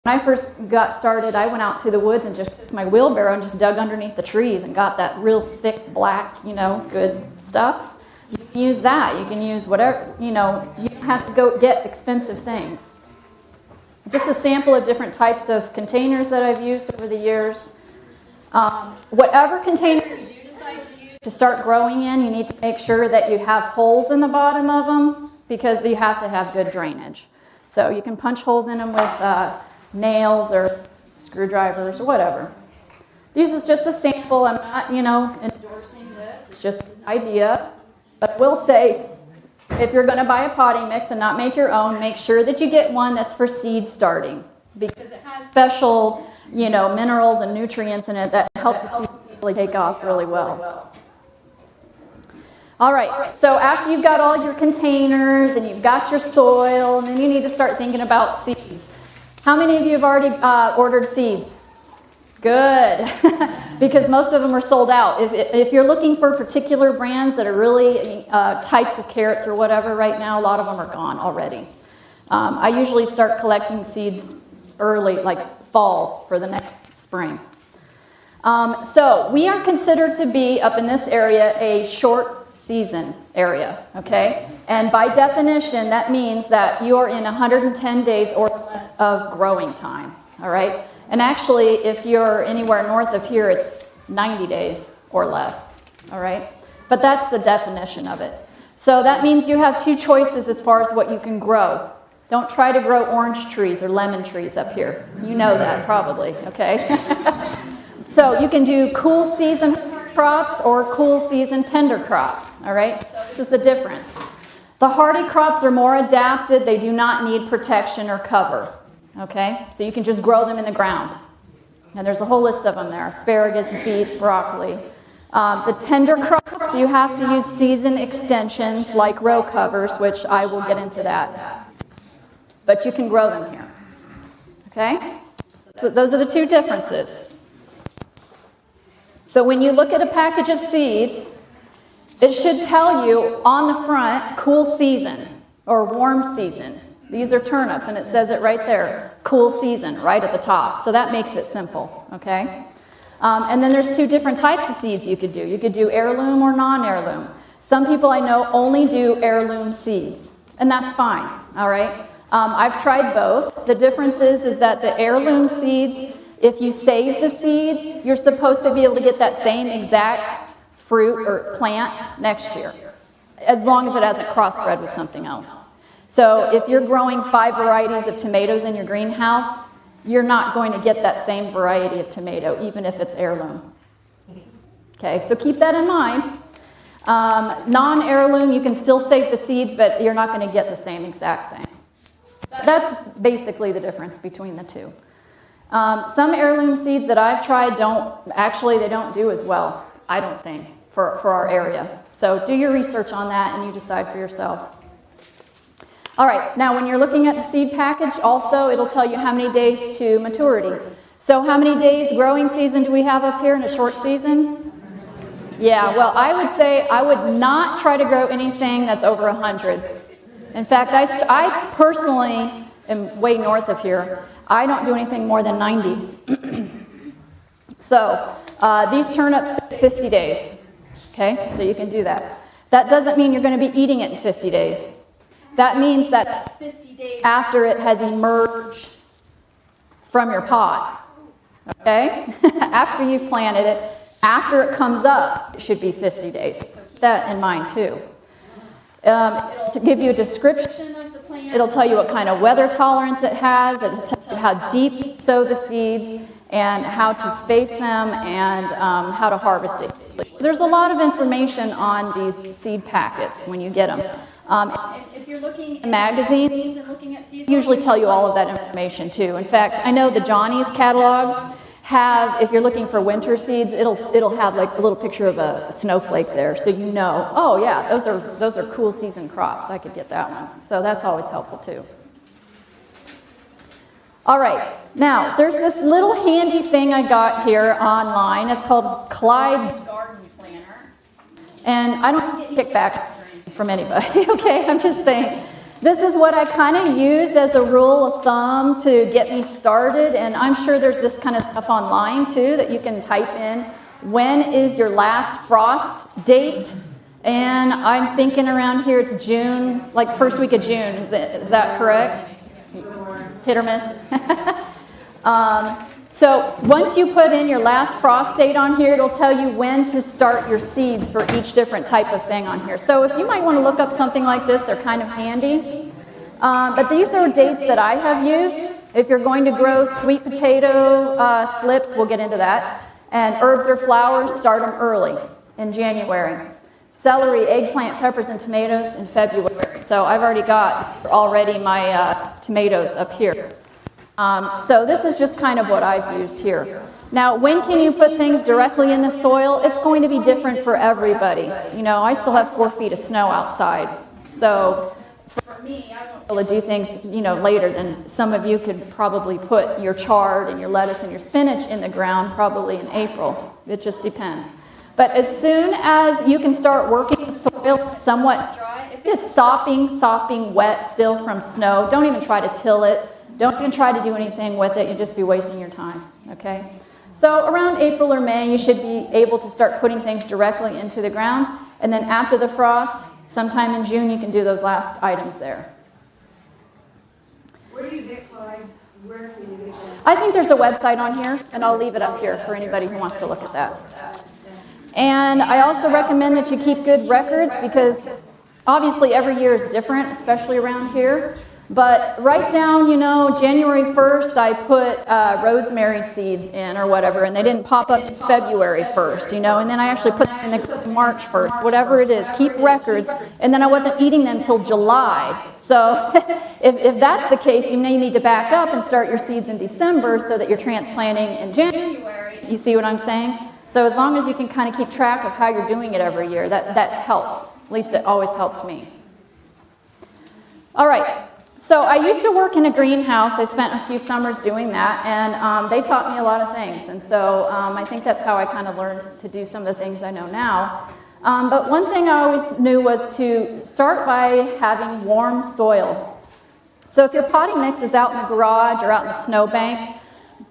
I first got started, I went out to the woods and just took my wheelbarrow and just dug underneath the trees and got that real thick, black, good stuff. You can use that. You can use whatever, you don't have to go get expensive things. Just a sample of different types of containers that I've used over the years. Whatever container you do decide to use to start growing in, you need to make sure that you have holes in the bottom of them because you have to have good drainage. So you can punch holes in them with nails or screwdrivers or whatever. This is just a sample. I'm not, endorsing this. It's just an idea. But I will say, if you're going to buy a potting mix and not make your own, make sure that you get one that's for seed starting because it has special, minerals and nutrients in it that help the seeds really take off really well. All right, so after you've got all your containers and you've got your soil, and then you need to start thinking about seeds. How many of you have already ordered seeds? Good, because most of them are sold out. If you're looking for particular brands that are really types of carrots or whatever right now, a lot of them are gone already. I usually start collecting seeds early, like fall, for the next spring. So we are considered to be, up in this area, a short season area, okay? And by definition, that means that you are in 110 days or less of growing time, all right? And actually, if you're anywhere north of here, it's 90 days or less, all right? But that's the definition of it. So that means you have two choices as far as what you can grow. Don't try to grow orange trees or lemon trees up here. You know that probably, okay? So you can do cool season crops or cool season tender crops, all right? So this is the difference. The hardy crops are more adapted. They do not need protection or cover. Okay, so you can just grow them in the ground. And there's a whole list of them there. Asparagus, beets, broccoli. The tender crops, you have to use season extensions like row covers, which I will get into that. But you can grow them here. Okay? So those are the two differences. So when you look at a package of seeds, it should tell you on the front, cool season or warm season. These are turnips, and it says it right there, cool season, right at the top. So that makes it simple, okay? And then there's two different types of seeds you could do. You could do heirloom or non-heirloom. Some people I know only do heirloom seeds, and that's fine, all right? I've tried both. The difference is that the heirloom seeds, if you save the seeds, you're supposed to be able to get that same exact fruit or plant next year, as long as it hasn't crossbred with something else. So if you're growing 5 varieties of tomatoes in your greenhouse, you're not going to get that same variety of tomato, even if it's heirloom. Okay, so keep that in mind. Non-heirloom, you can still save the seeds, but you're not going to get the same exact thing. That's basically the difference between the two. Some heirloom seeds that I've tried they don't do as well, I don't think, for our area. So do your research on that and you decide for yourself. All right, now when you're looking at the seed package, also it'll tell you how many days to maturity. So how many days growing season do we have up here in a short season? Yeah, well, I would say I would not try to grow anything that's over 100. In fact, I personally am way north of here. I don't do anything more than 90. So these turnips 50 days. Okay, so you can do that. That doesn't mean you're going to be eating it in 50 days. That means that 50 days after it has emerged from your pot, okay? After you've planted it, after it comes up, it should be 50 days. Keep that in mind too. To give you a description of the plant, it'll tell you what kind of weather tolerance it has, it'll tell you how deep you sow the seeds, and how to space them, and how to harvest it. There's a lot of information on these seed packets when you get them. If you're looking at magazines and looking at seeds, usually tell you all of that information too. In fact, I know the Johnny's catalogs have, if you're looking for winter seeds, it'll have like a little picture of a snowflake there, so you know, oh yeah, those are cool season crops. I could get that one. So that's always helpful too. All right, now there's this little handy thing I got here online. It's called Clyde's Garden Planner, and I don't get kickbacks from anybody, okay? I'm just saying. This is what I kind of used as a rule of thumb to get me started, and I'm sure there's this kind of stuff online too that you can type in. When is your last frost date? And I'm thinking around here it's June, like first week of June. Is that correct? Hit or miss? So once you put in your last frost date on here, it'll tell you when to start your seeds for each different type of thing on here. So if you might want to look up something like this, they're kind of handy. But these are dates that I have used. If you're going to grow sweet potato slips, we'll get into that. And herbs or flowers, start them early in January. Celery, eggplant, peppers, and tomatoes in February. So I've already got my tomatoes up here. So this is just kind of what I've used here. Now, when can you put things directly in the soil? It's going to be different for everybody. You know, I still have 4 feet of snow outside. So for me, I won't be able to do things, you know, later than some of you could probably put your chard and your lettuce and your spinach in the ground probably in April. It just depends. But as soon as you can start working the soil somewhat dry, if it's sopping wet still from snow, don't even try to till it. Don't even try to do anything with it. You'll just be wasting your time, okay? So around April or May, you should be able to start putting things directly into the ground. And then after the frost, sometime in June, you can do those last items there. Where do you get Clyde's? Where can you get them? I think there's a website on here, and I'll leave it up here for anybody who wants to look at that. And I also recommend that you keep good records because obviously every year is different, especially around here. But write down, you know, January 1st, I put rosemary seeds in or whatever, and they didn't pop up to February 1st, you know, and then I actually put them in the March 1st, whatever it is. Keep records, and then I wasn't eating them till July. So if that's the case, you may need to back up and start your seeds in December so that you're transplanting in January. You see what I'm saying? So as long as you can kind of keep track of how you're doing it every year, that helps. At least it always helped me. All right. So I used to work in a greenhouse. I spent a few summers doing that, and they taught me a lot of things. And so I think that's how I kind of learned to do some of the things I know now. But one thing I always knew was to start by having warm soil. So if your potting mix is out in the garage or out in the snowbank,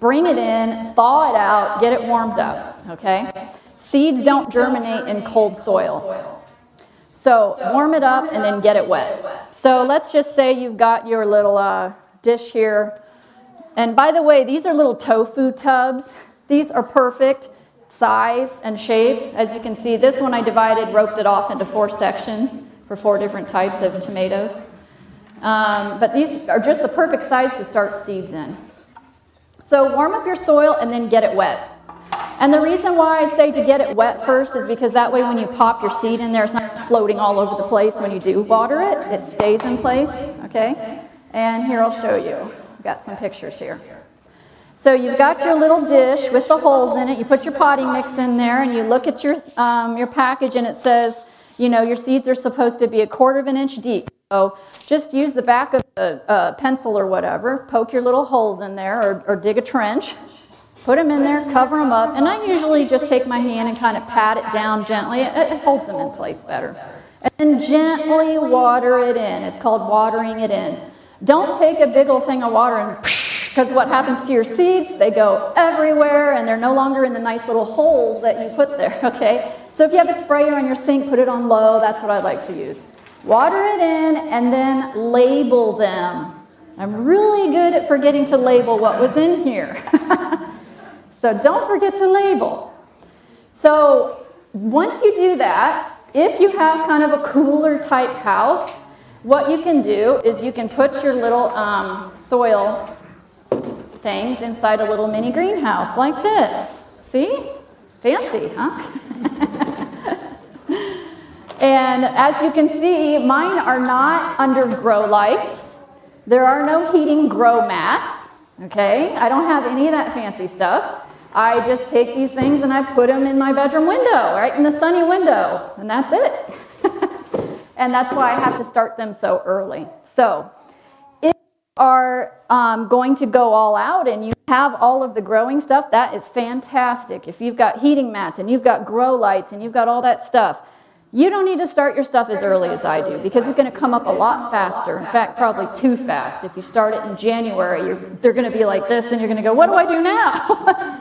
bring it in, thaw it out, get it warmed up, okay? Seeds don't germinate in cold soil. So warm it up and then get it wet. So let's just say you've got your little dish here. And by the way, these are little tofu tubs. These are perfect size and shape. As you can see, this one I roped it off into 4 sections for 4 different types of tomatoes. But these are just the perfect size to start seeds in. So warm up your soil and then get it wet. And the reason why I say to get it wet first is because that way when you pop your seed in there, it's not floating all over the place when you do water it. It stays in place, okay? And here I'll show you. I've got some pictures here. So you've got your little dish with the holes in it. You put your potting mix in there and you look at your package and it says, you know, your seeds are supposed to be 1/4 inch deep. So just use the back of a pencil or whatever, poke your little holes in there or dig a trench. Put them in there, cover them up, and I usually just take my hand and kind of pat it down gently. It holds them in place better. And then gently water it in. It's called watering it in. Don't take a big old thing of water and because what happens to your seeds, they go everywhere and they're no longer in the nice little holes that you put there, okay? So if you have a sprayer on your sink, put it on low. That's what I like to use. Water it in and then label them. I'm really good at forgetting to label what was in here. So don't forget to label. So once you do that, if you have kind of a cooler type house, what you can do is you can put your little soil things inside a little mini greenhouse like this. See? Fancy, huh? And as you can see, mine are not under grow lights. There are no heating grow mats, okay? I don't have any of that fancy stuff. I just take these things and I put them in my bedroom window, right in the sunny window, and that's it. And that's why I have to start them so early. So if you are going to go all out and you have all of the growing stuff, that is fantastic. If you've got heating mats and you've got grow lights and you've got all that stuff, You don't need to start your stuff as early as I do because it's going to come up a lot faster. In fact, probably too fast. If you start it in January, they're going to be like this and you're going to go, what do I do now?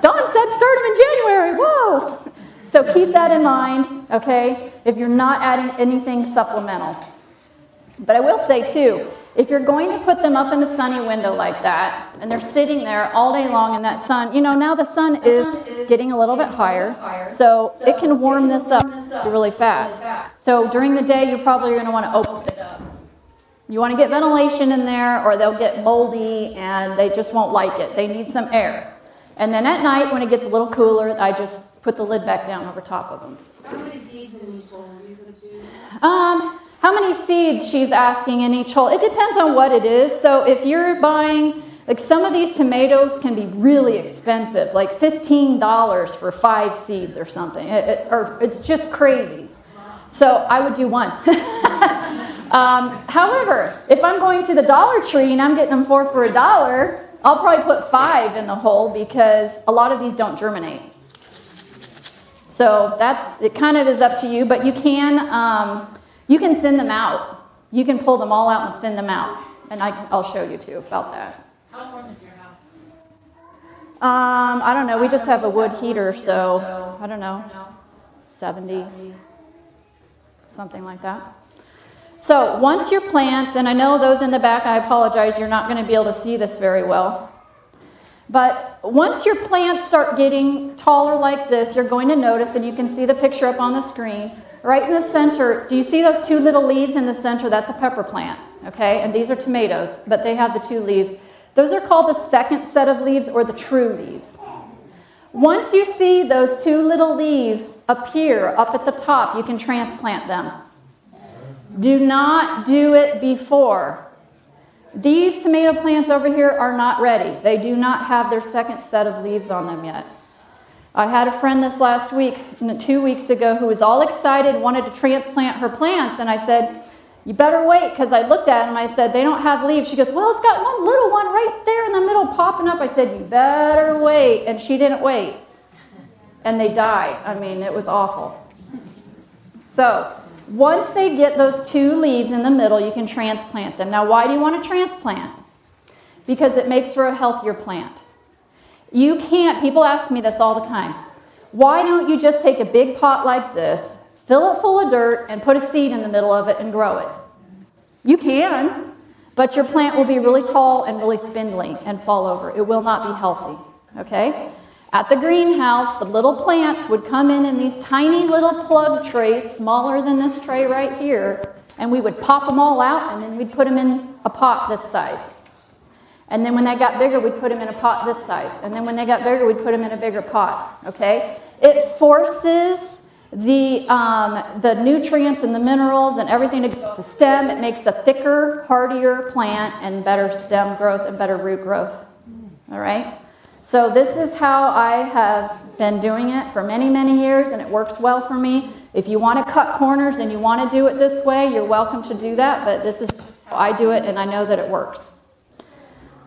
Dawn said start them in January. Whoa! So keep that in mind, okay, if you're not adding anything supplemental. But I will say, too, if you're going to put them up in the sunny window like that, and they're sitting there all day long in that sun, you know, now the sun is getting a little bit higher, so it can warm this up really fast. So during the day, you're probably going to want to open it up. You want to get ventilation in there, or they'll get moldy, and they just won't like it. They need some air. And then at night, when it gets a little cooler, I just put the lid back down over top of them. How many seeds in each bowl are you going to do? How many seeds she's asking in each hole? It depends on what it is. So if you're buying, like some of these tomatoes can be really expensive, like $15 for 5 seeds or something. Or it's just crazy. So I would do 1. However, if I'm going to the Dollar Tree and I'm getting them 4 for $1, I'll probably put 5 in the hole because a lot of these don't germinate. So it kind of is up to you, but you can thin them out. You can pull them all out and thin them out. And I'll show you too about that. How warm is your house? I don't know. We just have a wood heater, so I don't know, 70, something like that. So once your plants, and I know those in the back, I apologize, you're not going to be able to see this very well. But once your plants start getting taller like this, you're going to notice, and you can see the picture up on the screen, right in the center, do you see those 2 little leaves in the center? That's a pepper plant, okay? And these are tomatoes, but they have the 2 leaves. Those are called the second set of leaves or the true leaves. Once you see those 2 little leaves appear up at the top, you can transplant them. Do not do it before. These tomato plants over here are not ready. They do not have their second set of leaves on them yet. I had a friend this last week, 2 weeks ago, who was all excited, wanted to transplant her plants, and I said, you better wait, because I looked at them, I said, they don't have leaves. She goes, well, it's got one little one right there in the middle popping up. I said, you better wait, and she didn't wait. And they died. I mean, it was awful. So, once they get those 2 leaves in the middle, you can transplant them. Now, why do you want to transplant? Because it makes for a healthier plant. You can't, people ask me this all the time, why don't you just take a big pot like this, fill it full of dirt, and put a seed in the middle of it and grow it? You can, but your plant will be really tall and really spindly and fall over. It will not be healthy, okay? At the greenhouse, the little plants would come in these tiny little plug trays, smaller than this tray right here, and we would pop them all out, and then we'd put them in a pot this size. And then when they got bigger, we'd put them in a pot this size. And then when they got bigger, we'd put them in a bigger pot, okay? It forces the nutrients and the minerals and everything to go up the stem. It makes a thicker, hardier plant and better stem growth and better root growth, all right? So this is how I have been doing it for many, many years, and it works well for me. If you want to cut corners and you want to do it this way, you're welcome to do that, but this is how I do it, and I know that it works.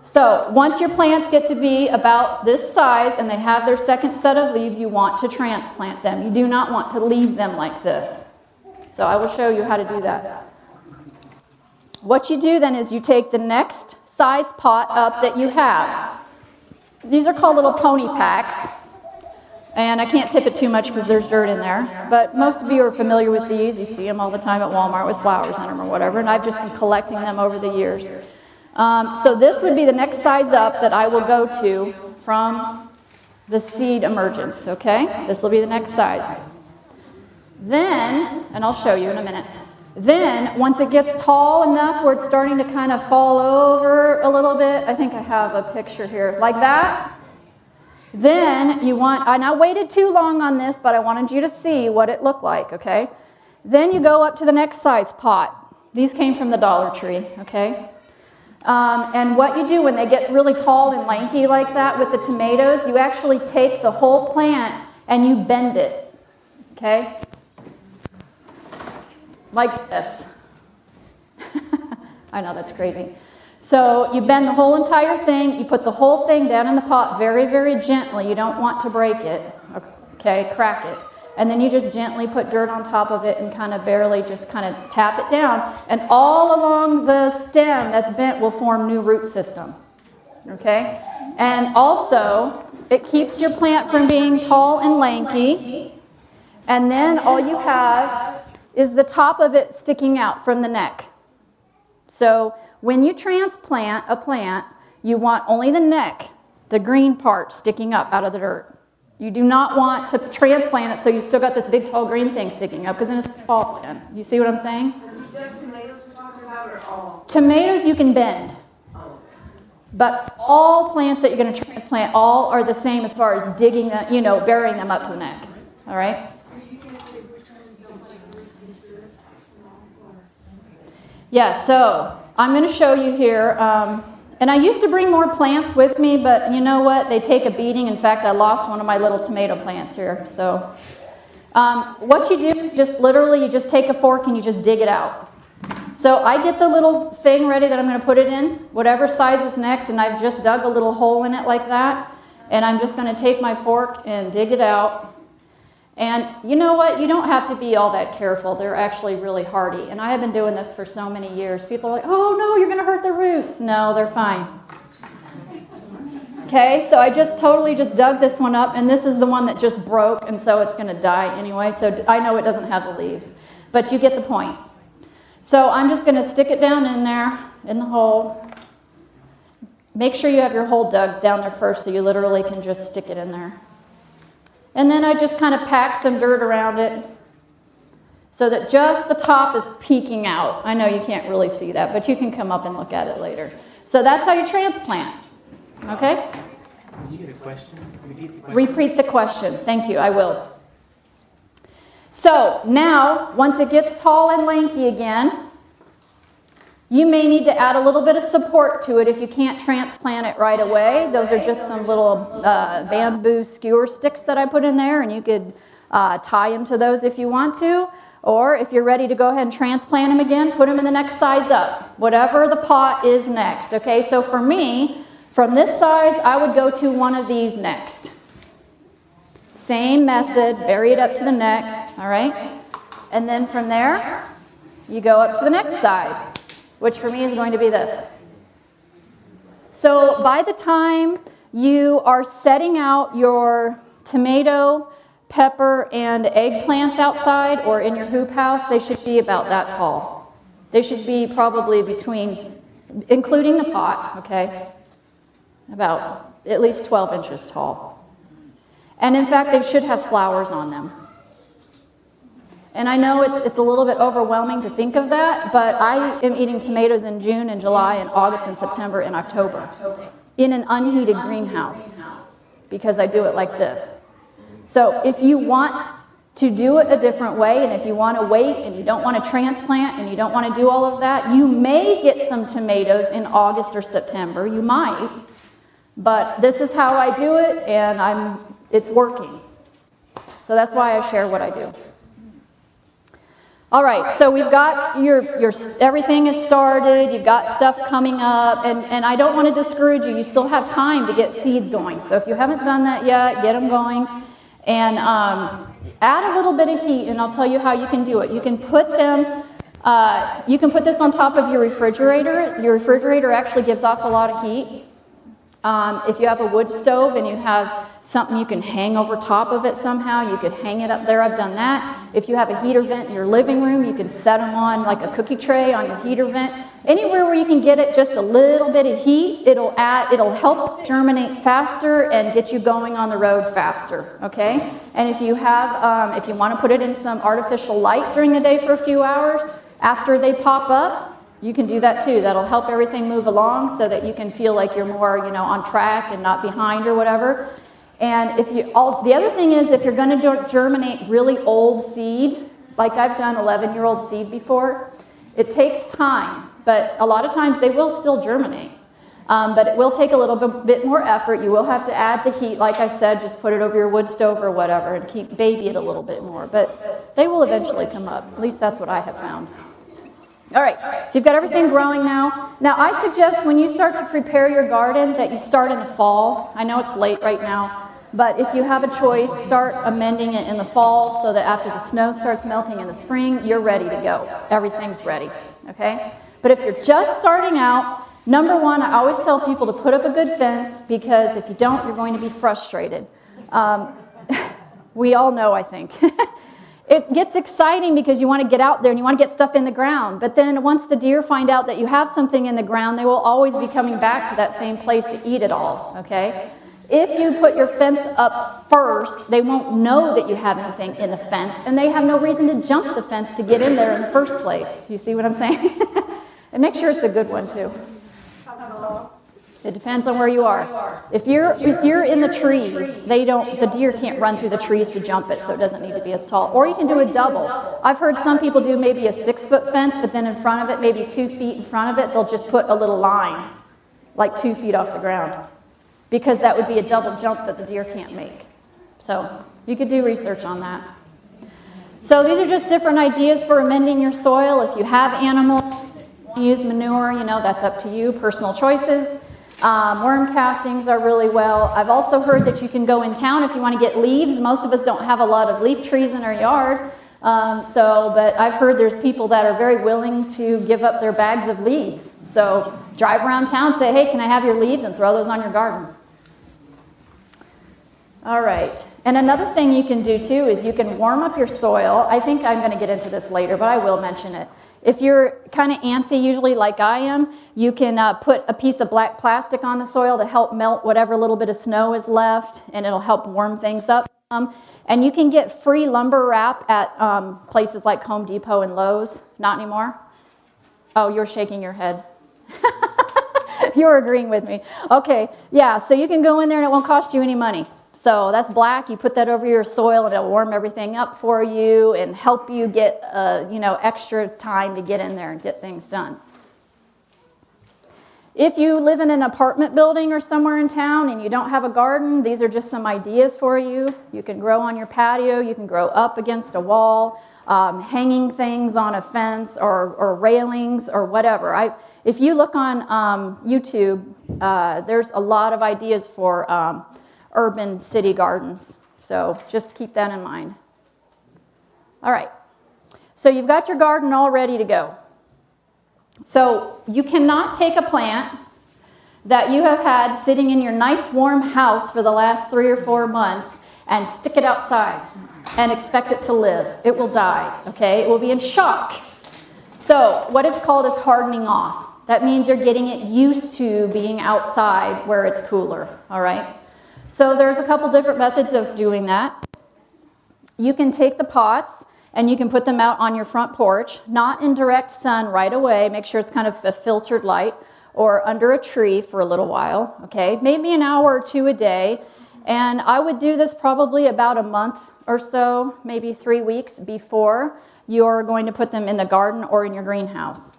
So once your plants get to be about this size and they have their second set of leaves, you want to transplant them. You do not want to leave them like this. So I will show you how to do that. What you do then is you take the next size pot up that you have. These are called little pony packs. And I can't tip it too much because there's dirt in there. But most of you are familiar with these. You see them all the time at Walmart with flowers in them or whatever. And I've just been collecting them over the years. So this would be the next size up that I will go to from the seed emergence, okay? This will be the next size. Then, and I'll show you in a minute, then once it gets tall enough where it's starting to kind of fall over a little bit, I think I have a picture here, like that. Then you want, and I waited too long on this, but I wanted you to see what it looked like, okay? Then you go up to the next size pot. These came from the Dollar Tree, okay? And what you do when they get really tall and lanky like that with the tomatoes, you actually take the whole plant and you bend it, okay? Like this. I know, that's crazy. So you bend the whole entire thing, you put the whole thing down in the pot very, very gently. You don't want to break it, okay, crack it. And then you just gently put dirt on top of it and kind of barely just kind of tap it down. And all along the stem that's bent will form new root system. Okay? And also, it keeps your plant from being tall and lanky. And then all you have is the top of it sticking out from the neck. So when you transplant a plant, you want only the neck, the green part, sticking up out of the dirt. You do not want to transplant it so you still got this big tall green thing sticking up, because then it's going to fall in. You see what I'm saying? Just tomatoes we're talking about, or all? Tomatoes you can bend. But all plants that you're going to transplant, all are the same as far as digging them, burying them up to the neck. All right? Yeah, so I'm going to show you here. And I used to bring more plants with me, but you know what? They take a beating. In fact, I lost one of my little tomato plants here. So what you do is just literally, you just take a fork and you just dig it out. So I get the little thing ready that I'm going to put it in, whatever size is next, and I've just dug a little hole in it like that. And I'm just going to take my fork and dig it out. And you know what? You don't have to be all that careful. They're actually really hardy. And I have been doing this for so many years. People are like, oh no, you're going to hurt the roots. No, they're fine. Okay, so I just totally dug this one up, and this is the one that just broke, and so it's going to die anyway. So I know it doesn't have the leaves, but you get the point. So I'm just going to stick it down in there, in the hole. Make sure you have your hole dug down there first so you literally can just stick it in there. And then I just kind of pack some dirt around it so that just the top is peeking out. I know you can't really see that, but you can come up and look at it later. So that's how you transplant. Okay? You get a question? Repeat the question. Repeat the questions. Thank you. I will. So now, once it gets tall and lanky again, you may need to add a little bit of support to it if you can't transplant it right away. Those are just some little bamboo skewer sticks that I put in there, and you could tie them to those if you want to. Or if you're ready to go ahead and transplant them again, put them in the next size up, whatever the pot is next. Okay, so for me, from this size, I would go to one of these next. Same method, bury it up to the neck, all right? And then from there, you go up to the next size, which for me is going to be this. So by the time you are setting out your tomato, pepper, and eggplants outside or in your hoop house, they should be about that tall. They should be probably between, including the pot, okay, about at least 12 inches tall. And in fact, they should have flowers on them. And I know it's a little bit overwhelming to think of that, but I am eating tomatoes in June and July and August and September and October in an unheated greenhouse because I do it like this. So if you want to do it a different way, and if you want to wait and you don't want to transplant and you don't want to do all of that, you may get some tomatoes in August or September. You might. But this is how I do it, and it's working. So that's why I share what I do. All right, so we've got your everything is started, you've got stuff coming up, and I don't want to discourage you. You still have time to get seeds going. So if you haven't done that yet, get them going. And add a little bit of heat, and I'll tell you how you can do it. You can put them, you can put this on top of your refrigerator. Your refrigerator actually gives off a lot of heat. If you have a wood stove and you have something you can hang over top of it somehow, you could hang it up there. I've done that. If you have a heater vent in your living room, you can set them on like a cookie tray on your heater vent. Anywhere where you can get it just a little bit of heat, it'll help germinate faster and get you going on the road faster, okay? And if you have, if you want to put it in some artificial light during the day for a few hours, after they pop up, you can do that too. That'll help everything move along so that you can feel like you're more, on track and not behind or whatever. And the other thing is, if you're going to germinate really old seed, like I've done 11-year-old seed before, it takes time, but a lot of times they will still germinate. But it will take a little bit more effort. You will have to add the heat, like I said, just put it over your wood stove or whatever and baby it a little bit more. But they will eventually come up. At least that's what I have found. All right, so you've got everything growing now. Now, I suggest when you start to prepare your garden that you start in the fall. I know it's late right now, But if you have a choice, start amending it in the fall so that after the snow starts melting in the spring, you're ready to go. Everything's ready, okay? But if you're just starting out, number one, I always tell people to put up a good fence, because if you don't, you're going to be frustrated. We all know, I think. It gets exciting because you want to get out there and you want to get stuff in the ground. But then once the deer find out that you have something in the ground, they will always be coming back to that same place to eat it all, okay? If you put your fence up first, they won't know that you have anything in the fence, and they have no reason to jump the fence to get in there in the first place. You see what I'm saying? And make sure it's a good one, too. It depends on where you are. If you're in the trees, the deer can't run through the trees to jump it, so it doesn't need to be as tall. Or you can do a double. I've heard some people do maybe a 6-foot fence, but then in front of it, maybe 2 feet in front of it, they'll just put a little line, like 2 feet off the ground, because that would be a double jump that the deer can't make. So you could do research on that. So these are just different ideas for amending your soil. If you have animals, use manure, that's up to you, personal choices. Worm castings are really well. I've also heard that you can go in town if you want to get leaves. Most of us don't have a lot of leaf trees in our yard. But I've heard there's people that are very willing to give up their bags of leaves. So drive around town, say, hey, can I have your leaves, and throw those on your garden. All right. And another thing you can do too is you can warm up your soil. I think I'm going to get into this later, but I will mention it. If you're kind of antsy, usually like I am, you can put a piece of black plastic on the soil to help melt whatever little bit of snow is left, and it'll help warm things up. And you can get free lumber wrap at places like Home Depot and Lowe's. Not anymore? Oh, you're shaking your head. You're agreeing with me. Okay, yeah, so you can go in there and it won't cost you any money. So that's black. You put that over your soil and it'll warm everything up for you and help you get extra time to get in there and get things done. If you live in an apartment building or somewhere in town and you don't have a garden, these are just some ideas for you. You can grow on your patio. You can grow up against a wall, hanging things on a fence or railings or whatever. If you look on YouTube, there's a lot of ideas for urban city gardens. So just keep that in mind. All right. So you've got your garden all ready to go. So you cannot take a plant that you have had sitting in your nice warm house for the last 3 or 4 months and stick it outside and expect it to live. It will die, okay? It will be in shock. So what is called is hardening off. That means you're getting it used to being outside where it's cooler, all right? So there's a couple different methods of doing that. You can take the pots and you can put them out on your front porch, not in direct sun right away. Make sure it's kind of a filtered light, or under a tree for a little while, okay? Maybe an hour or 2 a day. And I would do this probably about a month or so, maybe 3 weeks before you're going to put them in the garden or in your greenhouse.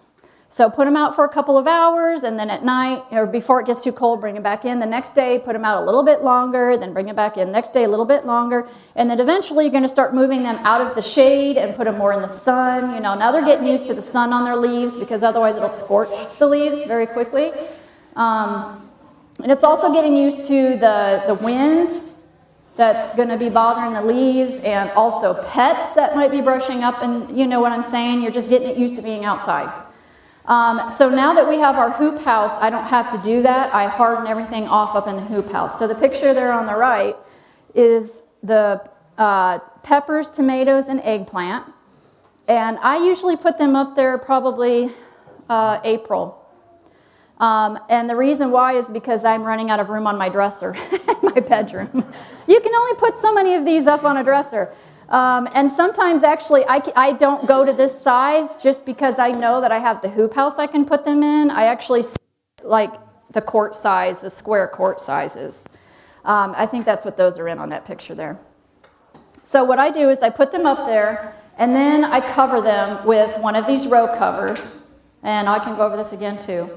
So put them out for a couple of hours, and then at night, or before it gets too cold, bring them back in. The next day, put them out a little bit longer, then bring them back in. Next day, a little bit longer. And then eventually, you're going to start moving them out of the shade and put them more in the sun. Now they're getting used to the sun on their leaves, because otherwise it'll scorch the leaves very quickly. And it's also getting used to the wind that's going to be bothering the leaves, and also pets that might be brushing up, and you know what I'm saying? You're just getting it used to being outside. So now that we have our hoop house, I don't have to do that. I harden everything off up in the hoop house. So the picture there on the right is the peppers, tomatoes, and eggplant. And I usually put them up there probably April. And the reason why is because I'm running out of room on my dresser in my bedroom. You can only put so many of these up on a dresser. And sometimes actually I don't go to this size just because I know that I have the hoop house I can put them in. I actually like the quart size, the square quart sizes. I think that's what those are in on that picture there. So what I do is I put them up there, and then I cover them with one of these row covers. And I can go over this again too.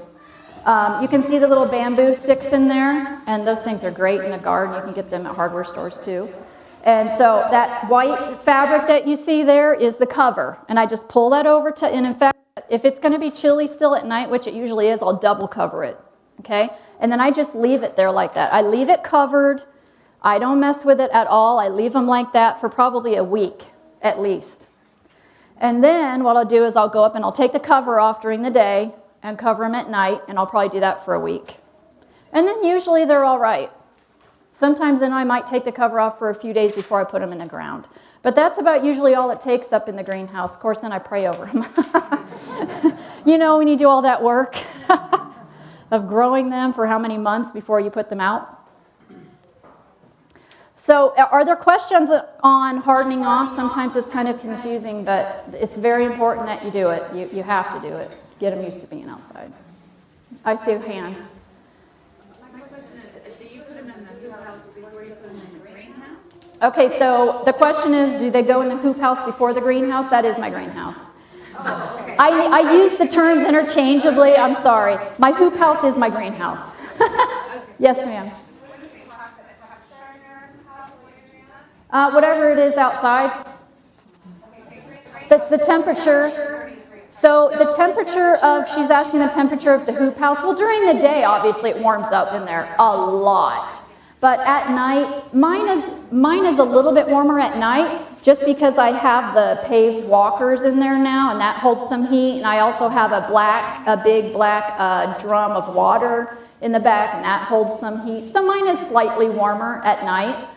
You can see the little bamboo sticks in there, and those things are great in the garden. You can get them at hardware stores too. And so that white fabric that you see there is the cover. And I just pull that over to, and in fact, if it's going to be chilly still at night, which it usually is, I'll double cover it, okay? And then I just leave it there like that. I leave it covered I don't mess with it at all. I leave them like that for probably a week at least. And then what I'll do is I'll go up and I'll take the cover off during the day and cover them at night, and I'll probably do that for a week. And then usually they're all right. Sometimes then I might take the cover off for a few days before I put them in the ground. But that's about usually all it takes up in the greenhouse. Of course, then I pray over them. You know, when you do all that work of growing them for how many months before you put them out. So are there questions on hardening off? Sometimes it's kind of confusing, but it's very important that you do it. You have to do it. Get them used to being outside. I see a hand. My question is, do you put them in the hoop house before you put them in the greenhouse? Okay, so the question is, do they go in the hoop house before the greenhouse? That is my greenhouse. Oh, okay. I use the terms interchangeably. I'm sorry. My hoop house is my greenhouse. Yes, ma'am. Whatever it is outside. The temperature. So the temperature of, she's asking the temperature of the hoop house. Well, during the day, obviously, it warms up in there a lot. But at night, mine is a little bit warmer at night, just because I have the paved walkers in there now, and that holds some heat. And I also have a big black drum of water in the back, and that holds some heat. So mine is slightly warmer at night.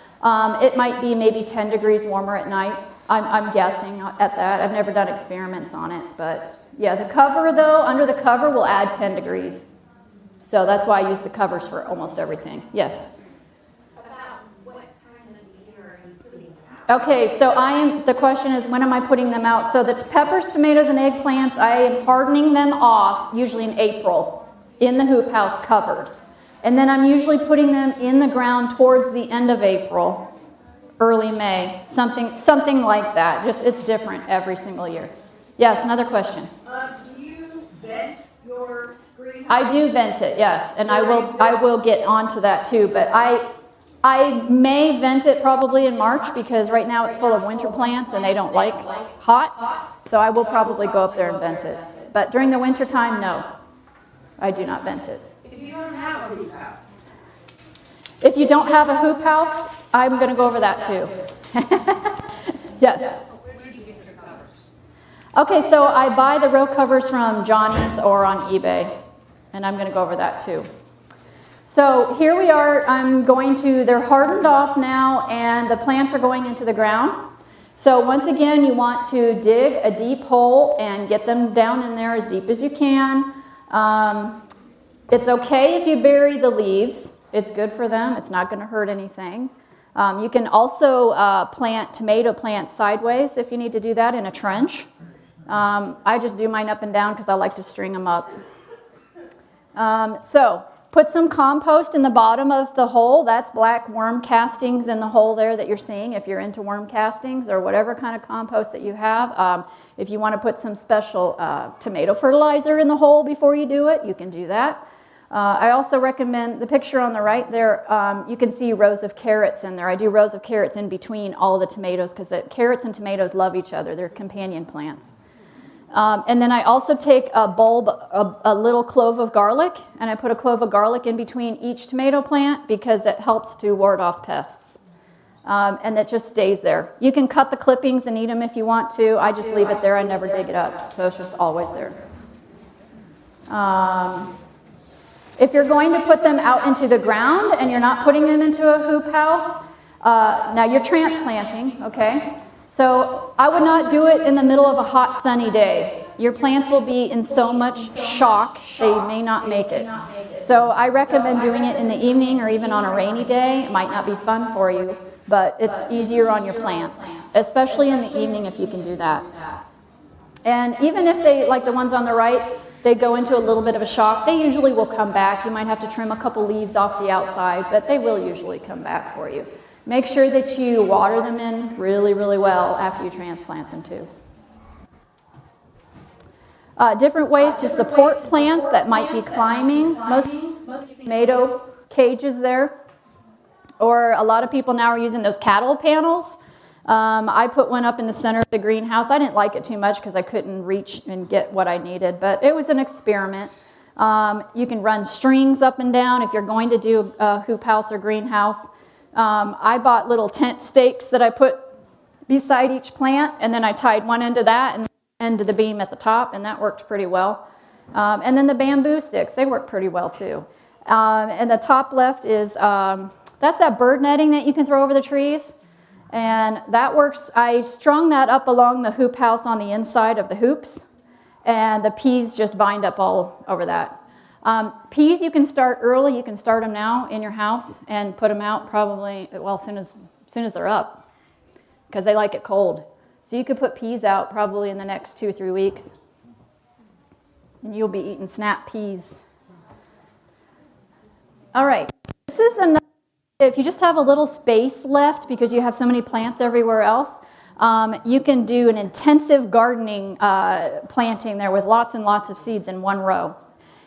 It might be maybe 10 degrees warmer at night. I'm guessing at that. I've never done experiments on it, but yeah, the cover though, under the cover will add 10 degrees. So that's why I use the covers for almost everything. Yes? About what time of the year are you putting them out? Okay, so the question is, when am I putting them out? So the peppers, tomatoes, and eggplants, I am hardening them off, usually in April, in the hoop house covered. And then I'm usually putting them in the ground towards the end of April, early May, something like that. Just it's different every single year. Yes, another question. Do you vent your greenhouse? I do vent it, yes, and I will get onto that too. But I may vent it probably in March, because right now it's full of winter plants and they don't like hot. So I will probably go up there and vent it. But during the winter time, no, I do not vent it. If you don't have a hoop house. If you don't have a hoop house, I'm going to go over that too. Yes. Where do you get your covers? Okay, so I buy the row covers from Johnny's or on eBay, and I'm going to go over that too. So here we are. They're hardened off now, and the plants are going into the ground. So once again, you want to dig a deep hole and get them down in there as deep as you can. It's okay if you bury the leaves. It's good for them. It's not going to hurt anything. You can also plant tomato plants sideways if you need to do that in a trench. I just do mine up and down because I like to string them up. So put some compost in the bottom of the hole. That's black worm castings in the hole there that you're seeing if you're into worm castings, or whatever kind of compost that you have. If you want to put some special tomato fertilizer in the hole before you do it, you can do that. I also recommend the picture on the right there. You can see rows of carrots in there. I do rows of carrots in between all the tomatoes, because the carrots and tomatoes love each other. They're companion plants. And then I also take a bulb, a little clove of garlic, and I put a clove of garlic in between each tomato plant, because it helps to ward off pests. And it just stays there. You can cut the clippings and eat them if you want to. I just leave it there. I never dig it up, so it's just always there. If you're going to put them out into the ground and you're not putting them into a hoop house, now you're transplanting, okay? So I would not do it in the middle of a hot, sunny day. Your plants will be in so much shock, they may not make it. So I recommend doing it in the evening or even on a rainy day. It might not be fun for you, but it's easier on your plants, especially in the evening if you can do that. And even if they, like the ones on the right, they go into a little bit of a shock, they usually will come back. You might have to trim a couple leaves off the outside, but they will usually come back for you. Make sure that you water them in really, really well after you transplant them too. Different ways to support plants that might be climbing. Most tomato cages there. Or a lot of people now are using those cattle panels. I put one up in the center of the greenhouse. I didn't like it too much because I couldn't reach and get what I needed, but it was an experiment. You can run strings up and down if you're going to do a hoop house or greenhouse. I bought little tent stakes that I put beside each plant, and then I tied one end to that and end to the beam at the top, and that worked pretty well. And then the bamboo sticks, they work pretty well too. And the top left is, that's that bird netting that you can throw over the trees. And that works. I strung that up along the hoop house on the inside of the hoops, and the peas just bind up all over that. Peas you can start early. You can start them now in your house and put them out probably, well, as soon as they're up, because they like it cold. So you could put peas out probably in the next 2 or 3 weeks, and you'll be eating snap peas. All right, this is another. If you just have a little space left because you have so many plants everywhere else, you can do an intensive gardening planting there with lots and lots of seeds in one row.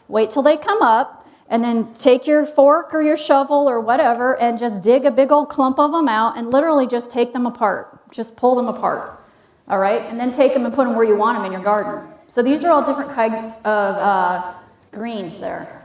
Wait till they come up, and then take your fork or your shovel or whatever and just dig a big old clump of them out and literally just take them apart. Just pull them apart, all right? And then take them and put them where you want them in your garden. So these are all different kinds of greens there.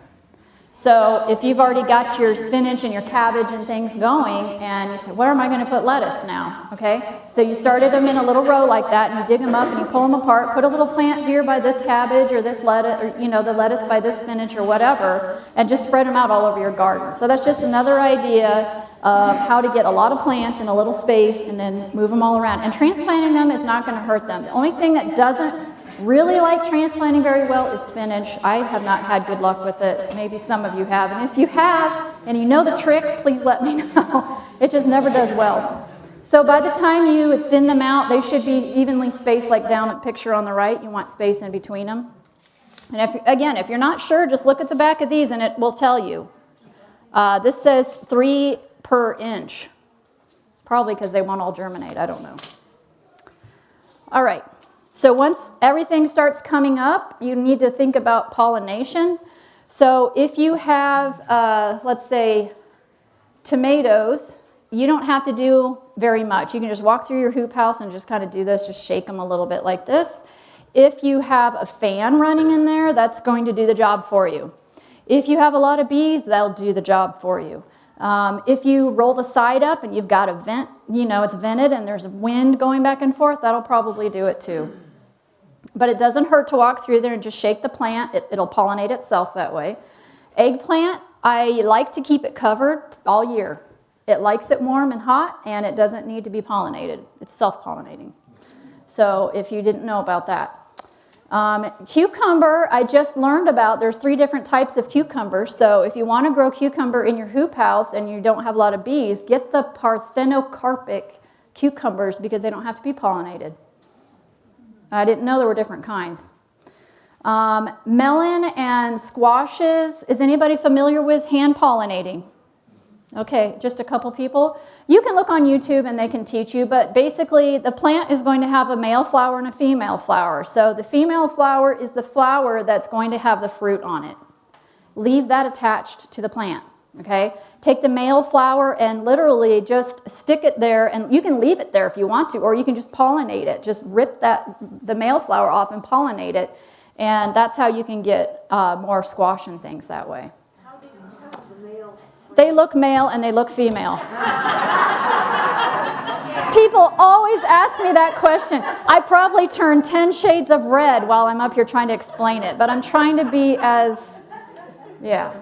So if you've already got your spinach and your cabbage and things going, and you say, where am I going to put lettuce now? Okay, so you started them in a little row like that, and you dig them up and you pull them apart, put a little plant here by this cabbage or this lettuce, or the lettuce by this spinach or whatever, and just spread them out all over your garden. So that's just another idea of how to get a lot of plants in a little space and then move them all around. And transplanting them is not going to hurt them. The only thing that doesn't really like transplanting very well is spinach. I have not had good luck with it. Maybe some of you have. And if you have, and you know the trick, please let me know. It just never does well. So by the time you thin them out, they should be evenly spaced, like down at the picture on the right. You want space in between them. And if you're not sure, just look at the back of these and it will tell you. This says 3 per inch. Probably because they won't all germinate. I don't know. All right. So once everything starts coming up, you need to think about pollination. So if you have, let's say, tomatoes, you don't have to do very much. You can just walk through your hoop house and just kind of do this, just shake them a little bit like this. If you have a fan running in there, that's going to do the job for you. If you have a lot of bees, that'll do the job for you. If you roll the side up and you've got a vent, it's vented and there's wind going back and forth, that'll probably do it too. But it doesn't hurt to walk through there and just shake the plant. It'll pollinate itself that way. Eggplant, I like to keep it covered all year. It likes it warm and hot, and it doesn't need to be pollinated. It's self-pollinating. So if you didn't know about that. Cucumber, I just learned about. There's 3 different types of cucumbers. So if you want to grow cucumber in your hoop house and you don't have a lot of bees, get the parthenocarpic cucumbers because they don't have to be pollinated. I didn't know there were different kinds. Melon and squashes. Is anybody familiar with hand pollinating? Okay, just a couple people. You can look on YouTube and they can teach you, but basically the plant is going to have a male flower and a female flower. So the female flower is the flower that's going to have the fruit on it. Leave that attached to the plant, okay? Take the male flower and literally just stick it there, and you can leave it there if you want to, or you can just pollinate it. Just rip the male flower off and pollinate it, and that's how you can get more squash and things that way. How do you tell the male? They look male and they look female. People always ask me that question. I probably turn 10 shades of red while I'm up here trying to explain it, but I'm trying to be as, yeah.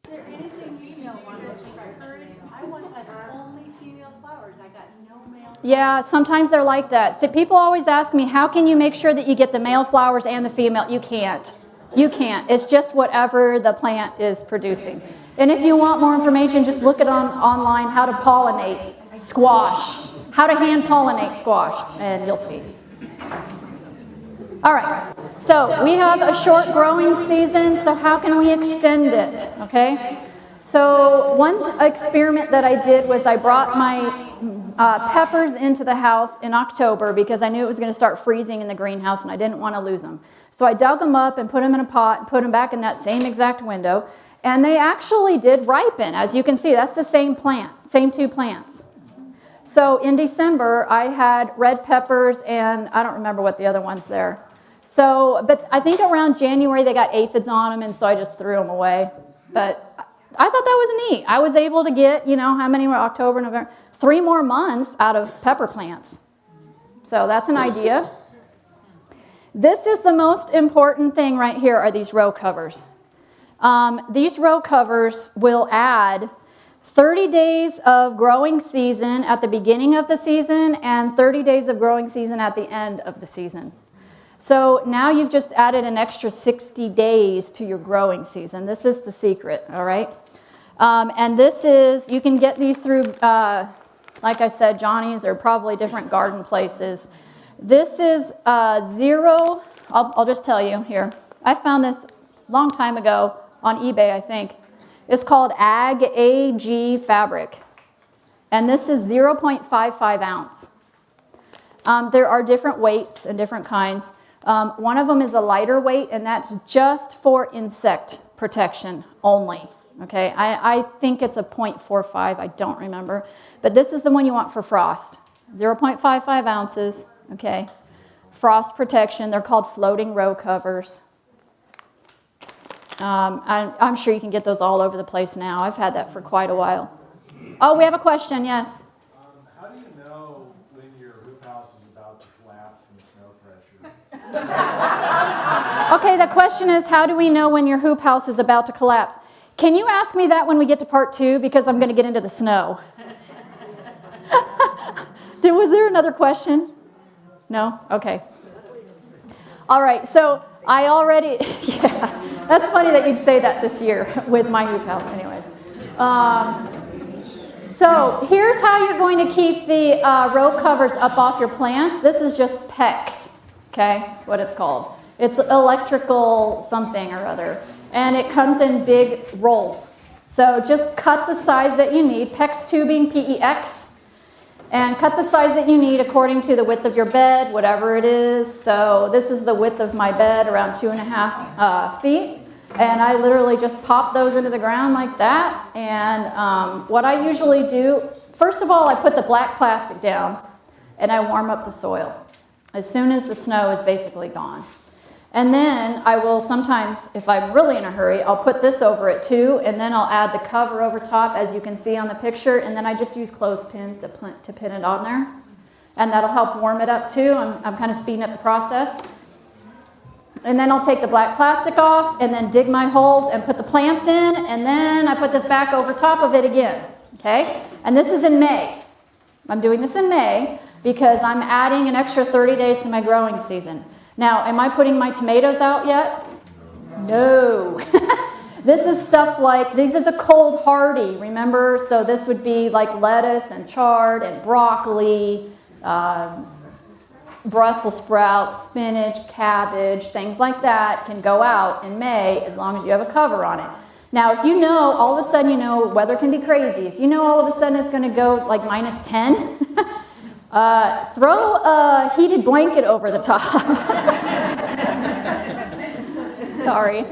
Is there anything you know on that you encourage? I once had only female flowers. I got no male. Yeah, sometimes they're like that. So people always ask me, how can you make sure that you get the male flowers and the female? You can't. You can't. It's just whatever the plant is producing. And if you want more information, just look it online, how to pollinate squash, how to hand pollinate squash, and you'll see. All right, so we have a short growing season, so how can we extend it, okay? So one experiment that I did was I brought my peppers into the house in October because I knew it was going to start freezing in the greenhouse and I didn't want to lose them. So I dug them up and put them in a pot and put them back in that same exact window, and they actually did ripen. As you can see, that's the same plant, same 2 plants. So in December, I had red peppers and I don't remember what the other one's there. So, but I think around January they got aphids on them, and so I just threw them away. But I thought that was neat. I was able to get, how many were October, November? 3 more months out of pepper plants. So that's an idea. This is the most important thing right here are these row covers. These row covers will add 30 days of growing season at the beginning of the season and 30 days of growing season at the end of the season. So now you've just added an extra 60 days to your growing season. This is the secret, all right? And this is, you can get these through, like I said, Johnny's or probably different garden places. This is zero, I'll just tell you here. I found this a long time ago on eBay, I think. It's called AG fabric. And this is 0.55 ounce. There are different weights and different kinds. One of them is a lighter weight, and that's just for insect protection only. Okay, I think it's a 0.45, I don't remember. But this is the one you want for frost. 0.55 ounces, okay. Frost protection, they're called floating row covers. I'm sure you can get those all over the place now. I've had that for quite a while. Oh, we have a question, yes. How do you know when your hoop house is about to collapse from snow pressure? Okay, the question is, how do we know when your hoop house is about to collapse? Can you ask me that when we get to part 2? Because I'm going to get into the snow. Was there another question? No? Okay. All right, so I already, yeah, that's funny that you'd say that this year with my hoop house anyways. So here's how you're going to keep the row covers up off your plants. This is just PEX, okay? That's what it's called. It's electrical something or other. And it comes in big rolls. So just cut the size that you need, PEX tubing, PEX, and cut the size that you need according to the width of your bed, whatever it is. So this is the width of my bed, around 2.5 feet. And I literally just pop those into the ground like that. And what I usually do, first of all, I put the black plastic down and I warm up the soil as soon as the snow is basically gone. And then I will sometimes, if I'm really in a hurry, I'll put this over it too, and then I'll add the cover over top, as you can see on the picture, and then I just use clothespins to pin it on there. And that'll help warm it up too. I'm kind of speeding up the process. And then I'll take the black plastic off and then dig my holes and put the plants in, and then I put this back over top of it again, okay? And this is in May. I'm doing this in May because I'm adding an extra 30 days to my growing season. Now, am I putting my tomatoes out yet? No. This is stuff like, these are the cold hardy, remember? So this would be like lettuce and chard and broccoli, Brussels sprouts, spinach, cabbage, things like that can go out in May as long as you have a cover on it. Now, if you know, all of a sudden, weather can be crazy. If you know all of a sudden it's going to go like -10, throw a heated blanket over the top. Sorry.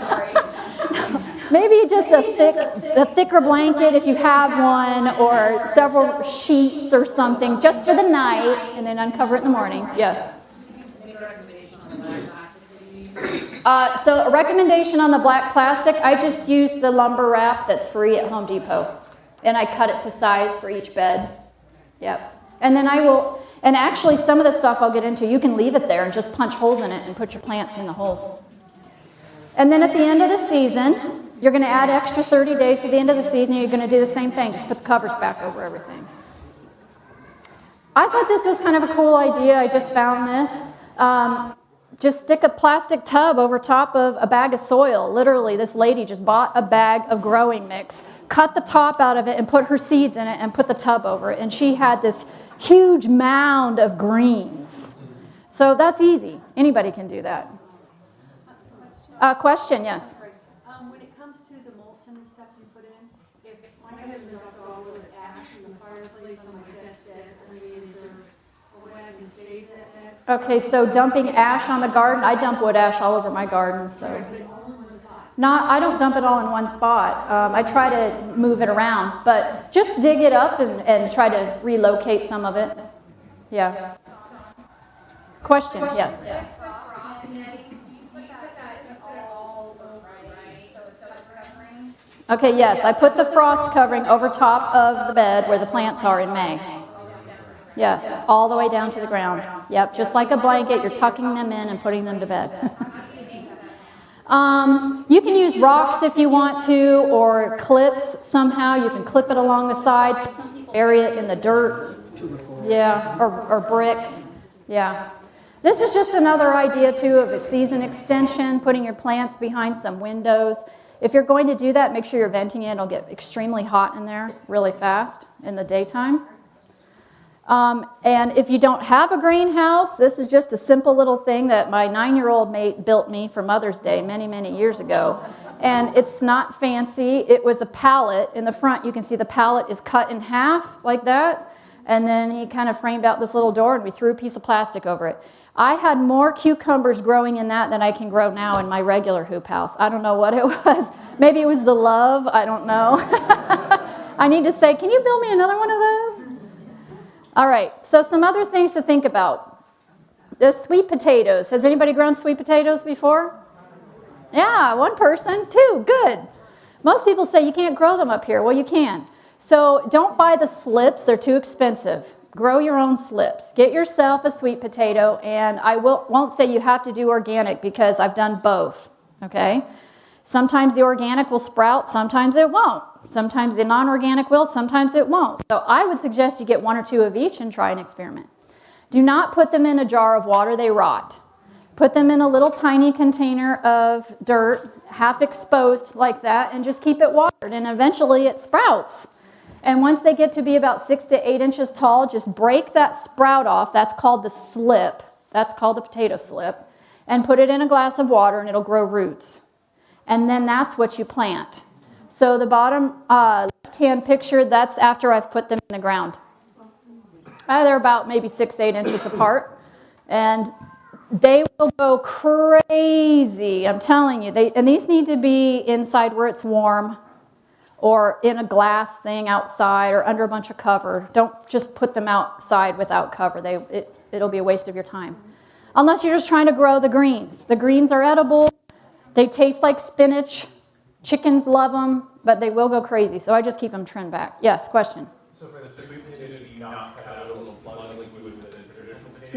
Maybe just a thicker blanket if you have one, or several sheets or something, just for the night, and then uncover it in the morning. Yes. So a recommendation on the black plastic, I just use the lumber wrap that's free at Home Depot, and I cut it to size for each bed. Yep. And then I will, and actually some of the stuff I'll get into, you can leave it there and just punch holes in it and put your plants in the holes. And then at the end of the season, you're going to add extra 30 days to the end of the season, and you're going to do the same thing. Just put the covers back over everything. I thought this was kind of a cool idea. I just found this. Just stick a plastic tub over top of a bag of soil. Literally, this lady just bought a bag of growing mix, cut the top out of it, and put her seeds in it, and put the tub over it. And she had this huge mound of greens. So that's easy. Anybody can do that. Question, yes. When it comes to the mulch and the stuff you put in, if my husband dropped all of the ash in the fireplace on my desk bed, is there a way I can save that? Okay, so dumping ash on the garden. I dump wood ash all over my garden, so. I don't dump it all in one spot. I try to move it around, but just dig it up and try to relocate some of it. Yeah. Question, yes. Okay, yes, I put the frost covering over top of the bed where the plants are in May. Yes, all the way down to the ground. Yep, just like a blanket, you're tucking them in and putting them to bed. You can use rocks if you want to, or clips somehow. You can clip it along the sides, bury it in the dirt. Yeah, or bricks. Yeah. This is just another idea, too, of a season extension, putting your plants behind some windows. If you're going to do that, make sure you're venting it. It'll get extremely hot in there really fast in the daytime. And if you don't have a greenhouse, this is just a simple little thing that my 9-year-old mate built me for Mother's Day many, many years ago. And it's not fancy. It was a pallet. In the front, you can see the pallet is cut in half like that. And then he kind of framed out this little door, and we threw a piece of plastic over it. I had more cucumbers growing in that than I can grow now in my regular hoop house. I don't know what it was. Maybe it was the love. I don't know. I need to say, can you build me another one of those? All right, so some other things to think about. The sweet potatoes. Has anybody grown sweet potatoes before? Yeah, one person, 2, good. Most people say you can't grow them up here. Well, you can. So don't buy the slips, they're too expensive. Grow your own slips. Get yourself a sweet potato, and I won't say you have to do organic because I've done both, okay? Sometimes the organic will sprout, sometimes it won't. Sometimes the non-organic will, sometimes it won't. So I would suggest you get 1 or 2 of each and try an experiment. Do not put them in a jar of water, they rot. Put them in a little tiny container of dirt, half exposed like that, and just keep it watered, and eventually it sprouts. And once they get to be about 6 to 8 inches tall, just break that sprout off. That's called the slip. That's called the potato slip. And put it in a glass of water, and it'll grow roots. And then that's what you plant. So the bottom left-hand picture, that's after I've put them in the ground. They're about maybe 6, 8 inches apart. And they will go crazy, I'm telling you. And these need to be inside where it's warm, or in a glass thing outside, or under a bunch of cover. Don't just put them outside without cover. It'll be a waste of your time. Unless you're just trying to grow the greens. The greens are edible. They taste like spinach. Chickens love them, but they will go crazy. So I just keep them trimmed back. Yes, question? So for the sweet potato, do you not cut out a little plug like you would with a traditional potato?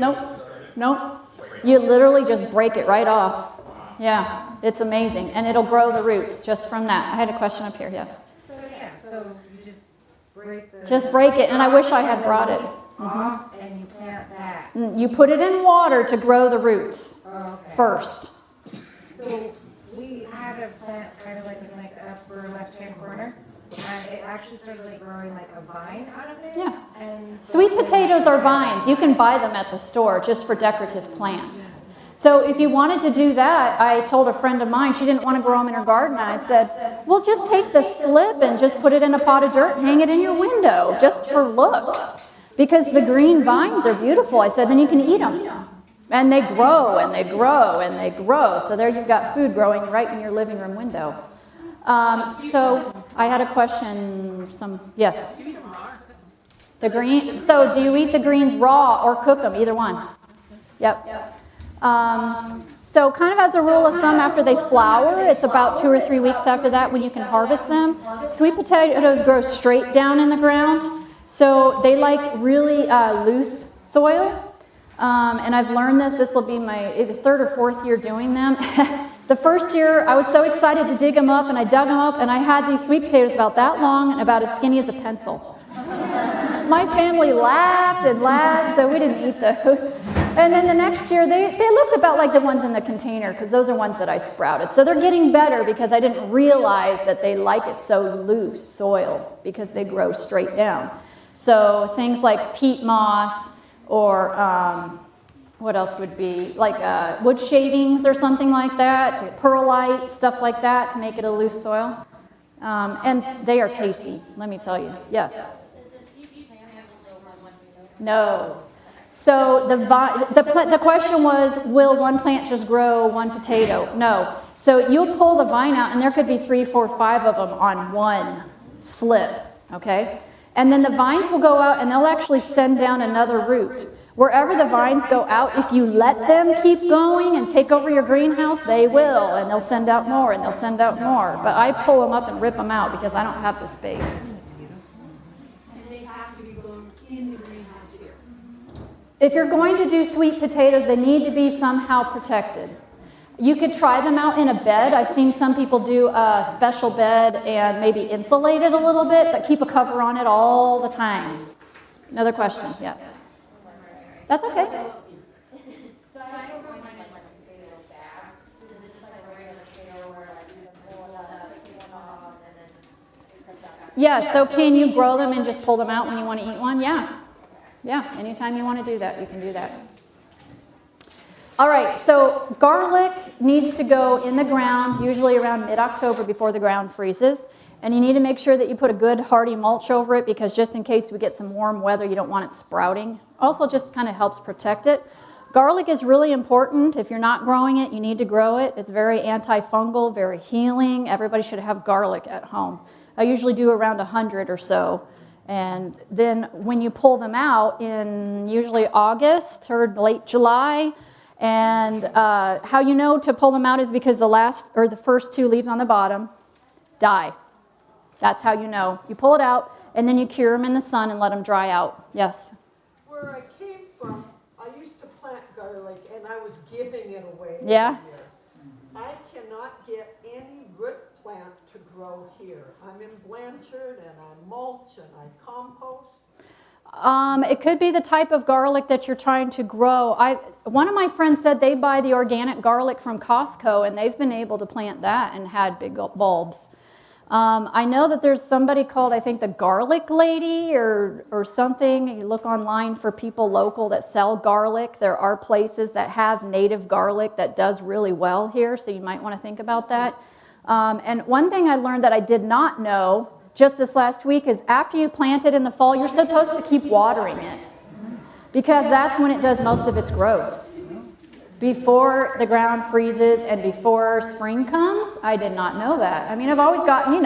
Nope. You literally just break it right off. Yeah, it's amazing. And it'll grow the roots just from that. I had a question up here, yes. So you just break the... Just break it, and I wish I had brought it. Off, and you plant that. You put it in water to grow the roots first. So we had a plant kind of like in like the upper left-hand corner, and it actually started like growing like a vine out of it. Yeah. And Sweet potatoes are vines. You can buy them at the store just for decorative plants. So if you wanted to do that, I told a friend of mine, she didn't want to grow them in her garden. I said, well, just take the slip and just put it in a pot of dirt and hang it in your window just for looks. Because the green vines are beautiful. I said, then you can eat them. And they grow and they grow and they grow. So there you've got food growing right in your living room window. So I had a question. Yes? The green. So do you eat the greens raw or cook them? Either one. Yep. So kind of as a rule of thumb, after they flower, it's about 2 or 3 weeks after that when you can harvest them. Sweet potatoes grow straight down in the ground, so they like really loose soil. And I've learned this will be my 3rd or 4th year doing them. The first year, I was so excited to dig them up, and I dug them up, and I had these sweet potatoes about that long and about as skinny as a pencil. My family laughed and laughed, so we didn't eat those. And then the next year, they looked about like the ones in the container, because those are ones that I sprouted. So they're getting better because I didn't realize that they like it so loose soil, because they grow straight down. So things like peat moss, or what else would be, like wood shavings or something like that, perlite, stuff like that, to make it a loose soil. And they are tasty, let me tell you. Yes? No. So the question was, will one plant just grow one potato? No. So you'll pull the vine out, and there could be 3, 4, 5 of them on one slip, okay? And then the vines will go out and they'll actually send down another root. Wherever the vines go out, if you let them keep going and take over your greenhouse, they will, and they'll send out more and they'll send out more. But I pull them up and rip them out because I don't have the space. And they have to be grown in the greenhouse here. If you're going to do sweet potatoes, they need to be somehow protected. You could try them out in a bed. I've seen some people do a special bed and maybe insulate it a little bit, but keep a cover on it all the time. Another question, yes. That's okay. So I don't grow mine in like a potato bag. Is it just like a regular potato where like you pull it up, you want off, and then it comes out? Yeah, so can you grow them and just pull them out when you want to eat one? Yeah. Yeah, anytime you want to do that, you can do that. All right, so garlic needs to go in the ground, usually around mid-October before the ground freezes. And you need to make sure that you put a good hardy mulch over it because just in case we get some warm weather, you don't want it sprouting. Also just kind of helps protect it. Garlic is really important. If you're not growing it, you need to grow it. It's very antifungal, very healing. Everybody should have garlic at home. I usually do around 100 or so. And then when you pull them out in usually August or late July, and how you know to pull them out is because the first two leaves on the bottom die. That's how you know. You pull it out, and then you cure them in the sun and let them dry out. Yes? Where I came from, I used to plant garlic, and I was giving it away every Yeah? year. I cannot get any root plant to grow here. I'm in Blanchard, and I mulch, and I compost. It could be the type of garlic that you're trying to grow. One of my friends said they buy the organic garlic from Costco, and they've been able to plant that and had big bulbs. I know that there's somebody called, I think, the Garlic Lady or something. You look online for people local that sell garlic. There are places that have native garlic that does really well here, so you might want to think about that. And one thing I learned that I did not know just this last week is after you plant it in the fall, you're supposed to keep watering it because that's when it does most of its growth. Before the ground freezes and before spring comes, I did not know that. I mean, I've always gotten,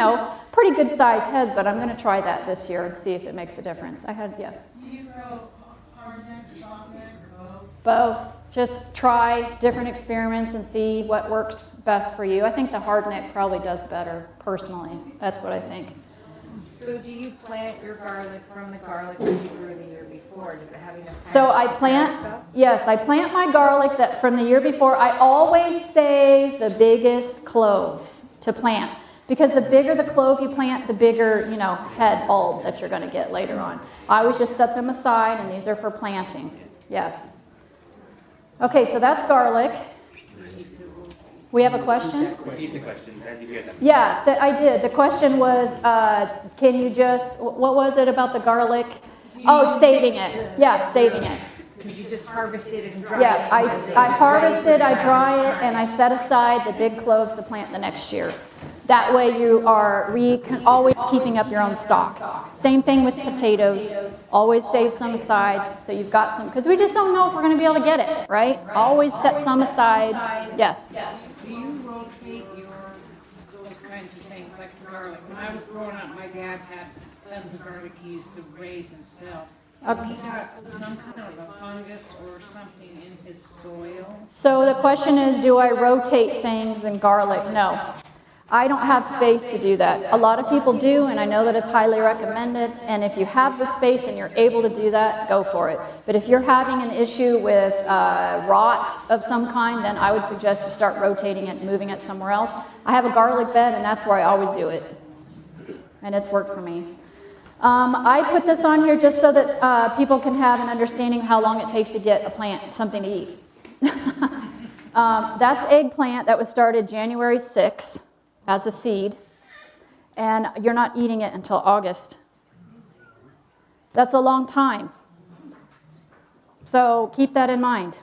pretty good sized heads, but I'm going to try that this year and see if it makes a difference. Yes. Do you grow hardneck, softneck, or both? Both. Just try different experiments and see what works best for you. I think the hardneck probably does better, personally. That's what I think. So do you plant your garlic from the garlic that you grew the year before? Does it have enough time So to I prepare stuff? I plant my garlic that from the year before. I always save the biggest cloves to plant because the bigger the clove you plant, the bigger, head bulb that you're going to get later on. I always just set them aside, and these are for planting. Yes. Okay, so that's garlic. We have a question? Repeat the question as you hear them. Yeah, I did. The question was, can you what was it about the garlic? Oh, saving it. Yeah, saving it. Could you just harvest it and dry it? Yeah, I harvest it, I dry it, and I set aside the big cloves to plant the next year. That way you are always keeping up your own stock. Same thing with potatoes. Always save some aside so you've got some, because we just don't know if we're going to be able to get it, right? Always set some aside. Yes. Do you rotate those kinds of things, like garlic? When I was growing up, my dad had tons of garlic he used to raise and sell. Okay. He got some kind of a fungus or something in his soil. So the question is, do I rotate things in garlic? No. I don't have space to do that. A lot of people do, and I know that it's highly recommended. And if you have the space and you're able to do that, go for it. But if you're having an issue with rot of some kind, then I would suggest you start rotating it and moving it somewhere else. I have a garlic bed, and that's where I always do it. And it's worked for me. I put this on here just so that people can have an understanding of how long it takes to get a plant something to eat. That's eggplant that was started January 6th. As a seed, and you're not eating it until August. That's a long time. So keep that in mind.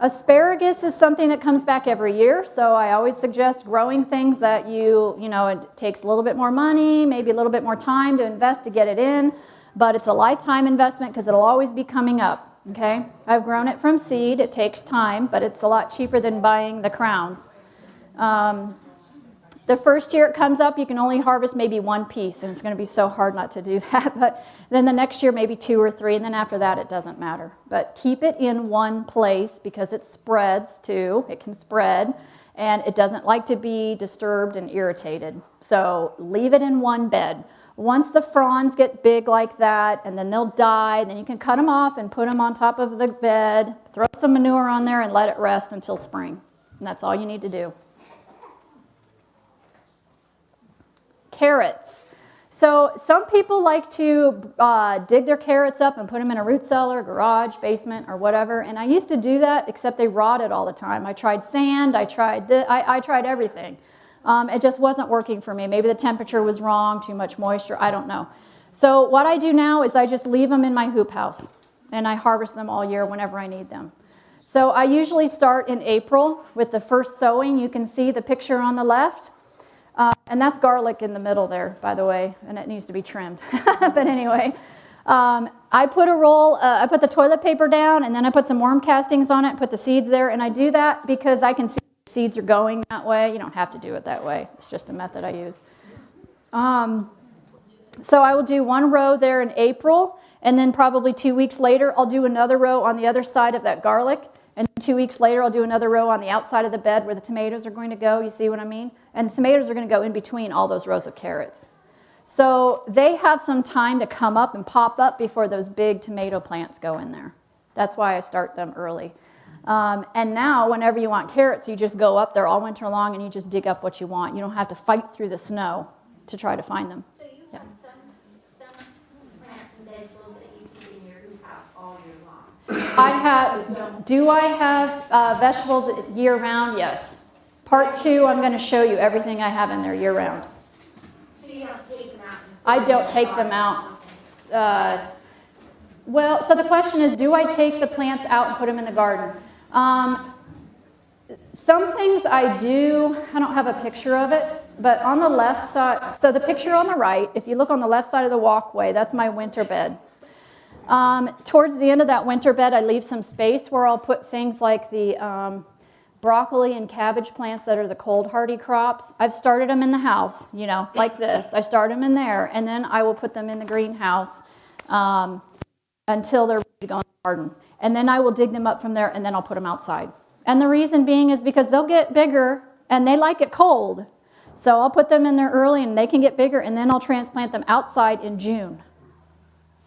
Asparagus is something that comes back every year, so I always suggest growing things that it takes a little bit more money, maybe a little bit more time to invest to get it in, but it's a lifetime investment because it'll always be coming up. Okay, I've grown it from seed. It takes time, but it's a lot cheaper than buying the crowns. The first year it comes up, you can only harvest maybe one piece, and it's going to be so hard not to do that. But then the next year, maybe 2 or 3, and then after that, it doesn't matter. But keep it in one place because it spreads too. It can spread, and it doesn't like to be disturbed and irritated. So leave it in one bed. Once the fronds get big like that, and then they'll die, then you can cut them off and put them on top of the bed, throw some manure on there, and let it rest until spring. And that's all you need to do. Carrots. So some people like to dig their carrots up and put them in a root cellar, garage, basement, or whatever. And I used to do that, except they rotted all the time. I tried sand. I tried everything. It just wasn't working for me. Maybe the temperature was wrong, too much moisture, I don't know. So what I do now is I just leave them in my hoop house, and I harvest them all year whenever I need them. So I usually start in April with the first sowing. You can see the picture on the left. And that's garlic in the middle there, by the way, and it needs to be trimmed. But anyway, I put I put the toilet paper down, and then I put some worm castings on it, put the seeds there, and I do that because I can see seeds are going that way. You don't have to do it that way. It's just a method I use. So I will do one row there in April, and then probably 2 weeks later, I'll do another row on the other side of that garlic, and 2 weeks later, I'll do another row on the outside of the bed where the tomatoes are going to go. You see what I mean? And the tomatoes are going to go in between all those rows of carrots. So they have some time to come up and pop up before those big tomato plants go in there. That's why I start them early. And now, whenever you want carrots, you just go up there all winter long and you just dig up what you want. You don't have to fight through the snow to try to find them. So you have some plants and vegetables that you keep in your hoop house all year long. Do I have vegetables year round? Yes. Part 2, I'm going to show you everything I have in there year round. So you don't take them out? I don't take them out. Well, so the question is, do I take the plants out and put them in the garden? Some things I do. I don't have a picture of it, but on the left side, so the picture on the right, if you look on the left side of the walkway, that's my winter bed. Towards the end of that winter bed, I leave some space where I'll put things like the broccoli and cabbage plants that are the cold hardy crops. I've started them in the house, you know, like this. I start them in there, and then I will put them in the greenhouse until they're ready to go in the garden. And then I will dig them up from there, and then I'll put them outside. And the reason being is because they'll get bigger, and they like it cold. So I'll put them in there early, and they can get bigger, and then I'll transplant them outside in June.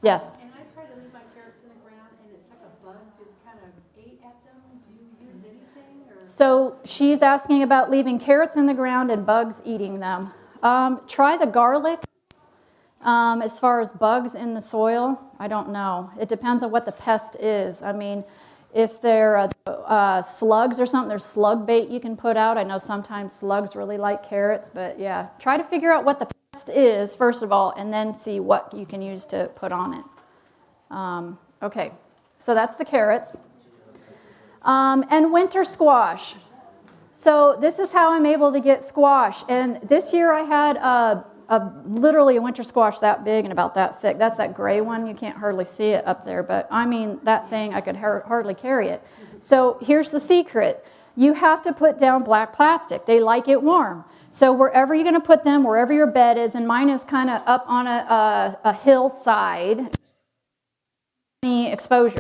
Yes? And I try to leave my carrots in the ground, and it's like a bug just kind of ate at them. Do you use anything? Or? So she's asking about leaving carrots in the ground and bugs eating them. Try the garlic. As far as bugs in the soil, I don't know. It depends on what the pest is. I mean, if they're slugs or something, there's slug bait you can put out. I know sometimes slugs really like carrots, but yeah. Try to figure out what the pest is, first of all, and then see what you can use to put on it. Okay, so that's the carrots. And winter squash. So this is how I'm able to get squash. And this year I had literally a winter squash that big and about that thick. That's that gray one. You can't hardly see it up there, but I mean, that thing, I could hardly carry it. So here's the secret. You have to put down black plastic. They like it warm. So wherever you're going to put them, wherever your bed is, and mine is kind of up on a hillside, any exposure.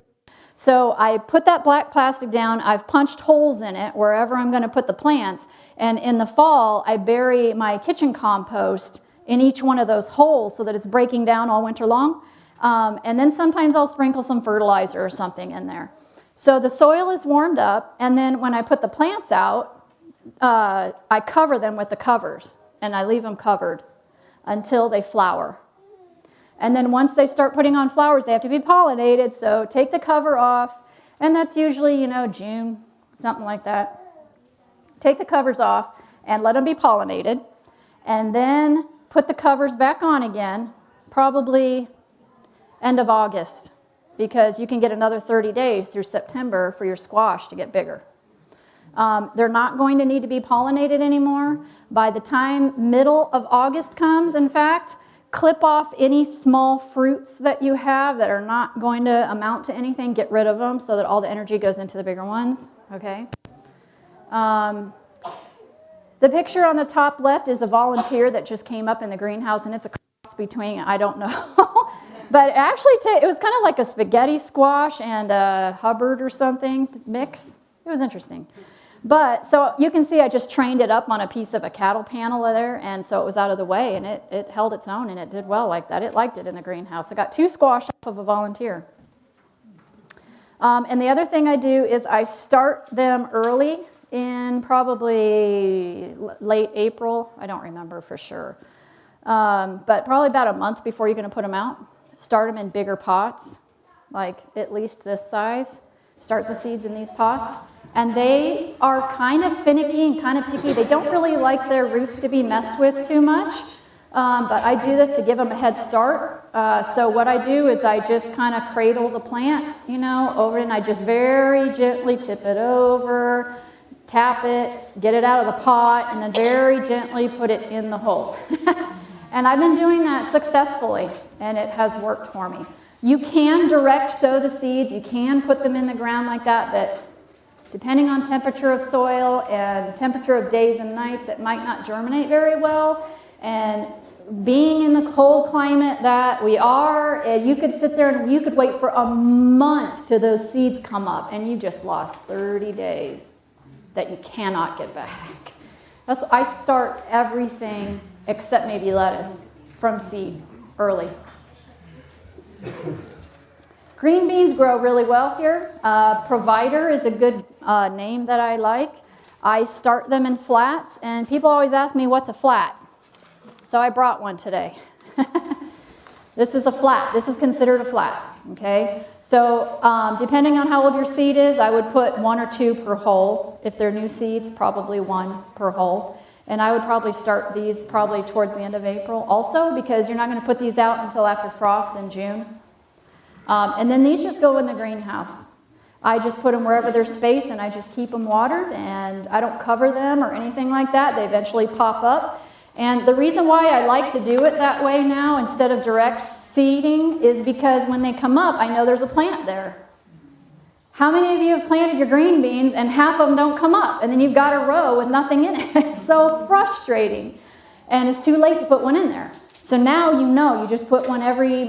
So I put that black plastic down. I've punched holes in it wherever I'm going to put the plants. And in the fall, I bury my kitchen compost in each one of those holes so that it's breaking down all winter long. And then sometimes I'll sprinkle some fertilizer or something in there. So the soil is warmed up, and then when I put the plants out, I cover them with the covers, and I leave them covered until they flower. And then once they start putting on flowers, they have to be pollinated, so take the cover off, and that's usually, June, something like that. Take the covers off and let them be pollinated, and then put the covers back on again, probably end of August, because you can get another 30 days through September for your squash to get bigger. They're not going to need to be pollinated anymore. By the time middle of August comes, in fact, clip off any small fruits that you have that are not going to amount to anything. Get rid of them so that all the energy goes into the bigger ones, okay? The picture on the top left is a volunteer that just came up in the greenhouse, and it's a cross between, I don't know. But actually, it was kind of like a spaghetti squash and a Hubbard or something mix. It was interesting. But, so you can see I just trained it up on a piece of a cattle panel there, and so it was out of the way, and it held its own, and it did well like that. It liked it in the greenhouse. I got 2 squash off of a volunteer. And the other thing I do is I start them early in probably late April. I don't remember for sure. But probably about a month before you're going to put them out. Start them in bigger pots, like at least this size. Start the seeds in these pots. And they are kind of finicky and kind of picky. They don't really like their roots to be messed with too much. But I do this to give them a head start. So what I do is I just kind of cradle the plant, over it, and I just very gently tip it over, tap it, get it out of the pot, and then very gently put it in the hole. And I've been doing that successfully, and it has worked for me. You can direct sow the seeds. You can put them in the ground like that, but depending on temperature of soil and temperature of days and nights, it might not germinate very well. And being in the cold climate that we are, you could sit there and you could wait for a month till those seeds come up, and you just lost 30 days that you cannot get back. I start everything except maybe lettuce from seed early. Green beans grow really well here. Provider is a good name that I like. I start them in flats, and people always ask me, what's a flat? So I brought one today. This is a flat. This is considered a flat, okay? So depending on how old your seed is, I would put 1 or 2 per hole. If they're new seeds, probably 1 per hole. And I would probably start these probably towards the end of April also, because you're not going to put these out until after frost in June. And then these just go in the greenhouse. I just put them wherever there's space, and I just keep them watered, and I don't cover them or anything like that. They eventually pop up. And the reason why I like to do it that way now instead of direct seeding is because when they come up, I know there's a plant there. How many of you have planted your green beans and half of them don't come up, and then you've got a row with nothing in it? It's so frustrating. And it's too late to put one in there. So now you just put one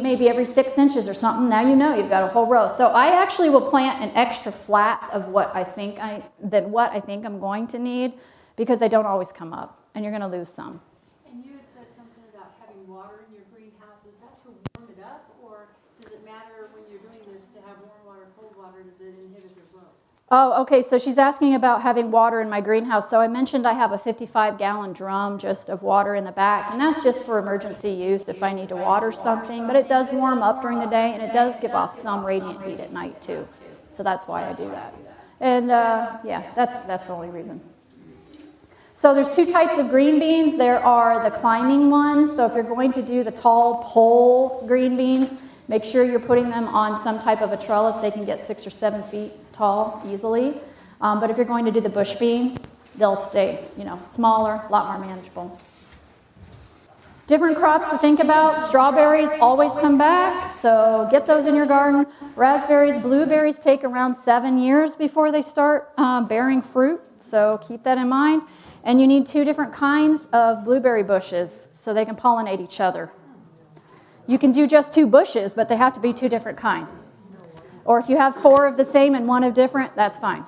maybe every 6 inches or something. Now you've got a whole row. So I actually will plant an extra flat of what I think I'm going to need, because they don't always come up, and you're going to lose some. And you had said something about having water in your greenhouse. Is that to warm it up, or does it matter when you're doing this to have warm water, cold water? Does it inhibit the growth? Oh, okay, so she's asking about having water in my greenhouse. So I mentioned I have a 55-gallon drum just of water in the back, and that's just for emergency use if I need to water something. But it does warm up during the day, and it does give off some radiant heat at night too. So that's why I do that. And yeah, that's the only reason. So there's 2 types of green beans. There are the climbing ones. So if you're going to do the tall pole green beans, make sure you're putting them on some type of a trellis. They can get 6 or 7 feet tall easily. But if you're going to do the bush beans, they'll stay, smaller, a lot more manageable. Different crops to think about. Strawberries always come back, so get those in your garden. Raspberries, blueberries take around 7 years before they start bearing fruit, so keep that in mind. And you need 2 different kinds of blueberry bushes so they can pollinate each other. You can do just 2 bushes, but they have to be 2 different kinds. Or if you have 4 of the same and 1 of different, that's fine.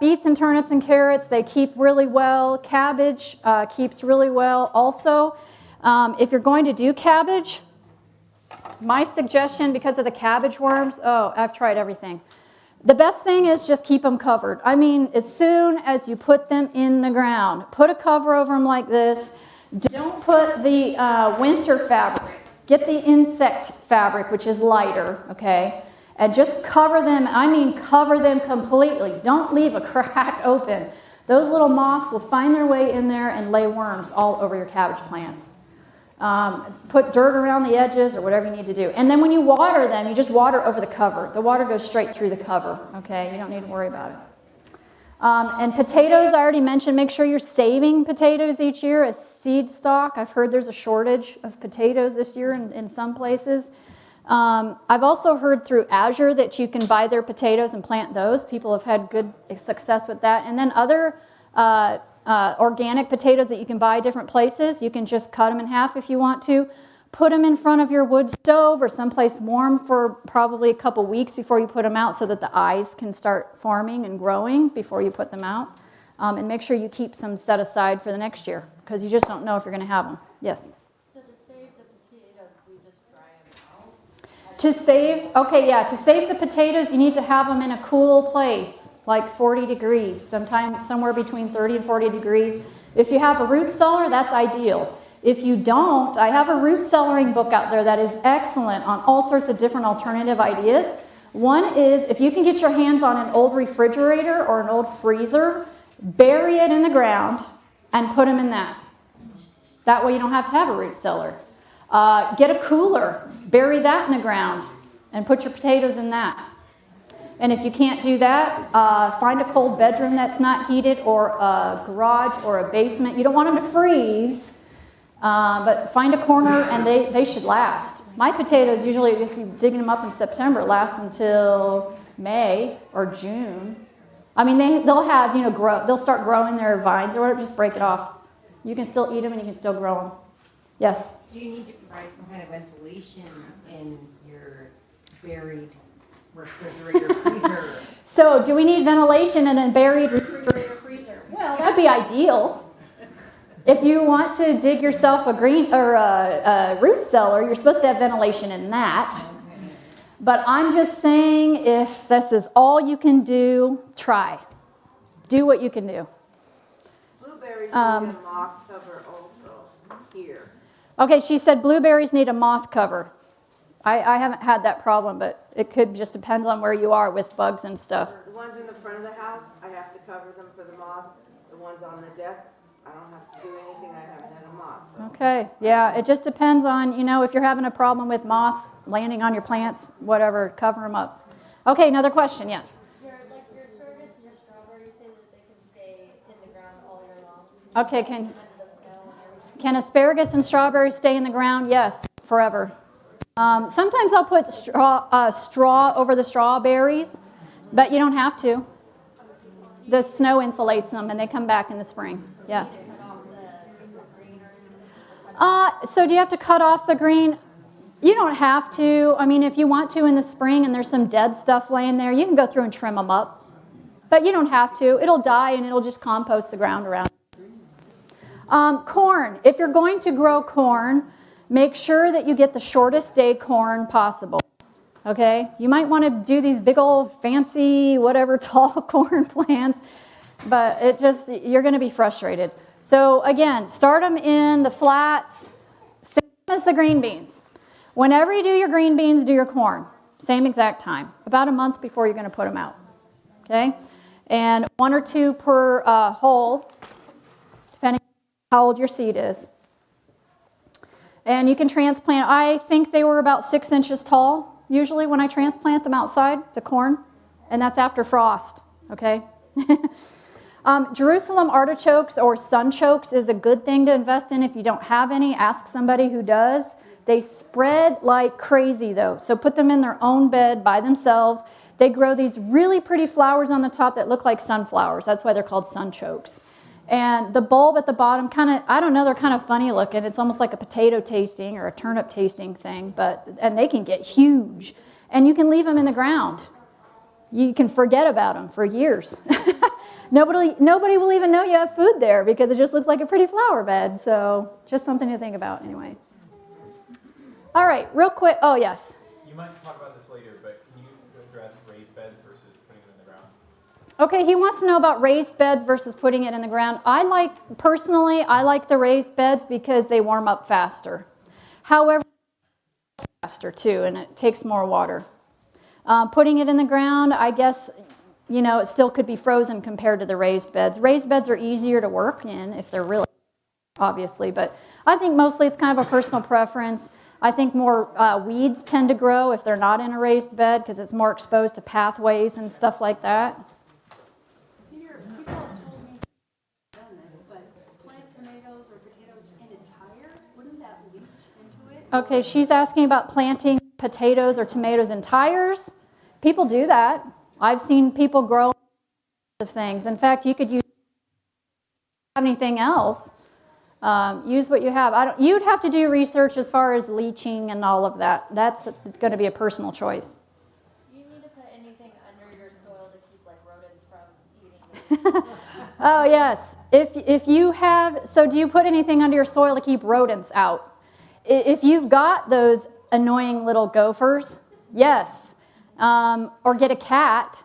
Beets and turnips and carrots, they keep really well. Cabbage keeps really well also. If you're going to do cabbage, my suggestion, because of the cabbage worms, I've tried everything. The best thing is just keep them covered. I mean, as soon as you put them in the ground, put a cover over them like this. Don't put the winter fabric. Get the insect fabric, which is lighter, okay? And just cover them. I mean, cover them completely. Don't leave a crack open. Those little moths will find their way in there and lay worms all over your cabbage plants. Put dirt around the edges or whatever you need to do. And then when you water them, you just water over the cover. The water goes straight through the cover, okay? You don't need to worry about it. And potatoes, I already mentioned, make sure you're saving potatoes each year as seed stock. I've heard there's a shortage of potatoes this year in some places. I've also heard through Azure that you can buy their potatoes and plant those. People have had good success with that. And then other organic potatoes that you can buy different places. You can just cut them in half if you want to. Put them in front of your wood stove or someplace warm for probably a couple weeks before you put them out so that the eyes can start forming and growing before you put them out. And make sure you keep some set aside for the next year because you just don't know if you're going to have them. Yes? So to save the potatoes, do you just dry them out? To save the potatoes, you need to have them in a cool place, like 40 degrees, somewhere between 30 and 40 degrees. If you have a root cellar, that's ideal. If you don't, I have a root cellaring book out there that is excellent on all sorts of different alternative ideas. One is if you can get your hands on an old refrigerator or an old freezer, bury it in the ground and put them in that. That way you don't have to have a root cellar. Get a cooler, bury that in the ground and put your potatoes in that. And if you can't do that, find a cold bedroom that's not heated or a garage or a basement. You don't want them to freeze. But find a corner and they should last. My potatoes usually, if you're digging them up in September, last until May or June. I mean, they'll have, they'll start growing their vines or whatever, just break it off. You can still eat them and you can still grow them. Yes? Do you need to provide some kind of ventilation in your buried refrigerator freezer? So do we need ventilation in a buried refrigerator freezer? Well, that'd be ideal. If you want to dig yourself a root cellar, you're supposed to have ventilation in that. But I'm just saying, if this is all you can do, try. Do what you can do. Blueberries need a moth cover also here. Okay, she said blueberries need a moth cover. I haven't had that problem, but it could just depends on where you are with bugs and stuff. The ones in the front of the house, I have to cover them for the moths. The ones on the deck, I don't have to do anything. I haven't had a moth. So. Okay, yeah, it just depends on, if you're having a problem with moths landing on your plants, whatever, cover them up. Okay, another question, yes? Your asparagus and your strawberries say that they can stay in the ground all year long. Okay, Under the snow and everything. can asparagus and strawberries stay in the ground? Yes, forever. Sometimes I'll put straw over the strawberries, but you don't have to. The snow insulates them and they come back in the spring. Yes. So do you have to cut off the green? You don't have to. I mean, if you want to in the spring and there's some dead stuff laying there, you can go through and trim them up. But you don't have to. It'll die and it'll just compost the ground around. Corn. If you're going to grow corn, make sure that you get the shortest day corn possible. Okay? You might want to do these big old fancy, whatever, tall corn plants, but you're going to be frustrated. So again, start them in the flats, same as the green beans. Whenever you do your green beans, do your corn. Same exact time, about a month before you're going to put them out. Okay? And 1 or 2 per hole, depending on how old your seed is. And you can transplant. I think they were about 6 inches tall, usually when I transplant them outside, the corn. And that's after frost, okay? Jerusalem artichokes or sunchokes is a good thing to invest in. If you don't have any, ask somebody who does. They spread like crazy though. So put them in their own bed by themselves. They grow these really pretty flowers on the top that look like sunflowers. That's why they're called sunchokes. And the bulb at the bottom they're kind of funny looking. It's almost like a potato tasting or a turnip tasting thing, and they can get huge. And you can leave them in the ground. You can forget about them for years. Nobody will even know you have food there because it just looks like a pretty flower bed. So just something to think about anyway. All right, real quick. Oh, yes. You might talk about this later, but can you address raised beds versus putting them in the ground? Okay, he wants to know about raised beds versus putting it in the ground. I like the raised beds because they warm up faster. However, faster too, and it takes more water. Putting it in the ground, I guess, it still could be frozen compared to the raised beds. Raised beds are easier to work in if they're really, obviously, but I think mostly it's kind of a personal preference. I think more weeds tend to grow if they're not in a raised bed because it's more exposed to pathways and stuff like that. Peter, people have told me I've done this, but plant tomatoes or potatoes in a tire, wouldn't that leach into it? Okay, she's asking about planting potatoes or tomatoes in tires. People do that. I've seen people grow things. In fact, you could use have anything else, use what you have. You'd have to do research as far as leaching and all of that. That's going to be a personal choice. Do you need to put anything under your soil to keep like rodents from eating it? Oh, yes. If you have, so do you put anything under your soil to keep rodents out? If you've got those annoying little gophers, yes. Or get a cat.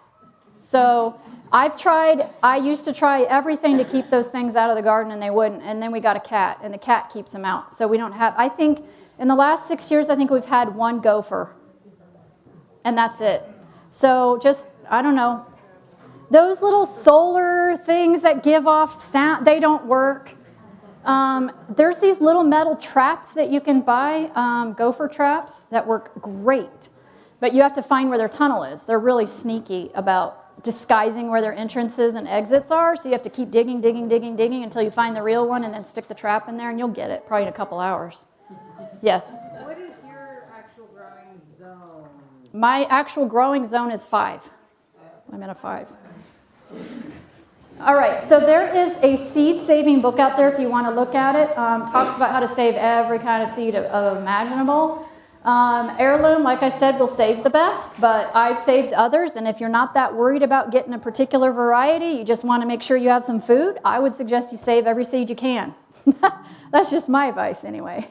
So I used to try everything to keep those things out of the garden, and they wouldn't. And then we got a cat, and the cat keeps them out. So we don't have, I think in the last 6 years, I think we've had one gopher. And that's it. So just, I don't know. Those little solar things that give off sound, they don't work. There's these little metal traps that you can buy, Gopher Traps, that work great. But you have to find where their tunnel is. They're really sneaky about disguising where their entrances and exits are. So you have to keep digging until you find the real one and then stick the trap in there, and you'll get it probably in a couple hours. Yes? What is your actual growing zone? My actual growing zone is 5. I'm at a 5. All right, so there is a seed-saving book out there if you want to look at it. Talks about how to save every kind of seed imaginable. Heirloom, like I said, will save the best, but I've saved others, and if you're not that worried about getting a particular variety, you just want to make sure you have some food, I would suggest you save every seed you can. That's just my advice anyway.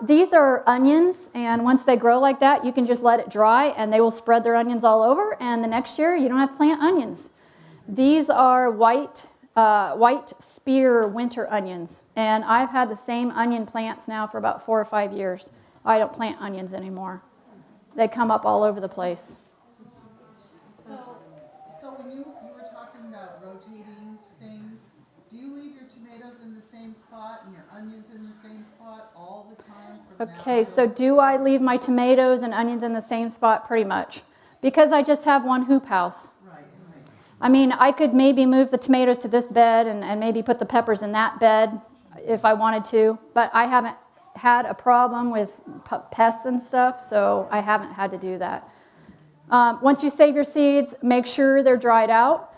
These are onions, and once they grow like that, you can just let it dry, and they will spread their onions all over, and the next year, you don't have to plant onions. These are white spear winter onions, and I've had the same onion plants now for about 4 or 5 years. I don't plant onions anymore. They come up all over the place. So when you were talking about rotating things, do you leave your tomatoes in the same spot and your onions in the same spot all the time? Okay, so do I leave my tomatoes and onions in the same spot? Pretty much. Because I just have one hoop house. Right. I mean, I could maybe move the tomatoes to this bed and maybe put the peppers in that bed if I wanted to, but I haven't had a problem with pests and stuff, so I haven't had to do that. Once you save your seeds, make sure they're dried out.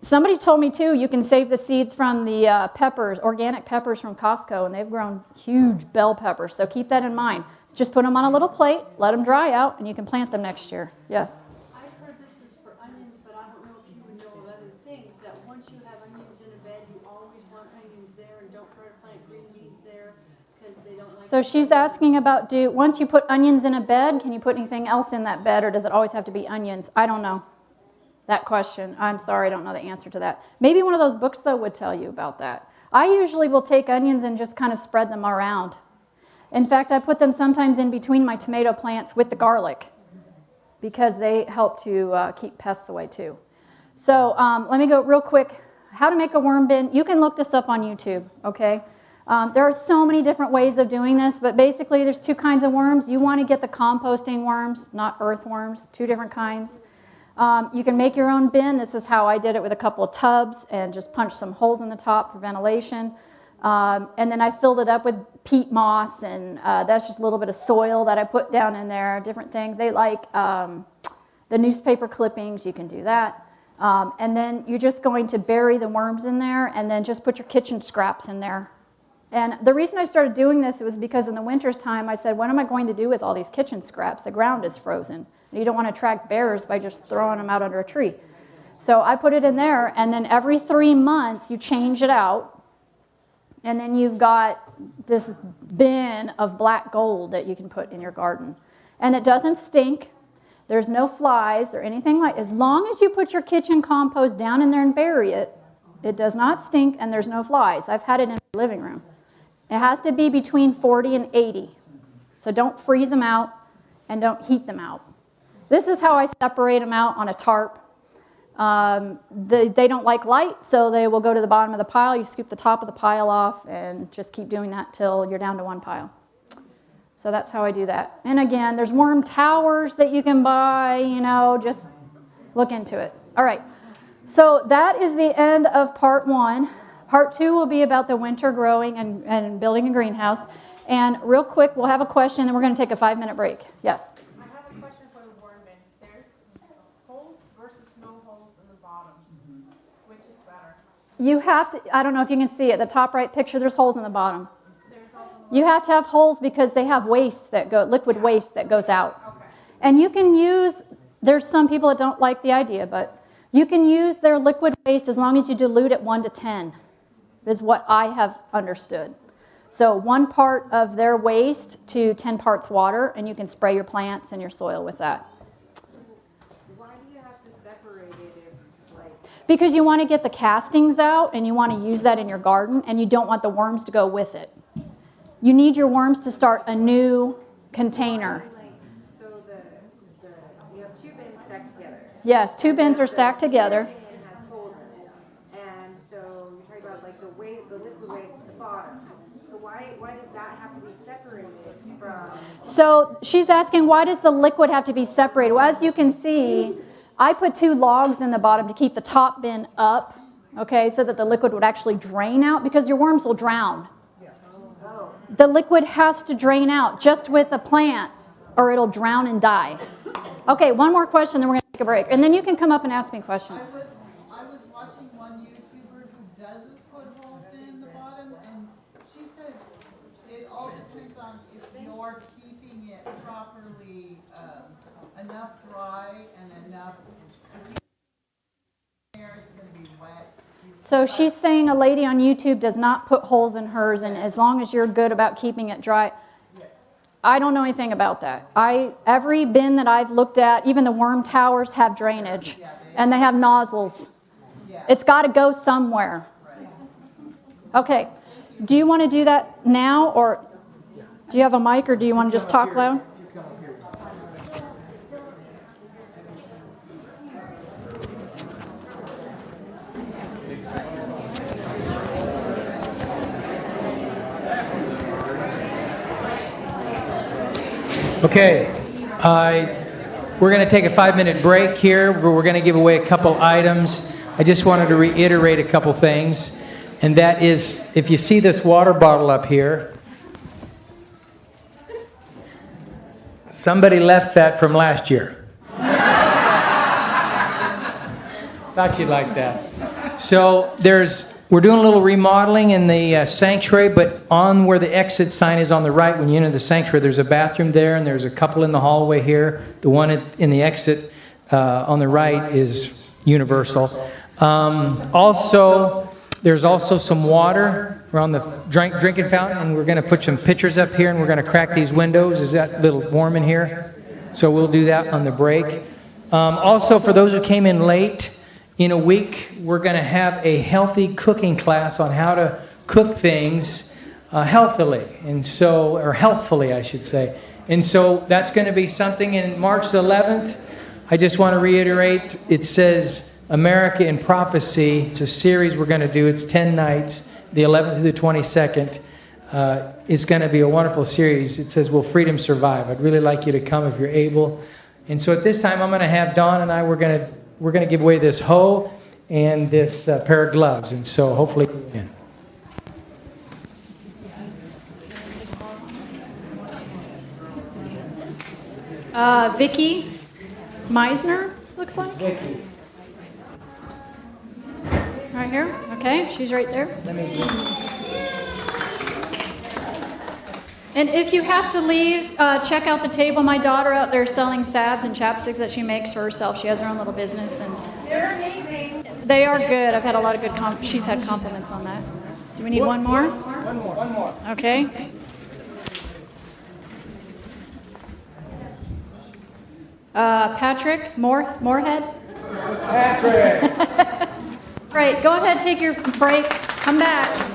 Somebody told me too, you can save the seeds from the peppers, organic peppers from Costco, and they've grown huge bell peppers, so keep that in mind. Just put them on a little plate, let them dry out, and you can plant them next year. Yes? I've heard this is for onions, but I don't know if you would know of other things, that once you have onions in a bed, you always want onions there, and don't try to plant green beans there, because they don't like... So she's asking about, once you put onions in a bed, can you put anything else in that bed, or does it always have to be onions? I don't know that question. I'm sorry, I don't know the answer to that. Maybe one of those books, though, would tell you about that. I usually will take onions and just kind of spread them around. In fact, I put them sometimes in between my tomato plants with the garlic because they help to keep pests away too. So let me go real quick. How to make a worm bin. You can look this up on YouTube, okay? There are so many different ways of doing this, but basically there's 2 kinds of worms. You want to get the composting worms, not earthworms, 2 different kinds. You can make your own bin. This is how I did it with a couple of tubs and just punched some holes in the top for ventilation. And then I filled it up with peat moss, and that's just a little bit of soil that I put down in there, different things. They like the newspaper clippings, you can do that. And then you're just going to bury the worms in there and then just put your kitchen scraps in there. And the reason I started doing this was because in the winter's time I said, what am I going to do with all these kitchen scraps? The ground is frozen. And you don't want to attract bears by just throwing them out under a tree. So I put it in there, and then every 3 months you change it out. And then you've got this bin of black gold that you can put in your garden. And it doesn't stink. There's no flies or anything like that. As long as you put your kitchen compost down in there and bury it, it does not stink and there's no flies. I've had it in the living room. It has to be between 40 and 80. So don't freeze them out and don't heat them out. This is how I separate them out on a tarp. They don't like light, so they will go to the bottom of the pile. You scoop the top of the pile off and just keep doing that till you're down to 1 pile. So that's how I do that. And again, there's worm towers that you can buy, just look into it. All right, so that is the end of part 1. Part 2 will be about the winter growing and building a greenhouse. And real quick, we'll have a question, and we're going to take a 5-minute break. Yes? I have a question for the worm bins. There's holes versus no holes in the bottom. Which is better? You have to, I don't know if you can see it, the top right picture, there's holes in the bottom. You have to have holes because they have waste that go, liquid waste that goes out. And you can use, there's some people that don't like the idea, but you can use their liquid waste as long as you dilute it 1 to 10, is what I have understood. So 1 part of their waste to 10 parts water, and you can spray your plants and your soil with that. Why do you have to separate it if, like... Because you want to get the castings out, and you want to use that in your garden, and you don't want the worms to go with it. You need your worms to start a new container. So you have 2 bins stacked together. Yes, 2 bins are stacked together. And it has holes in it. And so you're talking about like the liquid waste at the bottom. So why does that have to be separated from... So she's asking, why does the liquid have to be separated? Well, as you can see, I put 2 logs in the bottom to keep the top bin up, okay, so that the liquid would actually drain out, because your worms will drown. The liquid has to drain out just with a plant, or it'll drown and die. Okay, one more question, then we're going to take a break. And then you can come up and ask me questions. I was watching one YouTuber who doesn't put holes in the bottom, and she said it all depends on if you're keeping it properly, enough dry and enough, if you there, it's going to be wet. So she's saying a lady on YouTube does not put holes in hers, and as long as you're good about keeping it dry. I don't know anything about that. Every bin that I've looked at, even the worm towers have drainage, and they have nozzles. It's got to go somewhere. Okay, do you want to do that now, or do you have a mic, or do you want to just talk loud? Okay, we're going to take a 5-minute break here. We're going to give away a couple items. I just wanted to reiterate a couple things, and that is, if you see this water bottle up here, somebody left that from last year. Thought you'd like that. So we're doing a little remodeling in the sanctuary, but on where the exit sign is on the right, when you enter the sanctuary, there's a bathroom there, and there's a couple in the hallway here. The one in the exit on the right is universal. There's also some water around the drinking fountain, and we're going to put some pitchers up here, and we're going to crack these windows. Is that a little warm in here? So we'll do that on the break. Also, for those who came in late, in a week, we're going to have a healthy cooking class on how to cook things healthily, or healthfully, I should say. And so that's going to be something in March the 11th. I just want to reiterate, it says America in Prophecy. It's a series we're going to do. It's 10 nights, the 11th through the 22nd. It's going to be a wonderful series. It says, Will Freedom Survive? I'd really like you to come if you're able. And so at this time, I'm going to have Dawn and I, we're going to give away this hoe and this pair of gloves. And so hopefully you can. Vicki Meisner, looks like. Vicki. Right here. Okay, she's right there. And if you have to leave, check out the table. My daughter out there selling salves and chapsticks that she makes for herself. She has her own little business, and They're amazing. they are good. I've had a lot of good she's had compliments on that. Do we need one more? One more. Okay. Patrick Moorhead. Patrick. Right, go ahead, take your break. Come back.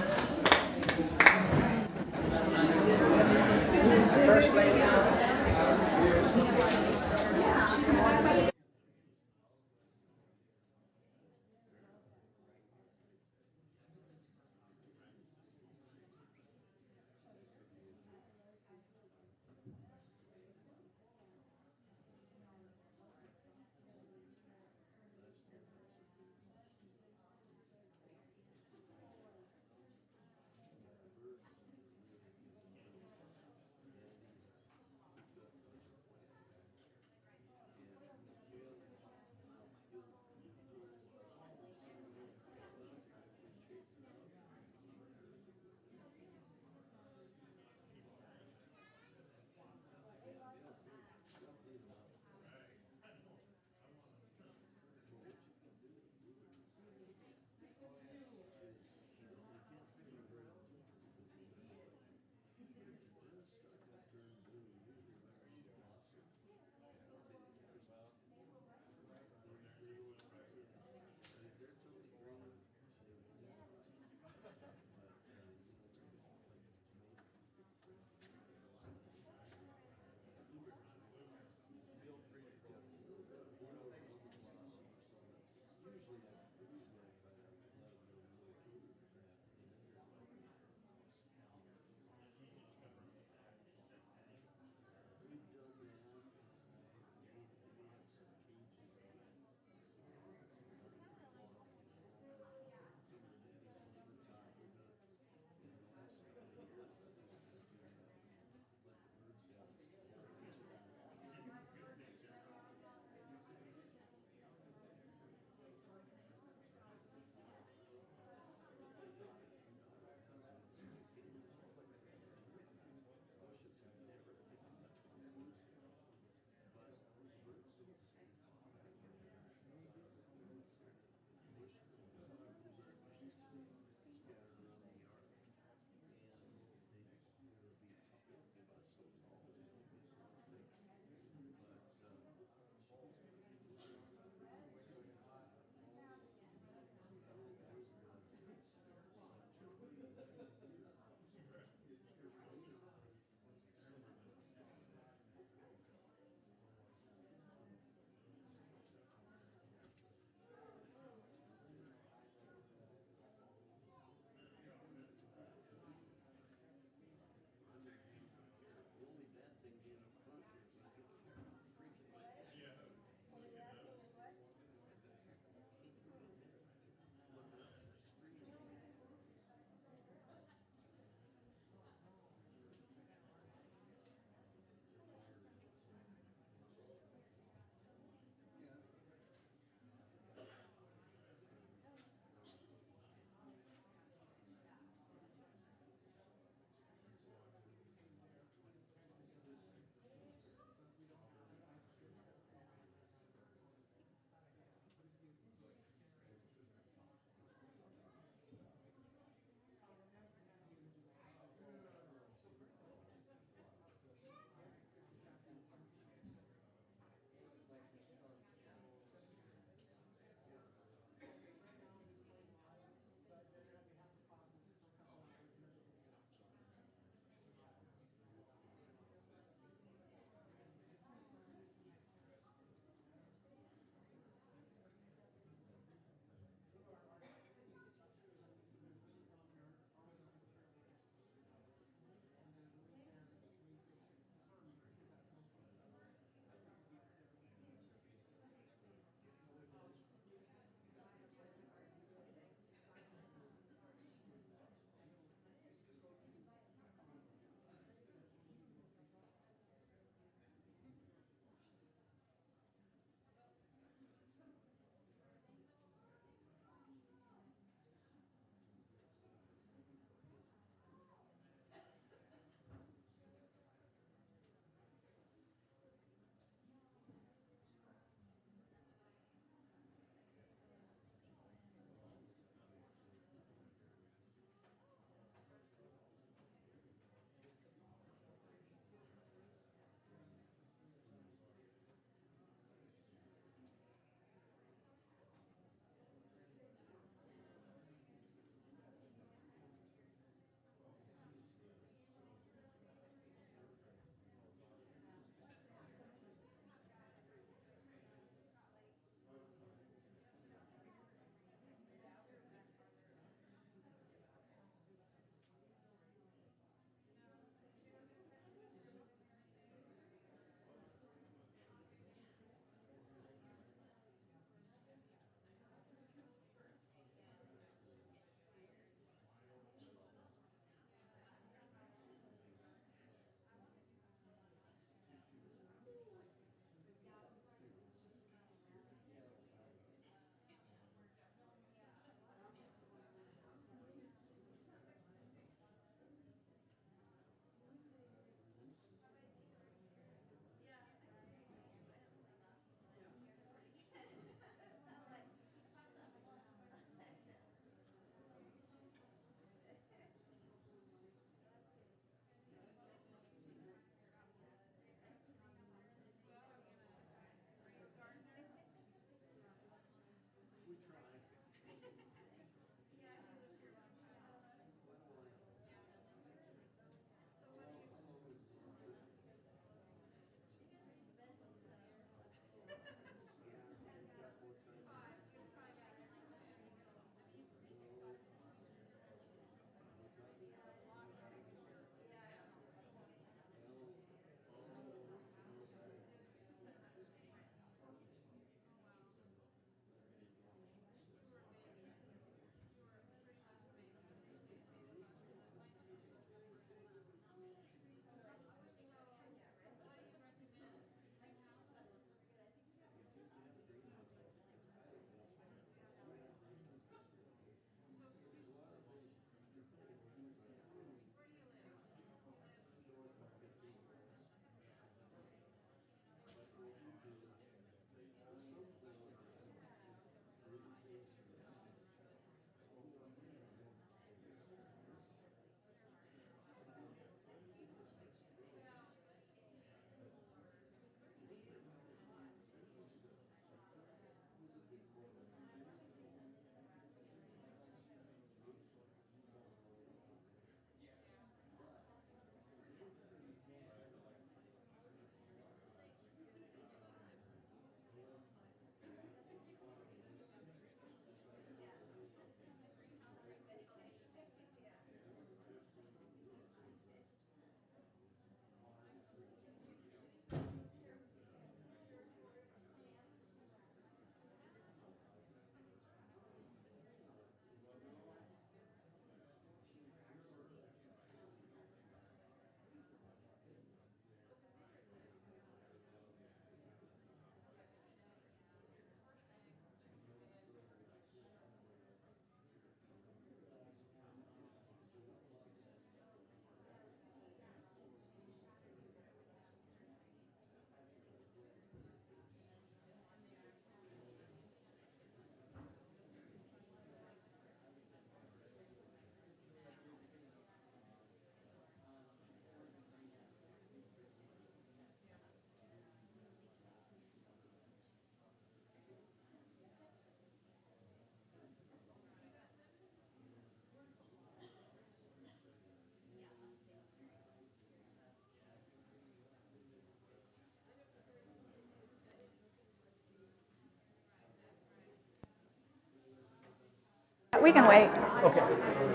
We can wait. Okay.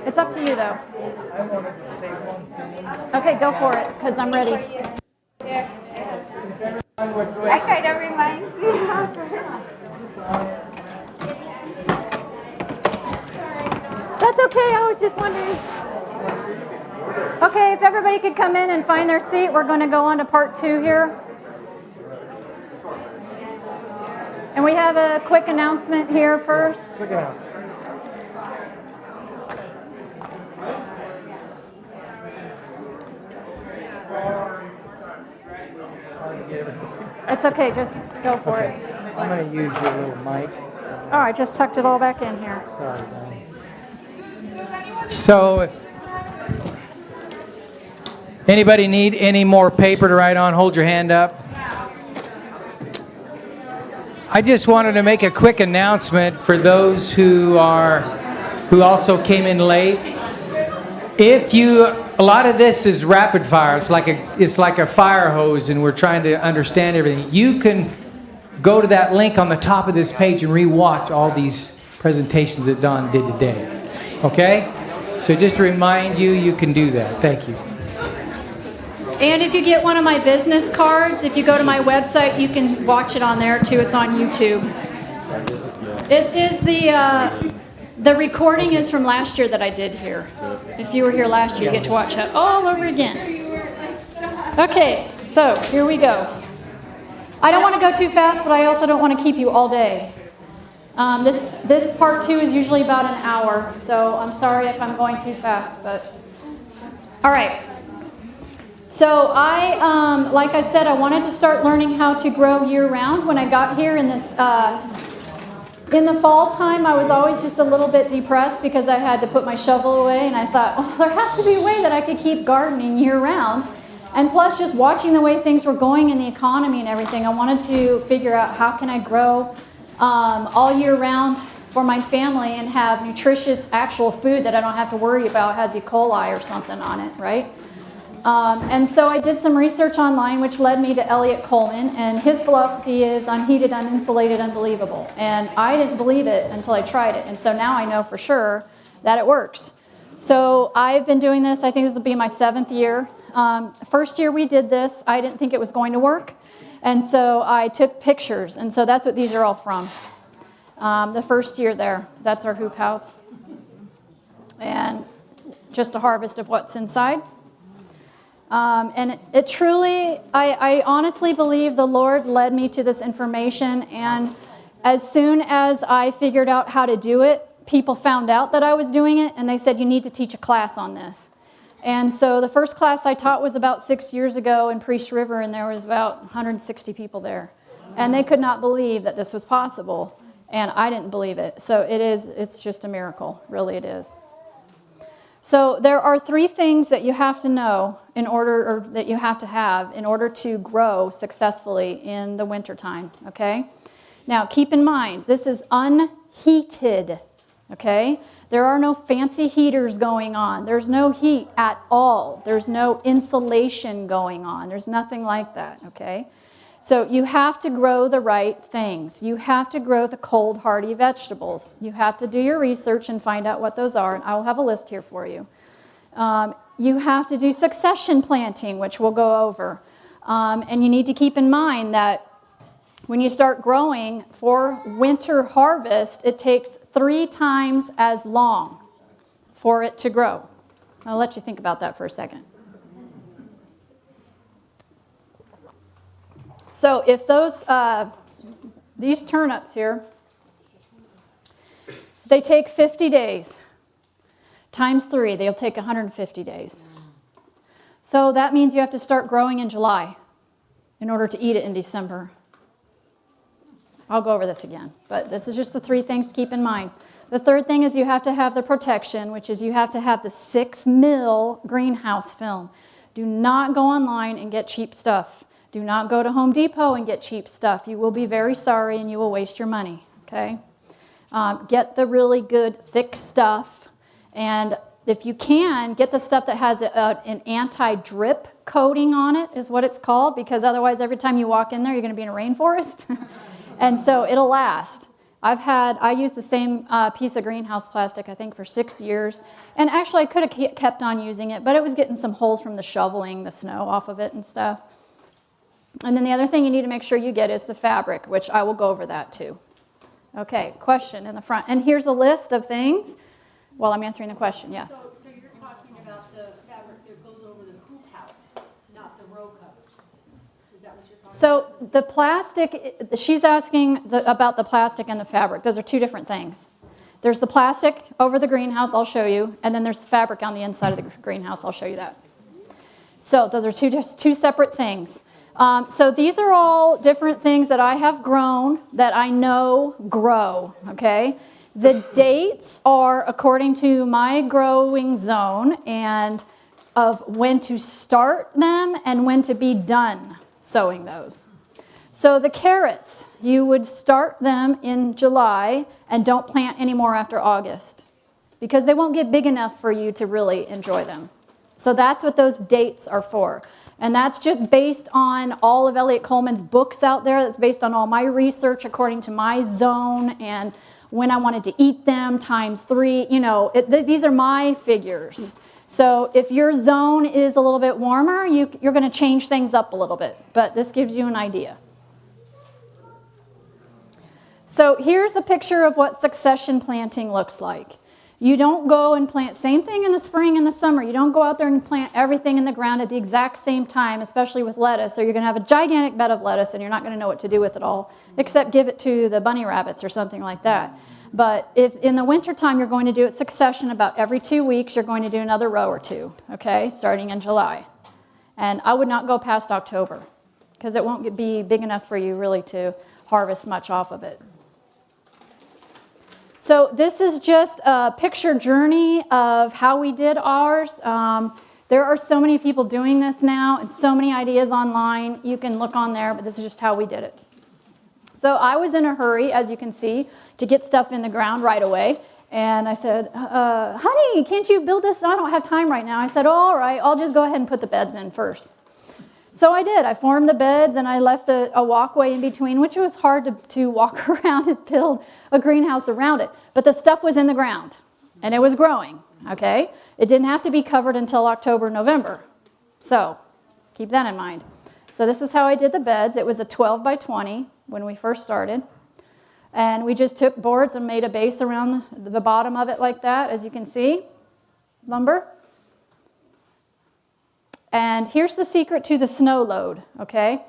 It's up to you, though. I wanted to say one thing. Okay, go for it, because I'm ready. That kind of reminds me of. That's okay, I was just wondering. Okay, if everybody could come in and find their seat, we're going to go on to part 2 here. And we have a quick announcement here first. Quick announcement. It's okay, just go for it. I'm going to use your little mic. All right, just tucked it all back in here. Sorry, Donnie. So, if anybody need any more paper to write on, hold your hand up. I just wanted to make a quick announcement for those who also came in late. A lot of this is rapid fire. It's like a fire hose, and we're trying to understand everything. You can go to that link on the top of this page and rewatch all these presentations that Don did today. Okay? So just to remind you, you can do that. Thank you. And if you get one of my business cards, if you go to my website, you can watch it on there too. It's on YouTube. It is the recording is from last year that I did here. If you were here last year, you get to watch it all over again. Okay, so here we go. I don't want to go too fast, but I also don't want to keep you all day. This part 2 is usually about an hour, so I'm sorry if I'm going too fast, but all right. So like I said, I wanted to start learning how to grow year-round. When I got here in the fall time, I was always just a little bit depressed because I had to put my shovel away, and I thought, oh, there has to be a way that I could keep gardening year-round. And plus, just watching the way things were going in the economy and everything, I wanted to figure out how can I grow all year round for my family and have nutritious actual food that I don't have to worry about has E. coli or something on it, right? And so I did some research online, which led me to Elliot Coleman, and his philosophy is unheated, uninsulated, unbelievable. And I didn't believe it until I tried it, and so now I know for sure that it works. So I've been doing this, I think this will be my 7th year. First year we did this, I didn't think it was going to work, and so I took pictures, and so that's what these are all from. The first year there, that's our hoop house, and just a harvest of what's inside. And it truly, I honestly believe the Lord led me to this information, and as soon as I figured out how to do it, people found out that I was doing it, and they said, you need to teach a class on this. And so the first class I taught was about 6 years ago in Priest River, and there was about 160 people there. And they could not believe that this was possible, and I didn't believe it. So it's just a miracle, really it is. So there are 3 things that you have to know that you have to have in order to grow successfully in the wintertime, okay? Now, keep in mind, this is unheated, okay? There are no fancy heaters going on. There's no heat at all. There's no insulation going on. There's nothing like that, okay? So you have to grow the right things. You have to grow the cold, hardy vegetables. You have to do your research and find out what those are, and I will have a list here for you. You have to do succession planting, which we'll go over. And you need to keep in mind that when you start growing for winter harvest, it takes 3 times as long for it to grow. I'll let you think about that for a second. So if these turnips here, they take 50 days. Times 3, they'll take 150 days. So that means you have to start growing in July in order to eat it in December. I'll go over this again, but this is just the 3 things to keep in mind. The third thing is you have to have the protection, which is you have to have the 6 mil greenhouse film. Do not go online and get cheap stuff. Do not go to Home Depot and get cheap stuff. You will be very sorry and you will waste your money, okay? Get the really good, thick stuff. And if you can, get the stuff that has an anti-drip coating on it, is what it's called, because otherwise every time you walk in there, you're going to be in a rainforest. And so it'll last. I used the same piece of greenhouse plastic, I think, for 6 years. And actually, I could have kept on using it, but it was getting some holes from the shoveling the snow off of it and stuff. And then the other thing you need to make sure you get is the fabric, which I will go over that too. Okay, question in the front. And here's a list of things while I'm answering the question. Yes? So you're talking about the fabric that goes over the hoop house, not the row covers. Is that what you're talking about? So the plastic, she's asking about the plastic and the fabric. Those are two different things. There's the plastic over the greenhouse, I'll show you, and then there's the fabric on the inside of the greenhouse, I'll show you that. So those are two separate things. So these are all different things that I have grown that I know grow, okay? The dates are according to my growing zone and of when to start them and when to be done sowing those. So the carrots, you would start them in July and don't plant anymore after August because they won't get big enough for you to really enjoy them. So that's what those dates are for. And that's just based on all of Elliott Coleman's books out there. That's based on all my research according to my zone and when I wanted to eat them times 3. You know, these are my figures. So if your zone is a little bit warmer, you're going to change things up a little bit. But this gives you an idea. So here's a picture of what succession planting looks like. You don't go and plant same thing in the spring and the summer. You don't go out there and plant everything in the ground at the exact same time, especially with lettuce, or you're going to have a gigantic bed of lettuce and you're not going to know what to do with it all, except give it to the bunny rabbits or something like that. But if in the wintertime you're going to do it succession, about every 2 weeks you're going to do another row or two, okay, starting in July. And I would not go past October because it won't be big enough for you really to harvest much off of it. So this is just a picture journey of how we did ours. There are so many people doing this now and so many ideas online. You can look on there, but this is just how we did it. So I was in a hurry, as you can see, to get stuff in the ground right away. And I said, honey, can't you build this? I don't have time right now. I said, oh, all right, I'll just go ahead and put the beds in first. So I did. I formed the beds and I left a walkway in between, which was hard to walk around and build a greenhouse around it. But the stuff was in the ground and it was growing, okay? It didn't have to be covered until October, November. So keep that in mind. So this is how I did the beds. It was a 12 by 20 when we first started. And we just took boards and made a base around the bottom of it like that, as you can see, lumber. And here's the secret to the snow load, okay?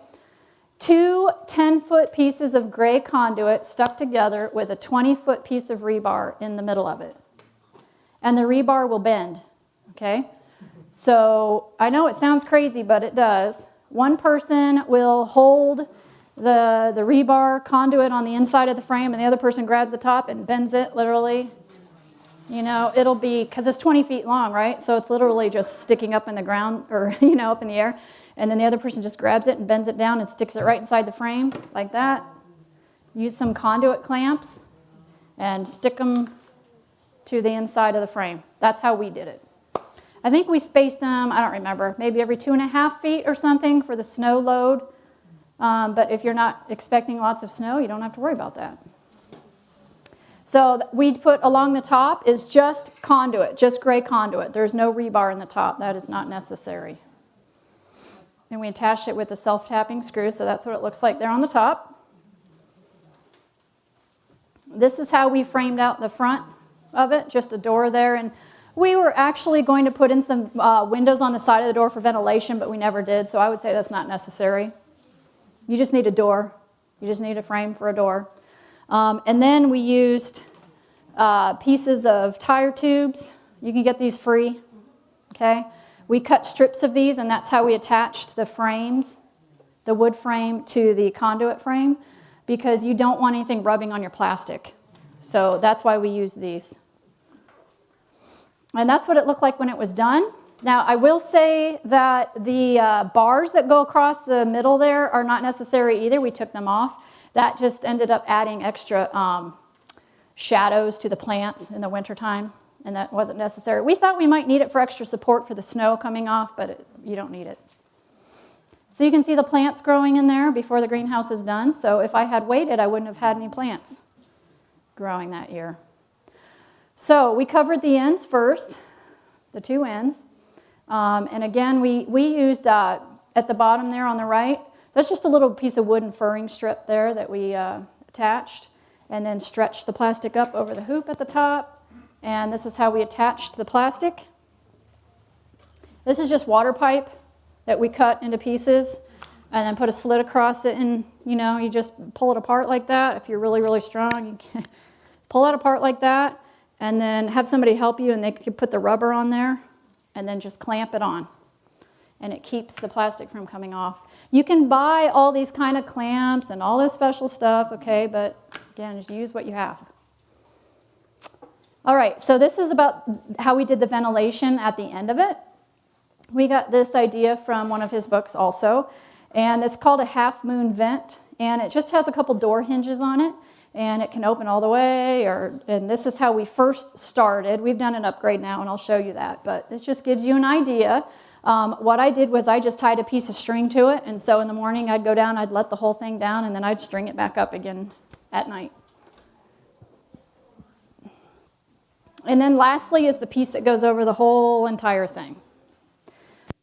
2 10-foot pieces of gray conduit stuck together with a 20-foot piece of rebar in the middle of it. And the rebar will bend, okay? So I know it sounds crazy, but it does. One person will hold the rebar conduit on the inside of the frame, and the other person grabs the top and bends it, literally. You know, it'll be, because it's 20 feet long, right? So it's literally just sticking up in the ground or, you know, up in the air. And then the other person just grabs it and bends it down and sticks it right inside the frame like that. Use some conduit clamps and stick them to the inside of the frame. That's how we did it. I think we spaced them, I don't remember, maybe every 2.5 feet or something for the snow load. But if you're not expecting lots of snow, you don't have to worry about that. So we put along the top is just conduit, just gray conduit. There's no rebar in the top. That is not necessary. And we attached it with a self-tapping screw, so that's what it looks like there on the top. This is how we framed out the front of it, just a door there. And we were actually going to put in some windows on the side of the door for ventilation, but we never did, so I would say that's not necessary. You just need a door. You just need a frame for a door. And then we used pieces of tire tubes. You can get these free, okay? We cut strips of these, and that's how we attached the frames, the wood frame to the conduit frame, because you don't want anything rubbing on your plastic. So that's why we use these. And that's what it looked like when it was done. Now, I will say that the bars that go across the middle there are not necessary either. We took them off. That just ended up adding extra shadows to the plants in the wintertime, and that wasn't necessary. We thought we might need it for extra support for the snow coming off, but you don't need it. So you can see the plants growing in there before the greenhouse is done. So if I had waited, I wouldn't have had any plants. growing that year. So we covered the ends first, the two ends. And again, we used at the bottom there on the right, that's just a little piece of wooden furring strip there that we attached, and then stretched the plastic up over the hoop at the top. And this is how we attached the plastic. This is just water pipe that we cut into pieces and then put a slit across it, and you just pull it apart like that. If you're really, really strong, you can pull it apart like that, and then have somebody help you, and they can put the rubber on there and then just clamp it on. And it keeps the plastic from coming off. You can buy all these kind of clamps and all this special stuff, okay, but again, just use what you have. All right, so this is about how we did the ventilation at the end of it. We got this idea from one of his books also, and it's called a half moon vent, and it just has a couple door hinges on it, and it can open all the way, and this is how we first started. We've done an upgrade now, and I'll show you that, but it just gives you an idea. What I did was I just tied a piece of string to it, and so in the morning I'd go down, I'd let the whole thing down, and then I'd string it back up again at night. And then lastly is the piece that goes over the whole entire thing.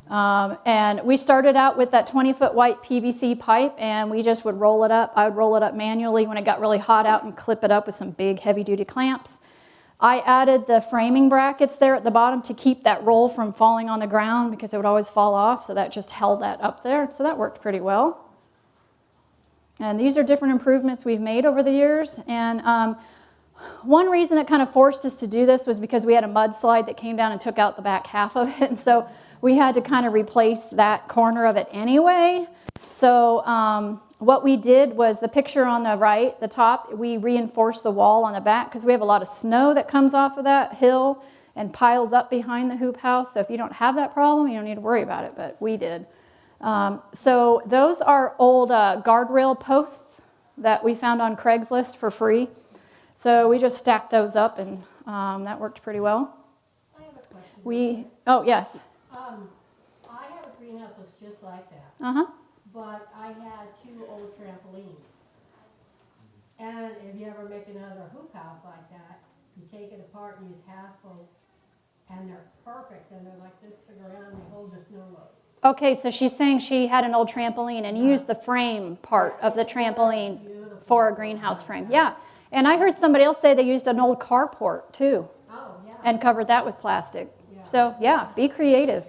And we started out with that 20-foot white PVC pipe, and we just would roll it up. I would roll it up manually when it got really hot out and clip it up with some big heavy-duty clamps. I added the framing brackets there at the bottom to keep that roll from falling on the ground because it would always fall off, so that just held that up there. So that worked pretty well. And these are different improvements we've made over the years. And one reason that kind of forced us to do this was because we had a mudslide that came down and took out the back half of it. And so we had to kind of replace that corner of it anyway. So what we did was the picture on the right, the top, we reinforced the wall on the back because we have a lot of snow that comes off of that hill and piles up behind the hoop house. So if you don't have that problem, you don't need to worry about it, but we did. So those are old guardrail posts that we found on Craigslist for free. So we just stacked those up, and that worked pretty well. I have a question. Oh, yes. I have a greenhouse that's just like that. Uh-huh. But I had 2 old trampolines. And if you ever make another hoop house like that, you take it apart and use half of, and they're perfect, and they're like this big around, and they hold the snow load. Okay, so she's saying she had an old trampoline and used the frame part of the trampoline for a greenhouse frame. Yeah, and I heard somebody else say they used an old carport too. Oh, yeah. And covered that with plastic. Yeah. So yeah, be creative.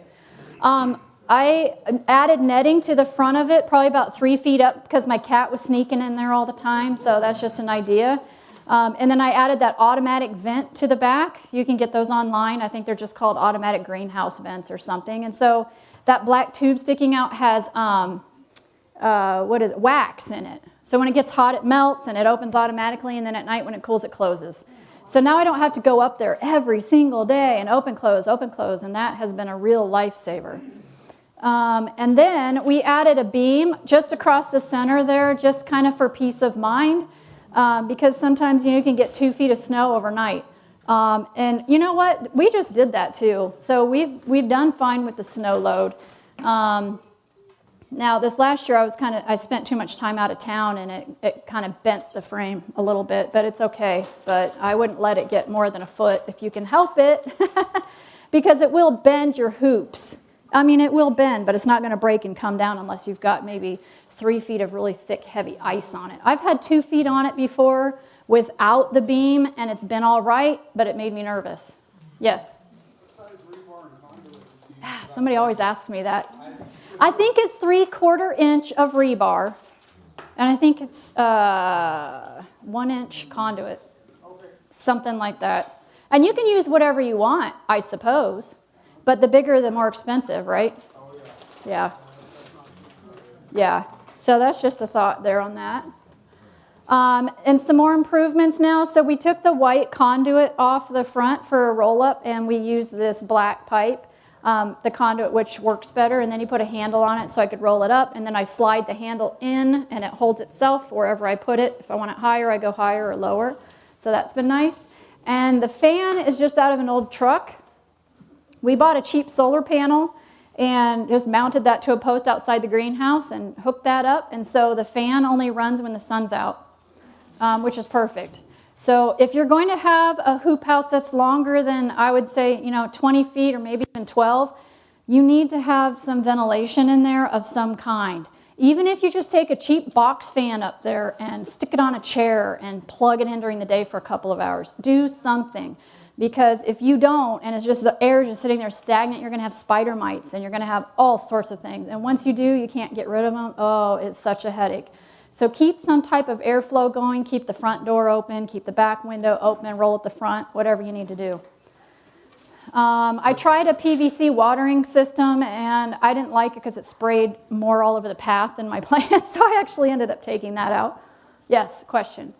I added netting to the front of it, probably about 3 feet up, because my cat was sneaking in there all the time, so that's just an idea. And then I added that automatic vent to the back. You can get those online. I think they're just called automatic greenhouse vents or something. And so that black tube sticking out has wax in it. So when it gets hot, it melts and it opens automatically, and then at night when it cools, it closes. So now I don't have to go up there every single day and open, close, and that has been a real lifesaver. And then we added a beam just across the center there, just kind of for peace of mind, because sometimes you can get 2 feet of snow overnight. And you know what? We just did that too. So we've done fine with the snow load. Now this last year I spent too much time out of town, and it kind of bent the frame a little bit, but it's okay. But I wouldn't let it get more than a foot if you can help it, because it will bend your hoops. I mean, it will bend, but it's not going to break and come down unless you've got maybe 3 feet of really thick, heavy ice on it. I've had 2 feet on it before without the beam, and it's been all right, but it made me nervous. Yes? Somebody always asks me that. I think it's 3/4 inch of rebar, and I think it's 1 inch conduit, something like that. And you can use whatever you want, I suppose. But the bigger, the more expensive, right? Oh, yeah. Yeah. Yeah. So that's just a thought there on that. And some more improvements now. So we took the white conduit off the front for a roll-up, and we used this black pipe, the conduit, which works better. And then you put a handle on it so I could roll it up. And then I slide the handle in, and it holds itself wherever I put it. If I want it higher, I go higher or lower. So that's been nice. And the fan is just out of an old truck. We bought a cheap solar panel and just mounted that to a post outside the greenhouse and hooked that up. And so the fan only runs when the sun's out, which is perfect. So if you're going to have a hoop house that's longer than, I would say, 20 feet or maybe even 12, you need to have some ventilation in there of some kind. Even if you just take a cheap box fan up there and stick it on a chair and plug it in during the day for a couple of hours, do something. Because if you don't, and it's just the air just sitting there stagnant, you're going to have spider mites and you're going to have all sorts of things. And once you do, you can't get rid of them. Oh, it's such a headache. So keep some type of airflow going, keep the front door open, keep the back window open, roll at the front, whatever you need to do. I tried a PVC watering system and I didn't like it because it sprayed more all over the path than my plants, so I actually ended up taking that out. Yes, question?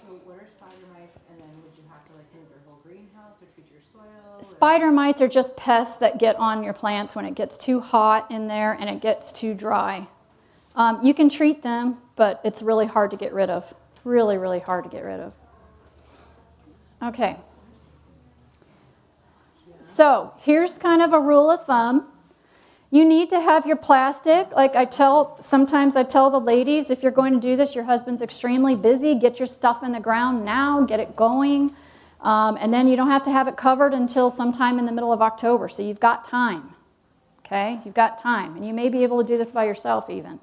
So what are spider mites, and then would you have to like move your whole greenhouse or treat your soil? Spider mites are just pests that get on your plants when it gets too hot in there and it gets too dry. You can treat them, but it's really hard to get rid of. Really, really hard to get rid of. Okay. So here's kind of a rule of thumb. You need to have your plastic. Like sometimes I tell the ladies, if you're going to do this, your husband's extremely busy, get your stuff in the ground now, get it going. And then you don't have to have it covered until sometime in the middle of October. So you've got time. Okay? You've got time. And you may be able to do this by yourself even.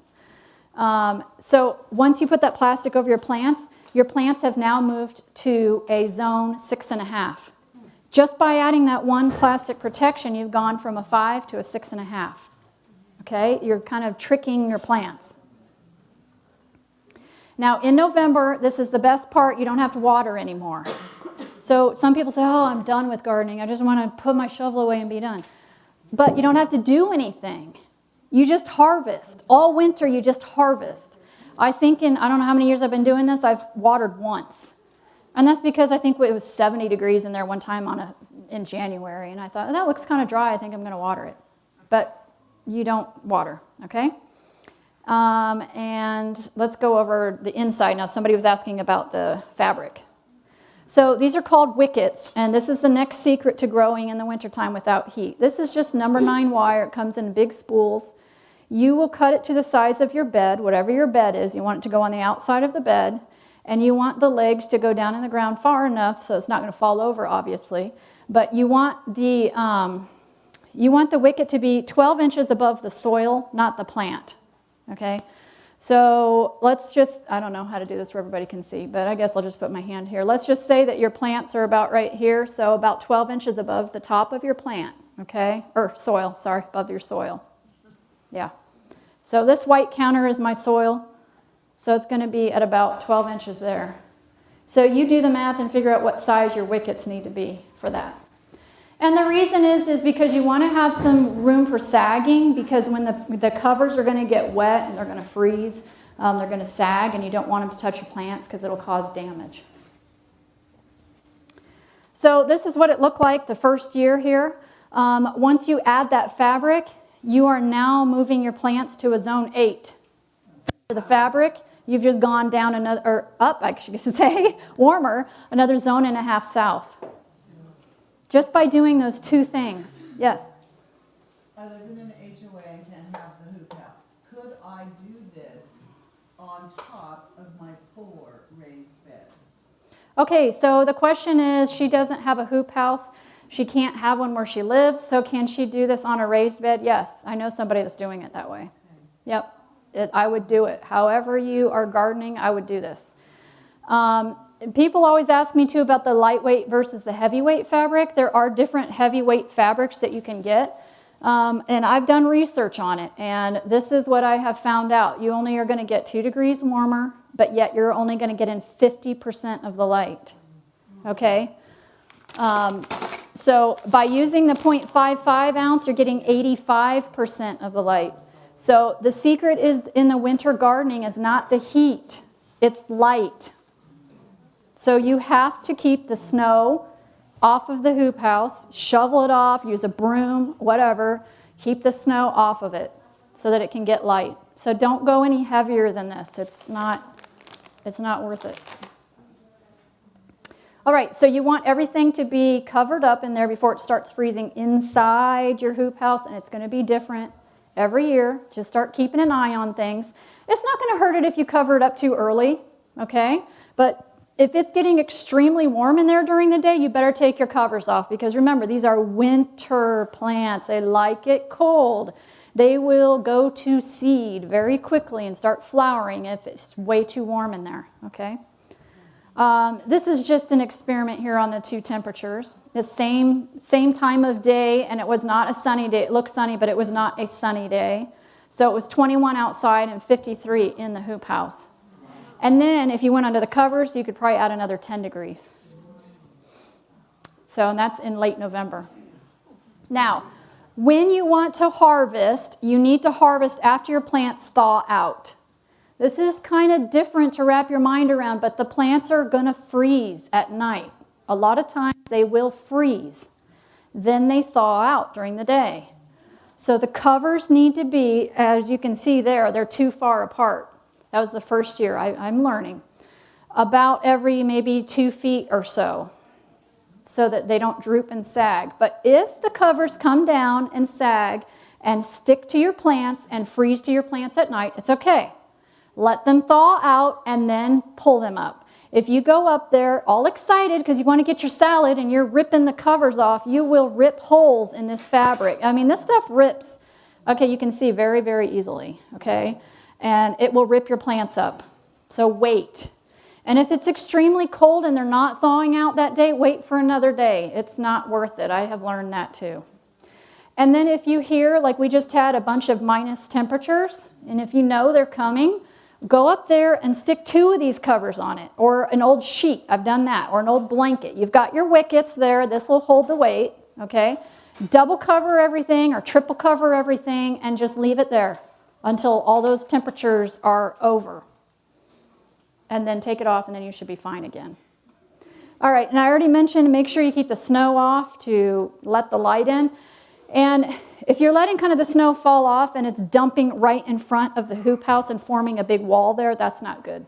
So once you put that plastic over your plants have now moved to a zone 6.5. Just by adding that one plastic protection, you've gone from a 5 to a 6.5. Okay? You're kind of tricking your plants. Now, in November, this is the best part, you don't have to water anymore. So some people say, oh, I'm done with gardening. I just want to put my shovel away and be done. But you don't have to do anything. You just harvest. All winter, you just harvest. I think I don't know how many years I've been doing this, I've watered once. And that's because I think it was 70 degrees in there one time in January. And I thought, that looks kind of dry. I think I'm going to water it. But you don't water, okay? And let's go over the inside. Now, somebody was asking about the fabric. So these are called wickets. And this is the next secret to growing in the wintertime without heat. This is just number 9 wire. It comes in big spools. You will cut it to the size of your bed, whatever your bed is. You want it to go on the outside of the bed. And you want the legs to go down in the ground far enough so it's not going to fall over, obviously. But you want the wicket to be 12 inches above the soil, not the plant. Okay? So let's just, I don't know how to do this where everybody can see, but I guess I'll just put my hand here. Let's just say that your plants are about right here, so about 12 inches above the top of your plant. Okay? Or soil, sorry, above your soil. Yeah. So this white counter is my soil. So it's going to be at about 12 inches there. So you do the math and figure out what size your wickets need to be for that. And the reason is because you want to have some room for sagging, because when the covers are going to get wet and they're going to freeze, they're going to sag, and you don't want them to touch your plants because it'll cause damage. So this is what it looked like the first year here. Once you add that fabric, you are now moving your plants to a zone 8. For the fabric, you've just gone down another, or up, I should say, warmer, another 1.5 zones south. Just by doing those 2 things. Yes? I live in an HOA and can't have the hoop house. Could I do this on top of my 4 raised beds? Okay, so the question is, she doesn't have a hoop house. She can't have one where she lives, so can she do this on a raised bed? Yes, I know somebody that's doing it that way. Yep. I would do it. However you are gardening, I would do this. People always ask me too about the lightweight versus the heavyweight fabric. There are different heavyweight fabrics that you can get. And I've done research on it. And this is what I have found out. You only are going to get 2 degrees warmer, but yet you're only going to get in 50% of the light. Okay? So by using the 0.55 ounce, you're getting 85% of the light. So the secret is in the winter gardening is not the heat, it's light. So you have to keep the snow off of the hoop house, shovel it off, use a broom, whatever, keep the snow off of it so that it can get light. So don't go any heavier than this. It's not worth it. All right, so you want everything to be covered up in there before it starts freezing inside your hoop house, and it's going to be different every year. Just start keeping an eye on things. It's not going to hurt it if you cover it up too early, okay? But if it's getting extremely warm in there during the day, you better take your covers off, because remember, these are winter plants. They like it cold. They will go to seed very quickly and start flowering if it's way too warm in there, okay? This is just an experiment here on the 2 temperatures. The same time of day, and it was not a sunny day. It looked sunny, but it was not a sunny day. So it was 21 outside and 53 in the hoop house. And then if you went under the covers, you could probably add another 10 degrees. So, and that's in late November. Now, when you want to harvest, you need to harvest after your plants thaw out. This is kind of different to wrap your mind around, but the plants are going to freeze at night. A lot of times they will freeze. Then they thaw out during the day. So the covers need to be, as you can see there, they're too far apart. That was the first year I'm learning. About every maybe 2 feet or so that they don't droop and sag. But if the covers come down and sag and stick to your plants and freeze to your plants at night, it's okay. Let them thaw out and then pull them up. If you go up there all excited because you want to get your salad and you're ripping the covers off, you will rip holes in this fabric. I mean, this stuff rips, okay, you can see very, very easily, okay? And it will rip your plants up. So wait. And if it's extremely cold and they're not thawing out that day, wait for another day. It's not worth it. I have learned that too. And then if you hear, like we just had a bunch of minus temperatures, and if you know they're coming, go up there and stick 2 of these covers on it, or an old sheet. I've done that, or an old blanket. You've got your Wickets there. This will hold the weight, okay? Double cover everything or triple cover everything and just leave it there until all those temperatures are over. And then take it off, and then you should be fine again. All right, and I already mentioned make sure you keep the snow off to let the light in. And if you're letting kind of the snow fall off and it's dumping right in front of the hoop house and forming a big wall there, that's not good.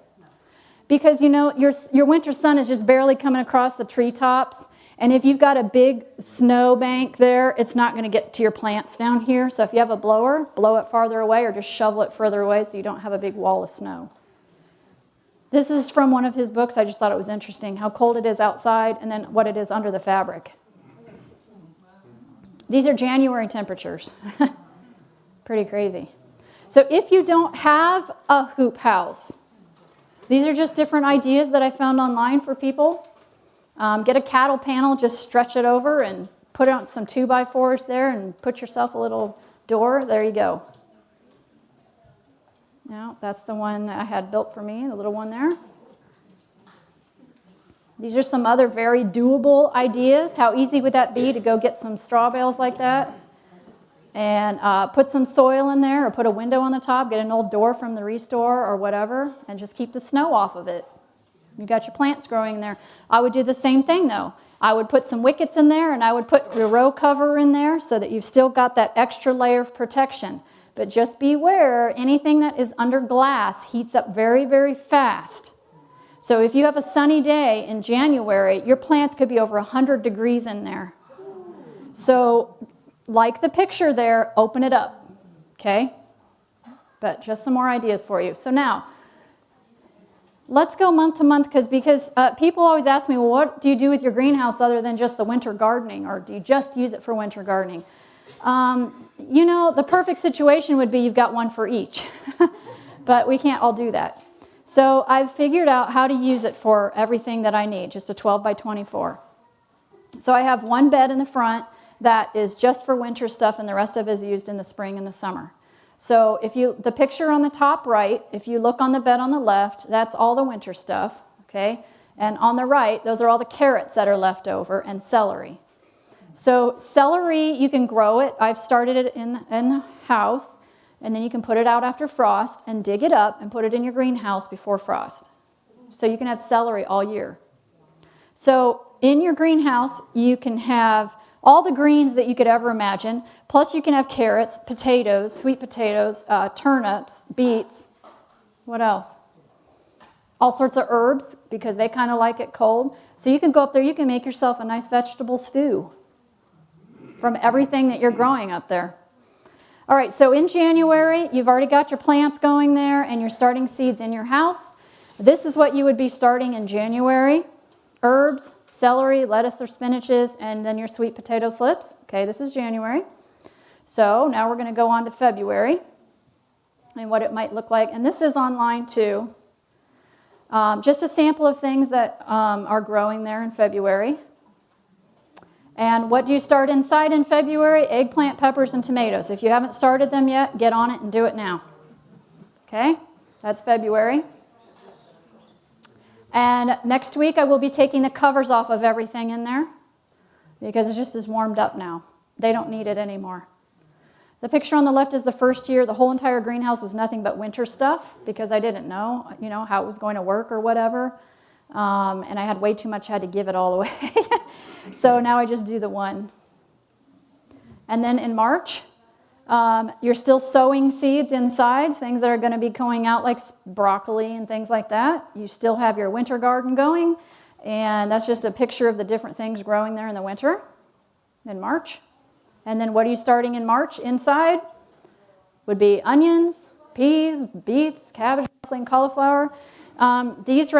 Because, you know, your winter sun is just barely coming across the treetops. And if you've got a big snow bank there, it's not going to get to your plants down here. So if you have a blower, blow it farther away or just shovel it further away so you don't have a big wall of snow. This is from one of his books. I just thought it was interesting how cold it is outside and then what it is under the fabric. These are January temperatures. Pretty crazy. So if you don't have a hoop house, these are just different ideas that I found online for people. Get a cattle panel, just stretch it over and put on some 2x4s there and put yourself a little door. There you go. Now, that's the one that I had built for me, the little one there. These are some other very doable ideas. How easy would that be to go get some straw bales like that and put some soil in there or put a window on the top, get an old door from the Restore or whatever, and just keep the snow off of it. You got your plants growing in there. I would do the same thing, though. I would put some Wickets in there, and I would put your row cover in there so that you've still got that extra layer of protection. But just beware, anything that is under glass heats up very, very fast. So if you have a sunny day in January, your plants could be over 100 degrees in there. So like the picture there, open it up, okay? But just some more ideas for you. So now, let's go month to month because people always ask me, well, what do you do with your greenhouse other than just the winter gardening, or do you just use it for winter gardening? You know, the perfect situation would be you've got one for each, but we can't all do that. So I've figured out how to use it for everything that I need, just a 12 by 24. So I have one bed in the front that is just for winter stuff, and the rest of it is used in the spring and the summer. So the picture on the top right, if you look on the bed on the left, that's all the winter stuff, okay? And on the right, those are all the carrots that are left over, and celery. So celery, you can grow it. I've started it in the house, and then you can put it out after frost and dig it up and put it in your greenhouse before frost. So you can have celery all year. So in your greenhouse, you can have all the greens that you could ever imagine, plus you can have carrots, potatoes, sweet potatoes, turnips, beets. What else? All sorts of herbs, because they kind of like it cold. So you can go up there, you can make yourself a nice vegetable stew from everything that you're growing up there. All right, so in January, you've already got your plants going there and you're starting seeds in your house. This is what you would be starting in January. Herbs, celery, lettuce or spinaches, and then your sweet potato slips. Okay, this is January. So now we're going to go on to February and what it might look like. And this is online too. Just a sample of things that are growing there in February. And what do you start inside in February? Eggplant, peppers, and tomatoes. If you haven't started them yet, get on it and do it now. Okay, that's February. And next week I will be taking the covers off of everything in there because it just is warmed up now. They don't need it anymore. The picture on the left is the first year. The whole entire greenhouse was nothing but winter stuff because I didn't know, how it was going to work or whatever. And I had way too much, I had to give it all away. So now I just do the one. And then in March, you're still sowing seeds inside, things that are going to be going out like broccoli and things like that. You still have your winter garden going, and that's just a picture of the different things growing there in the winter in March. And then what are you starting in March inside? Would be onions, peas, beets, cabbage, broccoli, and cauliflower. These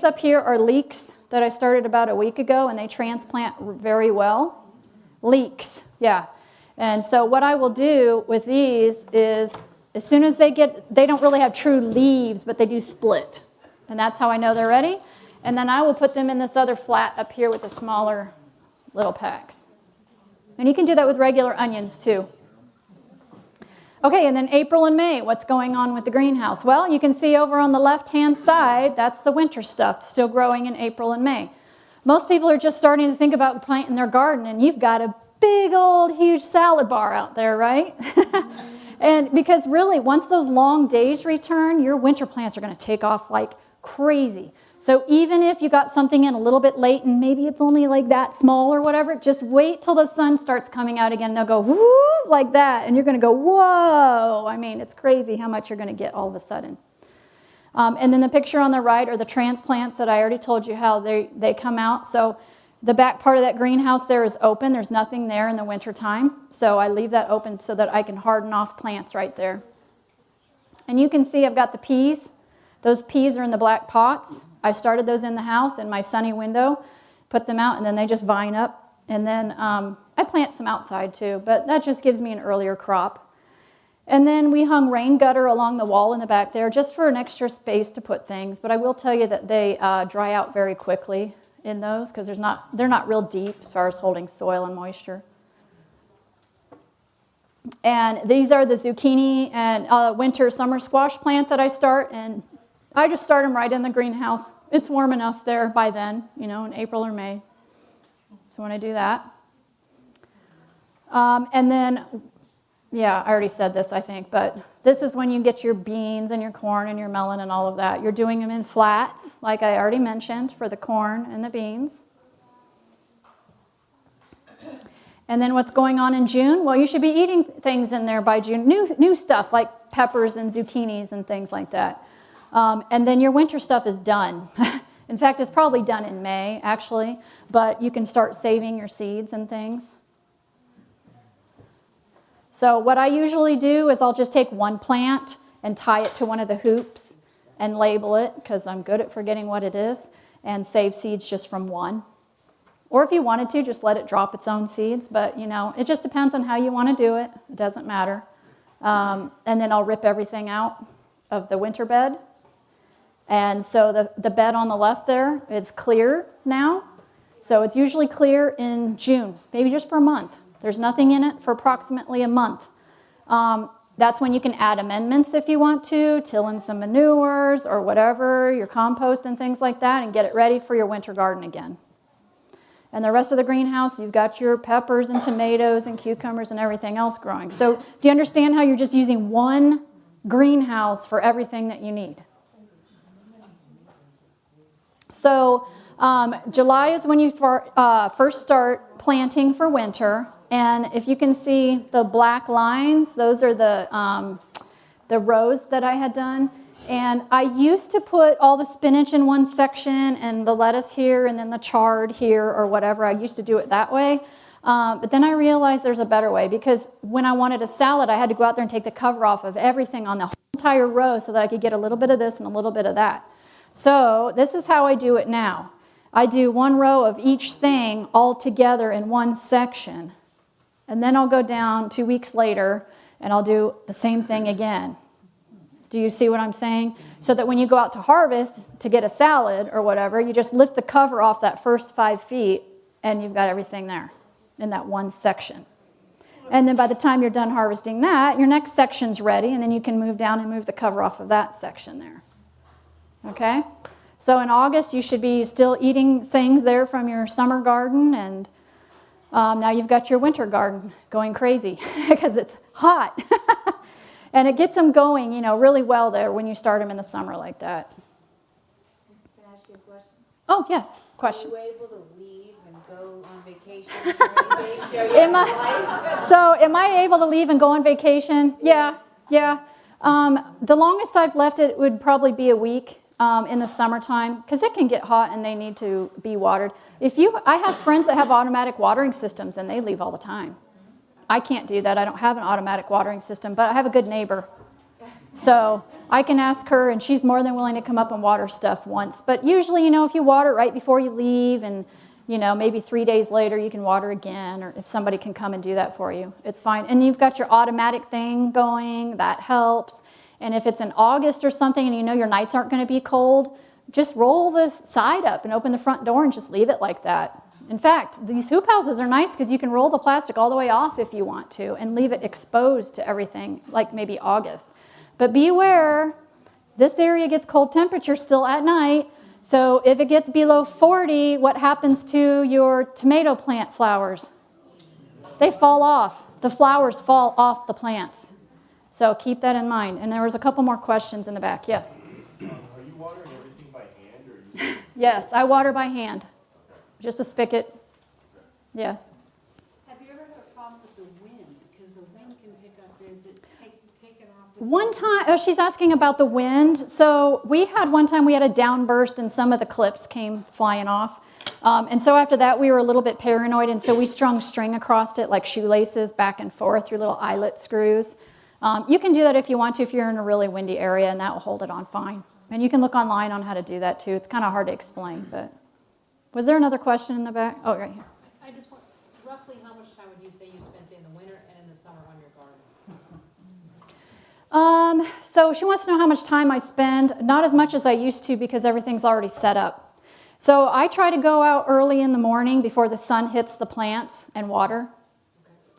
up here are leeks that I started about a week ago, and they transplant very well. Leeks, yeah. And so what I will do with these is, as soon as they don't really have true leaves, but they do split. And that's how I know they're ready. And then I will put them in this other flat up here with the smaller little packs. And you can do that with regular onions too. Okay, and then April and May, what's going on with the greenhouse? Well, you can see over on the left-hand side, that's the winter stuff, still growing in April and May. Most people are just starting to think about planting their garden, and you've got a big old huge salad bar out there, right? And because really, once those long days return, your winter plants are going to take off like crazy. So even if you got something in a little bit late and maybe it's only like that small or whatever, just wait till the sun starts coming out again. They'll go woo like that, and you're going to go, whoa. I mean, it's crazy how much you're going to get all of a sudden. And then the picture on the right are the transplants that I already told you how they come out. So the back part of that greenhouse there is open. There's nothing there in the wintertime. So I leave that open so that I can harden off plants right there. And you can see I've got the peas. Those peas are in the black pots. I started those in the house in my sunny window, put them out, and then they just vine up. And then I plant some outside too, but that just gives me an earlier crop. And then we hung rain gutter along the wall in the back there just for an extra space to put things. But I will tell you that they dry out very quickly in those because they're not real deep as far as holding soil and moisture. And these are the zucchini and winter summer squash plants that I start, and I just start them right in the greenhouse. It's warm enough there by then, in April or May. So when I do that. And then, I already said this, I think, but this is when you get your beans and your corn and your melon and all of that. You're doing them in flats, like I already mentioned, for the corn and the beans. And then what's going on in June? Well, you should be eating things in there by June. New stuff like peppers and zucchinis and things like that. And then your winter stuff is done. In fact, it's probably done in May, actually, but you can start saving your seeds and things. So what I usually do is I'll just take one plant and tie it to one of the hoops and label it, because I'm good at forgetting what it is, and save seeds just from one. Or if you wanted to, just let it drop its own seeds, but it just depends on how you want to do it. It doesn't matter. And then I'll rip everything out of the winter bed. And so the bed on the left there is clear now. So it's usually clear in June, maybe just for a month. There's nothing in it for approximately a month. That's when you can add amendments if you want to, till in some manures or whatever, your compost and things like that, and get it ready for your winter garden again. And the rest of the greenhouse, you've got your peppers and tomatoes and cucumbers and everything else growing. So do you understand how you're just using one greenhouse for everything that you need? So July is when you first start planting for winter. And if you can see the black lines, those are the rows that I had done. And I used to put all the spinach in one section and the lettuce here and then the chard here or whatever. I used to do it that way. But then I realized there's a better way, because when I wanted a salad, I had to go out there and take the cover off of everything on the whole entire row so that I could get a little bit of this and a little bit of that. So this is how I do it now. I do one row of each thing all together in one section. And then I'll go down 2 weeks later and I'll do the same thing again. Do you see what I'm saying? So that when you go out to harvest to get a salad or whatever, you just lift the cover off that first 5 feet and you've got everything there in that one section. And then by the time you're done harvesting that, your next section's ready, and then you can move down and move the cover off of that section there. Okay? So in August, you should be still eating things there from your summer garden, and now you've got your winter garden going crazy because it's hot. And it gets them going, you know, really well there when you start them in the summer like that. Can I ask you a question? Oh, yes, question. Are you able to leave and go on vacation or anything? Am I able to leave and go on vacation? Yeah. The longest I've left it would probably be a week in the summertime because it can get hot and they need to be watered. I have friends that have automatic watering systems and they leave all the time. I can't do that. I don't have an automatic watering system, but I have a good neighbor. So I can ask her, and she's more than willing to come up and water stuff once. But usually, you know, if you water right before you leave and, you know, maybe 3 days later you can water again, or if somebody can come and do that for you, it's fine. And you've got your automatic thing going. That helps. And if it's in August or something and you know your nights aren't going to be cold, just roll the side up and open the front door and just leave it like that. In fact, these hoop houses are nice because you can roll the plastic all the way off if you want to and leave it exposed to everything, like maybe August. But be aware, this area gets cold temperature still at night. So if it gets below 40, what happens to your tomato plant flowers? They fall off. The flowers fall off the plants. So keep that in mind. And there was a couple more questions in the back. Yes? Are you watering everything by hand or are you? Yes, I water by hand. Just a spigot. Yes. Have you ever had a problem with the wind? Because the wind can pick up, is it taken off? One time, she's asking about the wind. So we had one time we had a downburst and some of the clips came flying off. And so after that we were a little bit paranoid, and so we strung string across it like shoelaces back and forth through little eyelet screws. You can do that if you want to if you're in a really windy area, and that will hold it on fine. And you can look online on how to do that too. It's kind of hard to explain, but... Was there another question in the back? Oh, right here. I just want, roughly how much time would you say you spend in the winter and in the summer on your garden? So she wants to know how much time I spend. Not as much as I used to because everything's already set up. So I try to go out early in the morning before the sun hits the plants and water.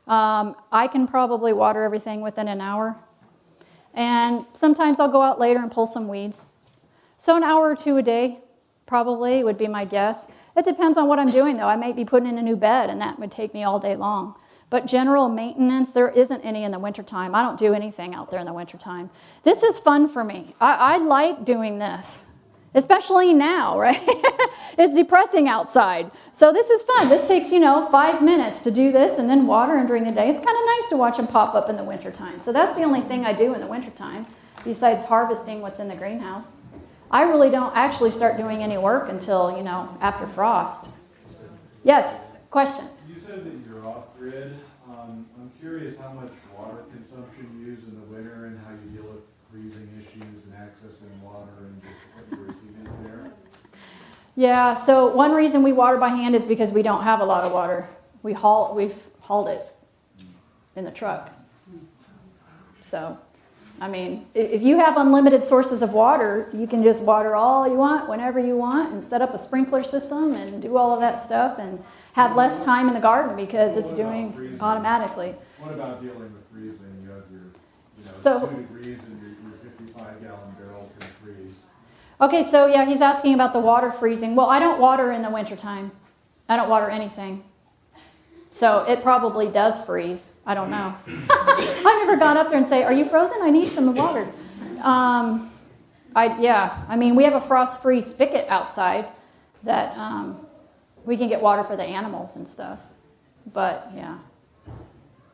I can probably water everything within an hour. And sometimes I'll go out later and pull some weeds. So an hour or two a day probably would be my guess. It depends on what I'm doing, though. I might be putting in a new bed, and that would take me all day long. But general maintenance, there isn't any in the wintertime. I don't do anything out there in the wintertime. This is fun for me. I like doing this, especially now, right? It's depressing outside. So this is fun. This takes, 5 minutes to do this and then water them during the day. It's kind of nice to watch them pop up in the wintertime. So that's the only thing I do in the wintertime besides harvesting what's in the greenhouse. I really don't actually start doing any work until, after frost. Yes, question? You said that you're off-grid. I'm curious how much water consumption you use in the winter and how you deal with freezing issues and accessing water and just what you're receiving there. Yeah, so one reason we water by hand is because we don't have a lot of water. We've hauled it in the truck. So... if you have unlimited sources of water, you can just water all you want, whenever you want, and set up a sprinkler system and do all of that stuff and have less time in the garden because it's doing automatically. What about dealing with freezing? You have your 2 degrees and your 55-gallon barrel can freeze. Okay, so yeah, he's asking about the water freezing. Well, I don't water in the wintertime. I don't water anything. So it probably does freeze. I don't know. I've never gone up there and say, "Are you frozen? I need some water." We have a frost-free spigot outside that we can get water for the animals and stuff. But yeah,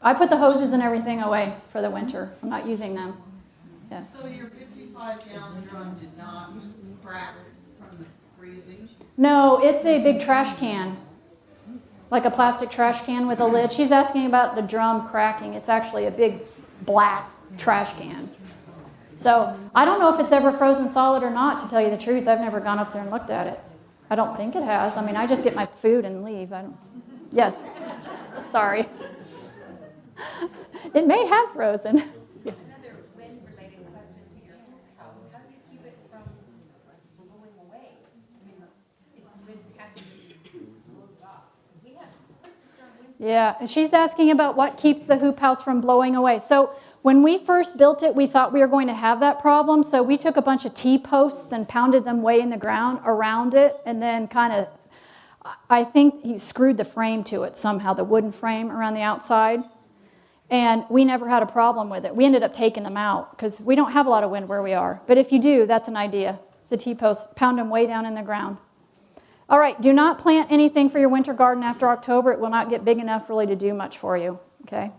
I put the hoses and everything away for the winter. I'm not using them. Yeah. So your 55-gallon drum did not crack from the freezing? No, it's a big trash can. Like a plastic trash can with a lid. She's asking about the drum cracking. It's actually a big black trash can. So I don't know if it's ever frozen solid or not, to tell you the truth. I've never gone up there and looked at it. I don't think it has. I mean, I just get my food and leave. Yes. Sorry. It may have frozen. Another wind-related question to your house. How do you keep it from blowing away? I mean, if wind catches it, blows it off. We have pretty strong winds. Yeah, and she's asking about what keeps the hoop house from blowing away. So when we first built it, we thought we were going to have that problem. So we took a bunch of T-posts and pounded them way in the ground around it, and then kind of, I think he screwed the frame to it somehow, the wooden frame around the outside. And we never had a problem with it. We ended up taking them out because we don't have a lot of wind where we are. But if you do, that's an idea. The T-posts, pound them way down in the ground. All right, do not plant anything for your winter garden after October. It will not get big enough really to do much for you, okay?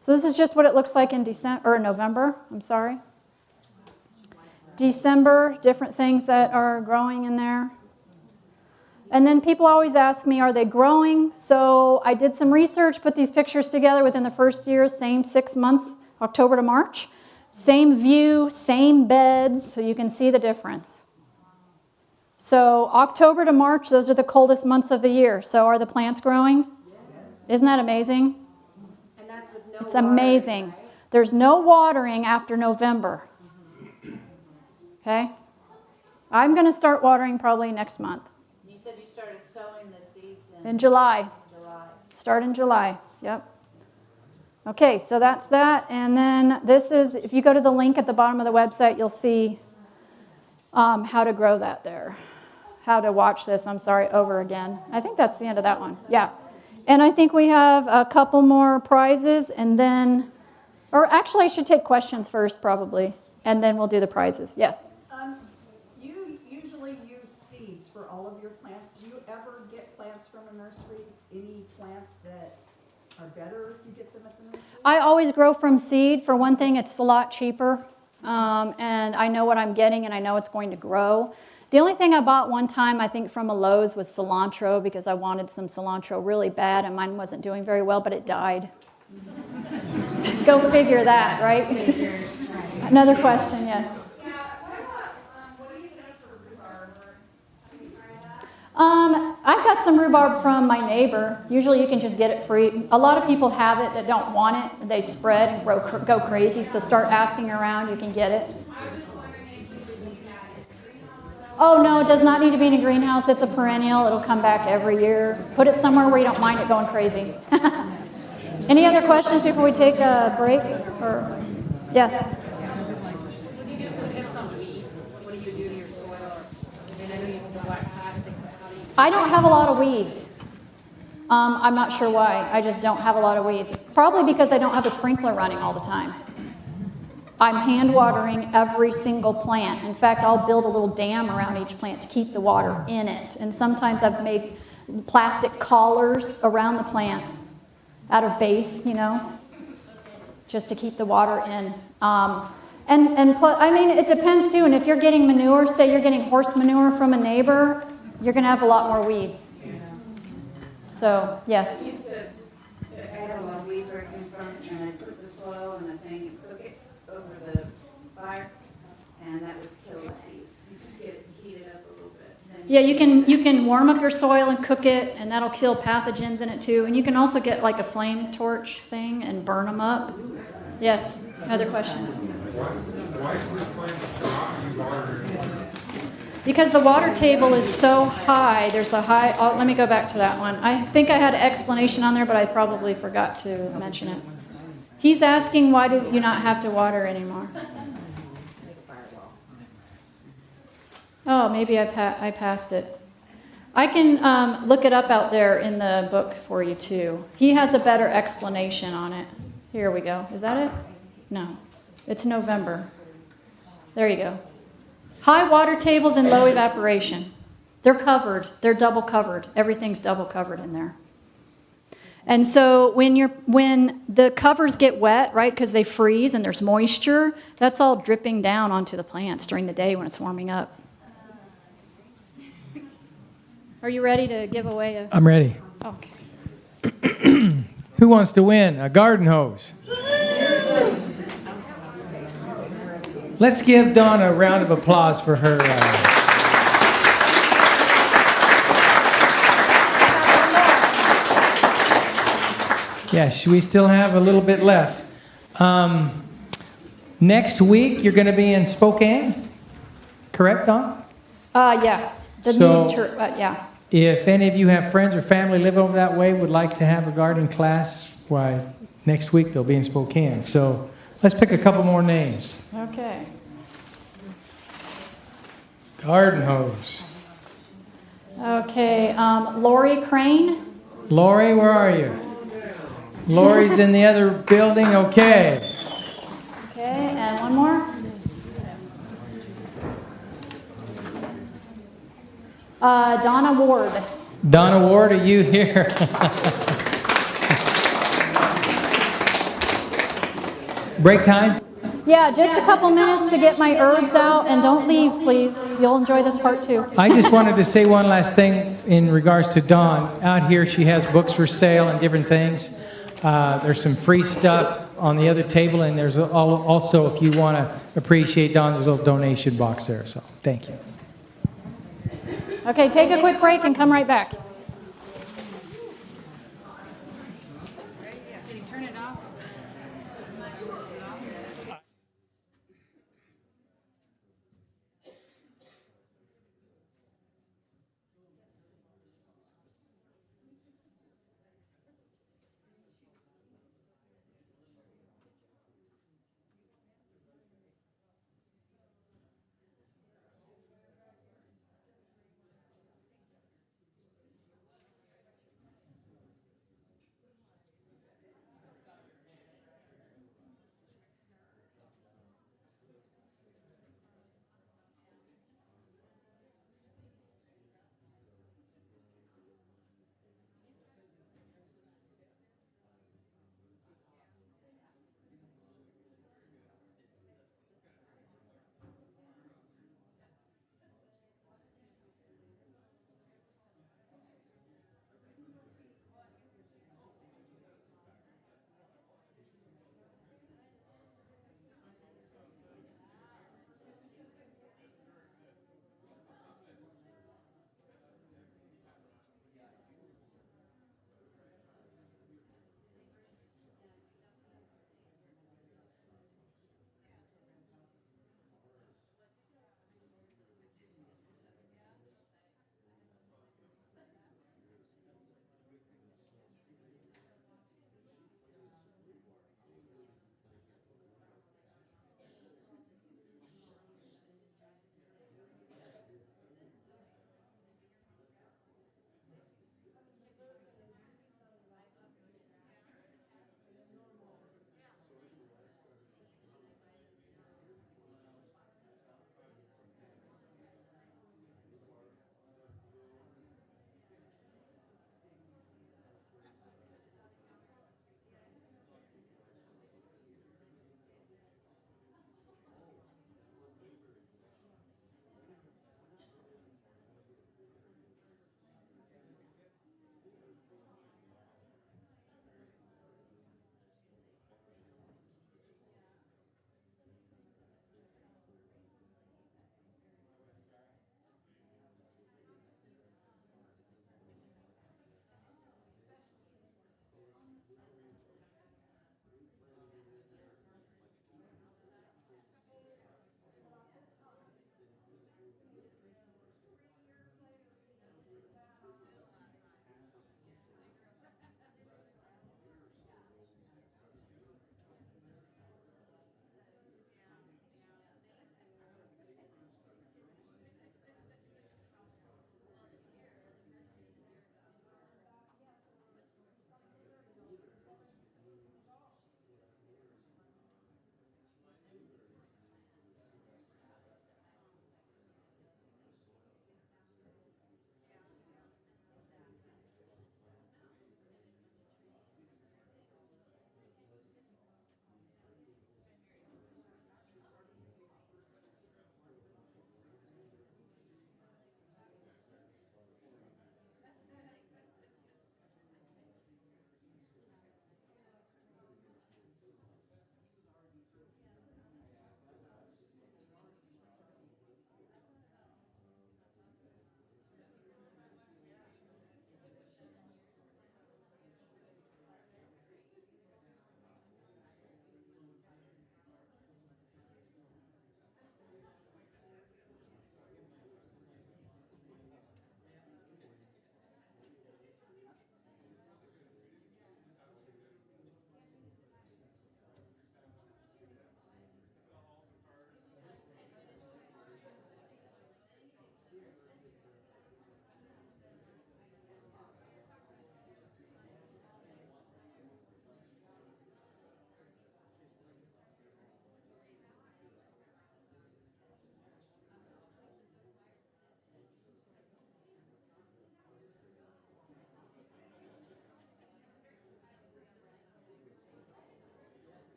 So this is just what it looks like in November, I'm sorry. December, different things that are growing in there. And then people always ask me, are they growing? So I did some research, put these pictures together within the first year, same 6 months, October to March. Same view, same beds, so you can see the difference. So October to March, those are the coldest months of the year. So are the plants growing? Yes. Isn't that amazing? And that's with no It's watering, amazing. right? There's no watering after November. Okay? I'm going to start watering probably next month. You said you started sowing the seeds In July. July. Start in July. Yep. Okay, so that's that. And then this is, if you go to the link at the bottom of the website, you'll see how to grow that there. How to watch this, I'm sorry, over again. I think that's the end of that one. Yeah. And I think we have a couple more prizes, and then, or actually I should take questions first probably, and then we'll do the prizes. Yes? You usually use seeds for all of your plants. Do you ever get plants from a nursery? Any plants that are better if you get them at the nursery? I always grow from seed. For one thing, it's a lot cheaper, and I know what I'm getting, and I know it's going to grow. The only thing I bought one time, I think from a Lowe's, was cilantro, because I wanted some cilantro really bad, and mine wasn't doing very well, but it died. Go figure that, right? Another question, yes. I've got some rhubarb from my neighbor. Usually you can just get it free. A lot of people have it that don't want it. They spread and go crazy, so start asking around. You can get it. Oh, no, it does not need to be in a greenhouse. It's a perennial. It'll come back every year. Put it somewhere where you don't mind it going crazy. Any other questions before we take a break? Or yes? I don't have a lot of weeds. I'm not sure why. I just don't have a lot of weeds. Probably because I don't have a sprinkler running all the time. I'm hand watering every single plant. In fact, I'll build a little dam around each plant to keep the water in it. And sometimes I've made plastic collars around the plants out of base, you know, just to keep the water in. I mean, it depends too. And if you're getting manure, say you're getting horse manure from a neighbor, you're going to have a lot more weeds. So, yes. I used to add a lot of weeds where it came from, and I put the soil in the thing and cook it over the fire, and that would kill the seeds. You just get it heated up a little bit. Yeah, you can warm up your soil and cook it, and that'll kill pathogens in it too. And you can also get like a flame torch thing and burn them up. Yes, another question. Why is this plant not be watered? Because the water table is so high, there's a high, let me go back to that one. I think I had an explanation on there, but I probably forgot to mention it. He's asking, why do you not have to water anymore? Oh, maybe I passed it. I can look it up out there in the book for you too. He has a better explanation on it. Here we go. Is that it? No. It's November. There you go. High water tables and low evaporation. They're covered. They're double covered. Everything's double covered in there. And so when the covers get wet, right, because they freeze and there's moisture, that's all dripping down onto the plants during the day when it's warming up. Are you ready to give away a... I'm ready. Okay. Who wants to win a garden hose? Let's give Dawn a round of applause for her. Yes, we still have a little bit left. Next week, you're going to be in Spokane, correct, Dawn? Yeah. The new church, yeah. If any of you have friends or family live over that way, would like to have a gardening class, why, next week they'll be in Spokane. So let's pick a couple more names. Okay. Garden hose. Okay, Lori Crane. Lori, where are you? Lori's in the other building, okay. Okay, and one more. Donna Ward. Donna Ward, are you here? Break time? Yeah, just a couple minutes to get my herbs out, and don't leave, please. You'll enjoy this part too. I just wanted to say one last thing in regards to Dawn. Out here, she has books for sale and different things. There's some free stuff on the other table, and there's also, if you want to appreciate Dawn, there's a little donation box there. So, thank you. Okay, take a quick break and come right back. Did he turn it off?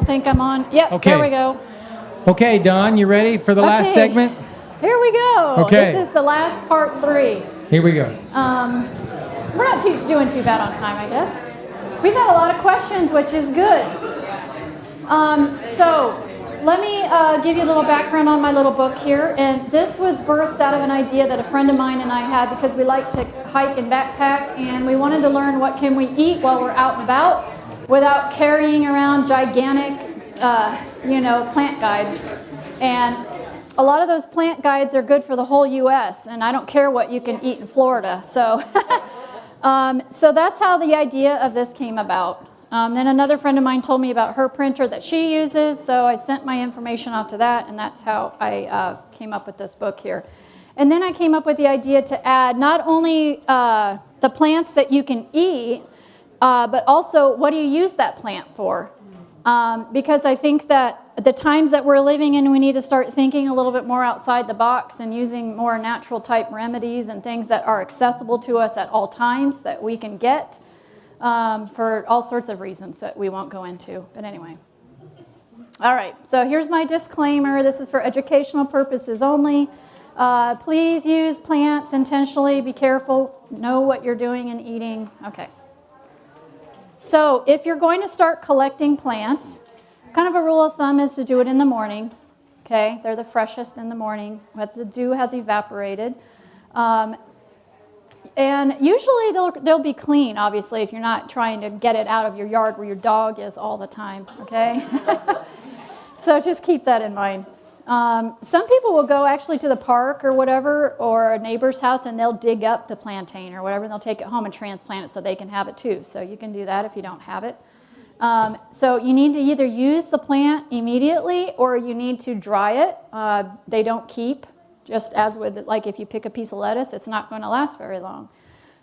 think I'm on. Yep, Okay. there we go. Okay, Don, you ready for the last Okay. segment? Here we go. Okay. This is the last part 3. Here we go. We're not doing too bad on time, I guess. We've had a lot of questions, which is good. So let me give you a little background on my little book here. And this was birthed out of an idea that a friend of mine and I had because we like to hike and backpack, and we wanted to learn what can we eat while we're out and about without carrying around gigantic, plant guides. And a lot of those plant guides are good for the whole U.S., and I don't care what you can eat in Florida. So, so that's how the idea of this came about. Then another friend of mine told me about her printer that she uses, so I sent my information off to that, and that's how I came up with this book here. And then I came up with the idea to add not only the plants that you can eat, but also what do you use that plant for? Because I think that the times that we're living in, we need to start thinking a little bit more outside the box and using more natural type remedies and things that are accessible to us at all times that we can get for all sorts of reasons that we won't go into. But anyway. All right, so here's my disclaimer. This is for educational purposes only. Please use plants intentionally. Be careful. Know what you're doing and eating. Okay. So if you're going to start collecting plants, kind of a rule of thumb is to do it in the morning. Okay, they're the freshest in the morning. But the dew has evaporated. And usually they'll be clean, obviously, if you're not trying to get it out of your yard where your dog is all the time, okay? So just keep that in mind. Some people will go actually to the park or whatever, or a neighbor's house, and they'll dig up the plantain or whatever, and they'll take it home and transplant it so they can have it too. So you can do that if you don't have it. So you need to either use the plant immediately or you need to dry it. They don't keep, just as with, like if you pick a piece of lettuce, it's not going to last very long.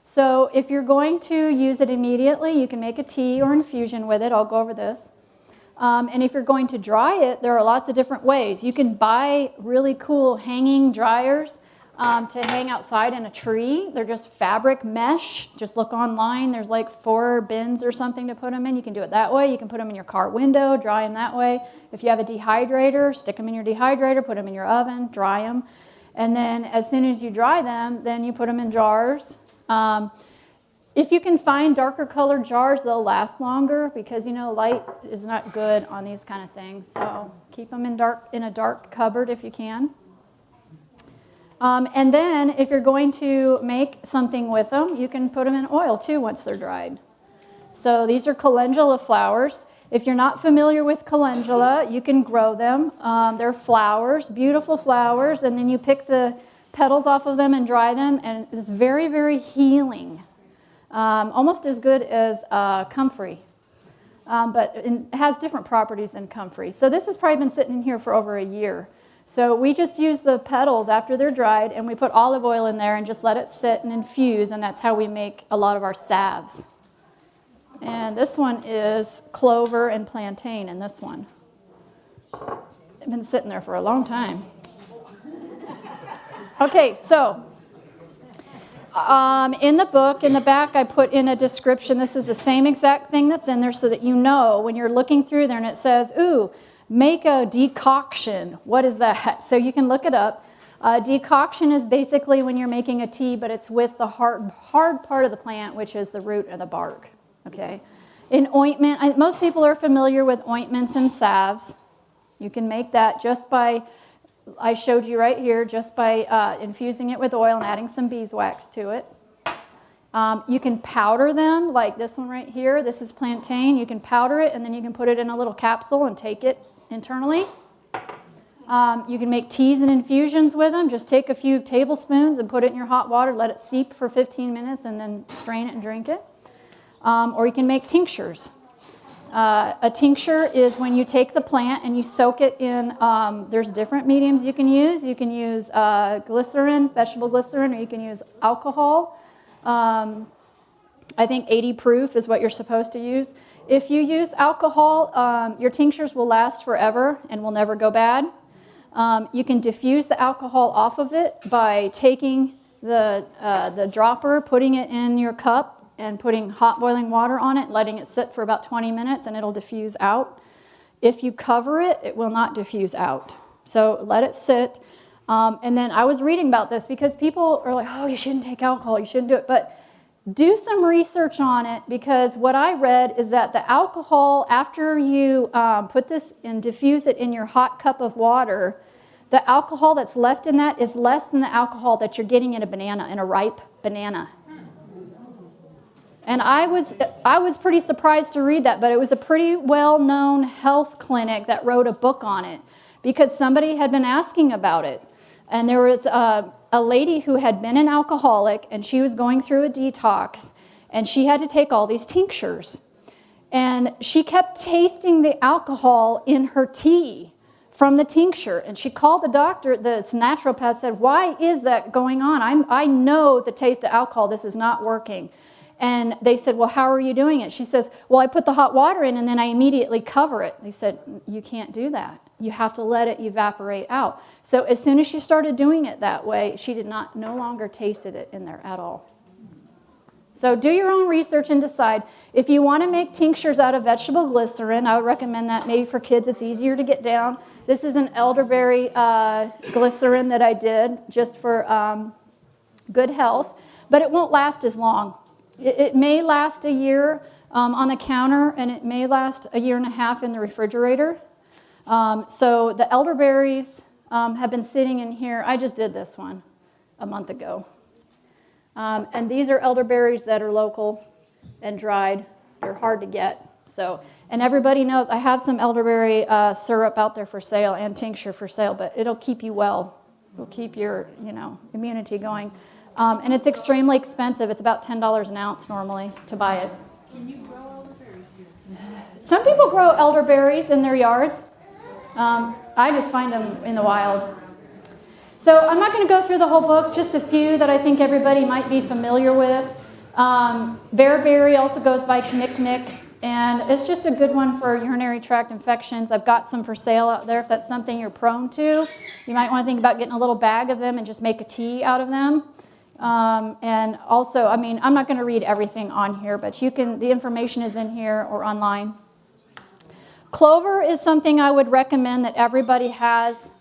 So if you're going to use it immediately, you can make a tea or infusion with it. I'll go over this. And if you're going to dry it, there are lots of different ways. You can buy really cool hanging dryers to hang outside in a tree. They're just fabric mesh. Just look online. There's like 4 bins or something to put them in. You can do it that way. You can put them in your car window, dry them that way. If you have a dehydrator, stick them in your dehydrator, put them in your oven, dry them. And then as soon as you dry them, then you put them in jars. If you can find darker colored jars, they'll last longer because, light is not good on these kind of things. So keep them in a dark cupboard if you can. And then if you're going to make something with them, you can put them in oil too once they're dried. So these are calendula flowers. If you're not familiar with calendula, you can grow them. They're flowers, beautiful flowers, and then you pick the petals off of them and dry them, and it's very, very healing. Almost as good as comfrey, but it has different properties than comfrey. So this has probably been sitting in here for over a year. So we just use the petals after they're dried, and we put olive oil in there and just let it sit and infuse, and that's how we make a lot of our salves. And this one is clover and plantain in this one. It's been sitting there for a long time. Okay, so in the book, in the back, I put in a description. This is the same exact thing that's in there so that you know when you're looking through there and it says, ooh, make a decoction. What is that? So you can look it up. Decoction is basically when you're making a tea, but it's with the hard part of the plant, which is the root and the bark. Okay. In ointment, most people are familiar with ointments and salves. You can make that just by, I showed you right here, just by infusing it with oil and adding some beeswax to it. You can powder them, like this one right here. This is plantain. You can powder it, and then you can put it in a little capsule and take it internally. You can make teas and infusions with them. Just take a few tablespoons and put it in your hot water, let it seep for 15 minutes, and then strain it and drink it. Or you can make tinctures. A tincture is when you take the plant and you soak it in, there's different mediums you can use. You can use glycerin, vegetable glycerin, or you can use alcohol. I think 80 proof is what you're supposed to use. If you use alcohol, your tinctures will last forever and will never go bad. You can diffuse the alcohol off of it by taking the dropper, putting it in your cup, and putting hot boiling water on it, letting it sit for about 20 minutes, and it'll diffuse out. If you cover it, it will not diffuse out. So let it sit. And then I was reading about this because people are like, oh, you shouldn't take alcohol, you shouldn't do it. But do some research on it, because what I read is that the alcohol, after you put this and diffuse it in your hot cup of water, the alcohol that's left in that is less than the alcohol that you're getting in a banana, in a ripe banana. And I was pretty surprised to read that, but it was a pretty well-known health clinic that wrote a book on it because somebody had been asking about it. And there was a lady who had been an alcoholic, and she was going through a detox, and she had to take all these tinctures. And she kept tasting the alcohol in her tea from the tincture. And she called the doctor, the naturopath, said, why is that going on? I know the taste of alcohol. This is not working. And they said, well, how are you doing it? She says, well, I put the hot water in and then I immediately cover it. They said, you can't do that. You have to let it evaporate out. So as soon as she started doing it that way, she did no longer tasted it in there at all. So do your own research and decide. If you want to make tinctures out of vegetable glycerin, I would recommend that. Maybe for kids, it's easier to get down. This is an elderberry glycerin that I did just for good health, but it won't last as long. It may last a year on the counter, and it may last a year and a half in the refrigerator. So the elderberries have been sitting in here. I just did this one a month ago. And these are elderberries that are local and dried. They're hard to get. So, and everybody knows I have some elderberry syrup out there for sale and tincture for sale, but it'll keep you well. It'll keep your, immunity going. And it's extremely expensive. It's about $10 an ounce normally to buy it. Can you grow elderberries here? Some people grow elderberries in their yards. I just find them in the wild. So I'm not going to go through the whole book, just a few that I think everybody might be familiar with. Bearberry also goes by Knick-Knick, and it's just a good one for urinary tract infections. I've got some for sale out there if that's something you're prone to. You might want to think about getting a little bag of them and just make a tea out of them. And also, I'm not going to read everything on here, but the information is in here or online. Clover is something I would recommend that everybody has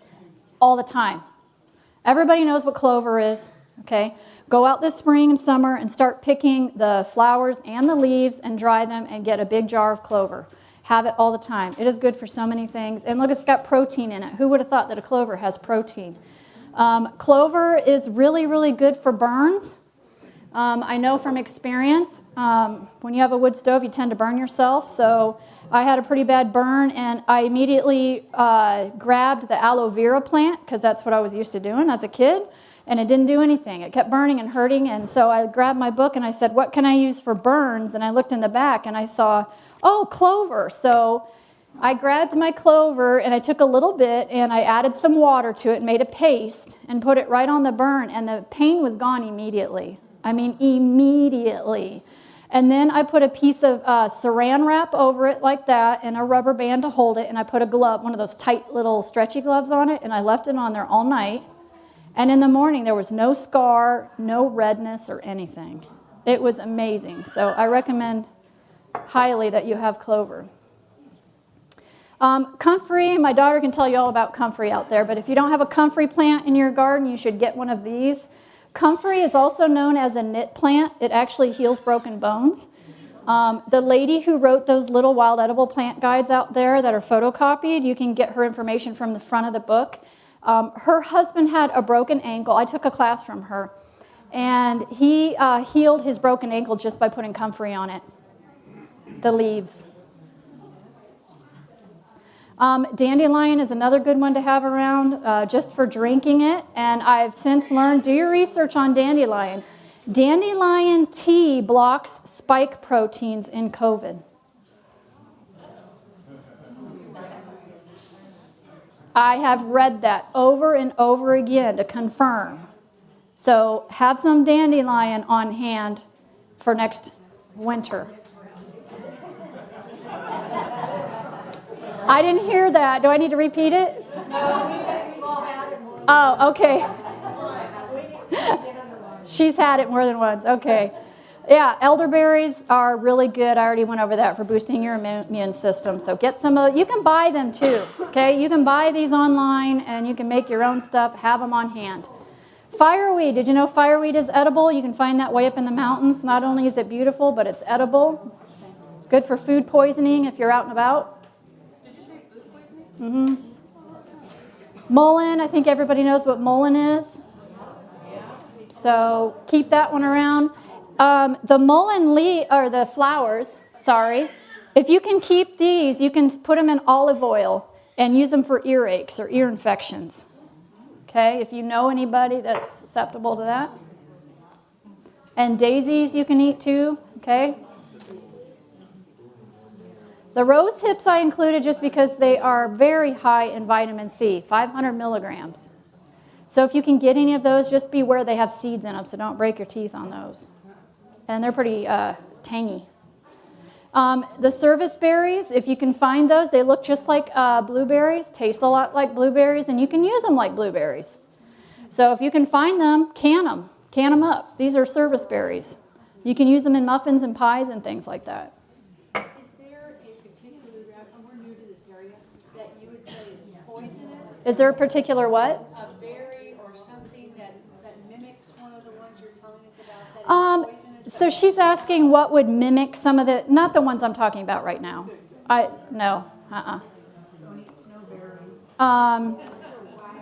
all the time. Everybody knows what clover is, okay? Go out this spring and summer and start picking the flowers and the leaves and dry them and get a big jar of clover. Have it all the time. It is good for so many things. And look, it's got protein in it. Who would have thought that a clover has protein? Clover is really, really good for burns. I know from experience, when you have a wood stove, you tend to burn yourself. So I had a pretty bad burn, and I immediately grabbed the aloe vera plant, because that's what I was used to doing as a kid, and it didn't do anything. It kept burning and hurting, and so I grabbed my book, and I said, what can I use for burns? And I looked in the back, and I saw, oh, clover. So I grabbed my clover, and I took a little bit, and I added some water to it, and made a paste, and put it right on the burn, and the pain was gone immediately. Immediately. And then I put a piece of saran wrap over it like that and a rubber band to hold it, and I put a glove, one of those tight little stretchy gloves on it, and I left it on there all night. And in the morning, there was no scar, no redness or anything. It was amazing. So I recommend highly that you have clover. Comfrey, my daughter can tell you all about comfrey out there, but if you don't have a comfrey plant in your garden, you should get one of these. Comfrey is also known as a knit plant. It actually heals broken bones. The lady who wrote those little wild edible plant guides out there that are photocopied, you can get her information from the front of the book. Her husband had a broken ankle. I took a class from her. And he healed his broken ankle just by putting comfrey on it, the leaves. Dandelion is another good one to have around just for drinking it. And I've since learned, do your research on dandelion. Dandelion tea blocks spike proteins in COVID. I have read that over and over again to confirm. So have some dandelion on hand for next winter. I didn't hear that. Do I need to repeat it? No, we've all had it more than Oh, okay. once. She's had it more than once. Okay. Yeah, elderberries are really good. I already went over that for boosting your immune system. So get some of, you can buy them too, okay? You can buy these online and you can make your own stuff, have them on hand. Fireweed, did you know fireweed is edible? You can find that way up in the mountains. Not only is it beautiful, but it's edible. Good for food poisoning if you're out and about. Did you say food poisoning? Mm-hmm. Mullein, I think everybody knows what mullein is. So keep that one around. The mullein or the flowers, if you can keep these, you can put them in olive oil and use them for earaches or ear infections. Okay, if you know anybody that's susceptible to that. And daisies you can eat too, okay? The rose hips I included just because they are very high in vitamin C, 500 milligrams. So if you can get any of those, just beware they have seeds in them, so don't break your teeth on those. And they're pretty tangy. The service berries, if you can find those, they look just like blueberries, taste a lot like blueberries, and you can use them like blueberries. So if you can find them, can them up. These are service berries. You can use them in muffins and pies and things like that. Is there a particular route, and we're new to this area, that you would say is poisonous? Is there a particular what? A berry or something that mimics one of the ones you're telling us about that is poisonous? So she's asking what would mimic some of the, not the ones I'm talking about right now. No. Don't eat snowberry.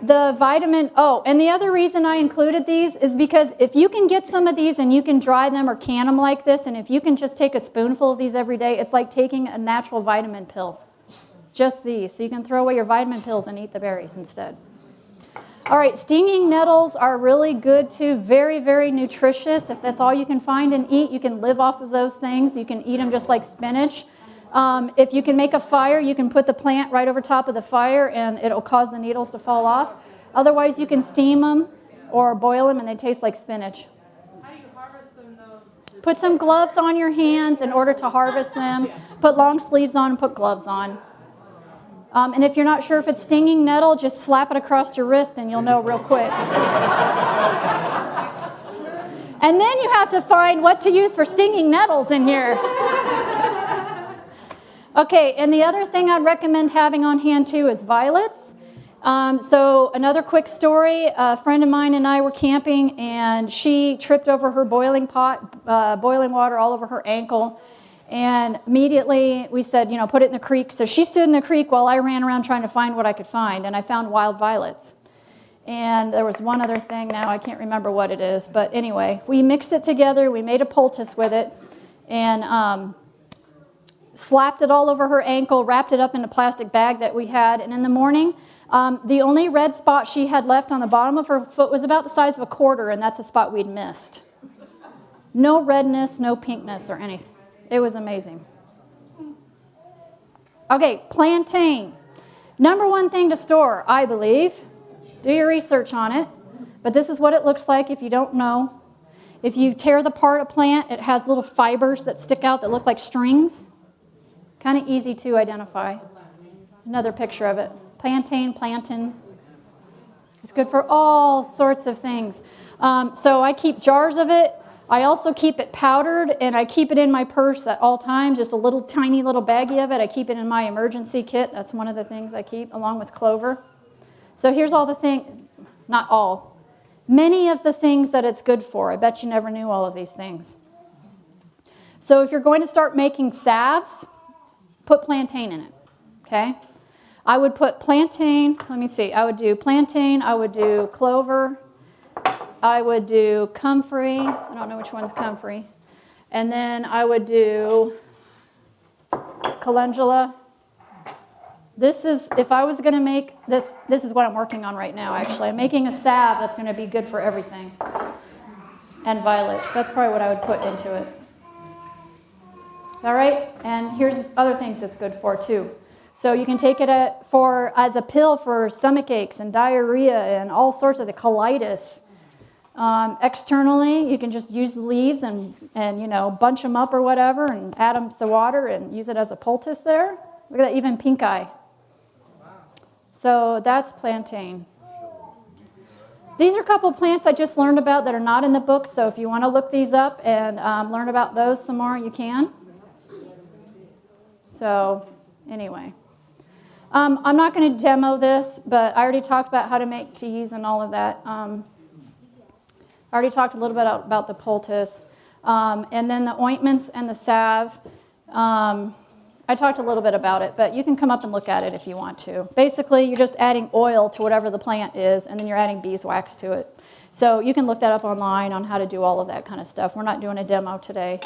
The vitamin, and the other reason I included these is because if you can get some of these and you can dry them or can them like this, and if you can just take a spoonful of these every day, it's like taking a natural vitamin pill. Just these. So you can throw away your vitamin pills and eat the berries instead. All right, stinging nettles are really good too. Very, very nutritious. If that's all you can find and eat, you can live off of those things. You can eat them just like spinach. If you can make a fire, you can put the plant right over top of the fire and it'll cause the needles to fall off. Otherwise, you can steam them or boil them and they taste like spinach. How do you harvest them though? Put some gloves on your hands in order to harvest them. Put long sleeves on and put gloves on. And if you're not sure if it's stinging nettle, just slap it across your wrist and you'll know real quick. And then you have to find what to use for stinging nettles in here. Okay, and the other thing I'd recommend having on hand too is violets. So another quick story, a friend of mine and I were camping and she tripped over her boiling pot, boiling water all over her ankle. And immediately we said, put it in the creek. So she stood in the creek while I ran around trying to find what I could find. And I found wild violets. And there was one other thing now, I can't remember what it is. But anyway, we mixed it together. We made a poultice with it. And slapped it all over her ankle, wrapped it up in a plastic bag that we had. And in the morning, the only red spot she had left on the bottom of her foot was about the size of a quarter. And that's a spot we'd missed. No redness, no pinkness or anything. It was amazing. Okay, plantain. Number one thing to store, I believe. Do your research on it. But this is what it looks like if you don't know. If you tear apart a plant, it has little fibers that stick out that look like strings. Kind of easy to identify. Another picture of it. Plantain. It's good for all sorts of things. So I keep jars of it. I also keep it powdered, and I keep it in my purse at all times, just a little tiny little baggie of it. I keep it in my emergency kit. That's one of the things I keep, along with clover. So here's all the things, not all, many of the things that it's good for. I bet you never knew all of these things. So if you're going to start making salves, put plantain in it, okay? I would put plantain, I would do plantain, I would do clover, I would do comfrey. I don't know which one's comfrey. And then I would do calendula. This is, if I was going to make this is what I'm working on right now, actually. I'm making a salve that's going to be good for everything. And violets. That's probably what I would put into it. All right? And here's other things it's good for, too. So you can take it as a pill for stomach aches and diarrhea and all sorts of the colitis. Externally, you can just use the leaves and bunch them up or whatever and add them to water and use it as a poultice there. Look at that, even pink eye. So that's plantain. These are a couple plants I just learned about that are not in the book, so if you want to look these up and learn about those some more, you can. So, anyway. I'm not going to demo this, but I already talked about how to make teas and all of that. I already talked a little bit about the poultice. And then the ointments and the salve. I talked a little bit about it, but you can come up and look at it if you want to. Basically, you're just adding oil to whatever the plant is, and then you're adding beeswax to it. So you can look that up online on how to do all of that kind of stuff. We're not doing a demo today.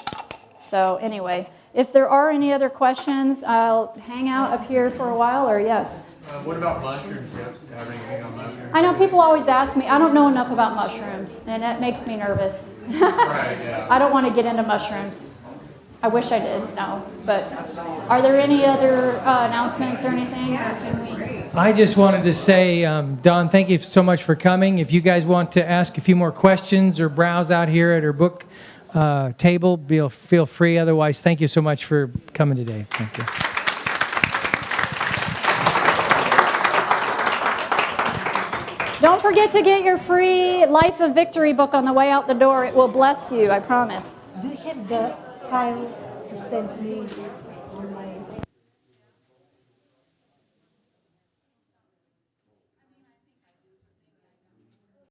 So anyway, if there are any other questions, I'll hang out up here for a while, or yes? What about mushrooms? Do you have anything on mushrooms? I know people always ask me. I don't know enough about mushrooms, and that makes me nervous. Right, yeah. I don't want to get into mushrooms. I wish I did, no. But are there any other announcements or anything? Or can we? I just wanted to say, Dawn, thank you so much for coming. If you guys want to ask a few more questions or browse out here at our book table, feel free. Otherwise, thank you so much for coming today. Thank you. Don't forget to get your free Life of Victory book on the way out the door. It will bless you, I promise. Do you have the file to send me on my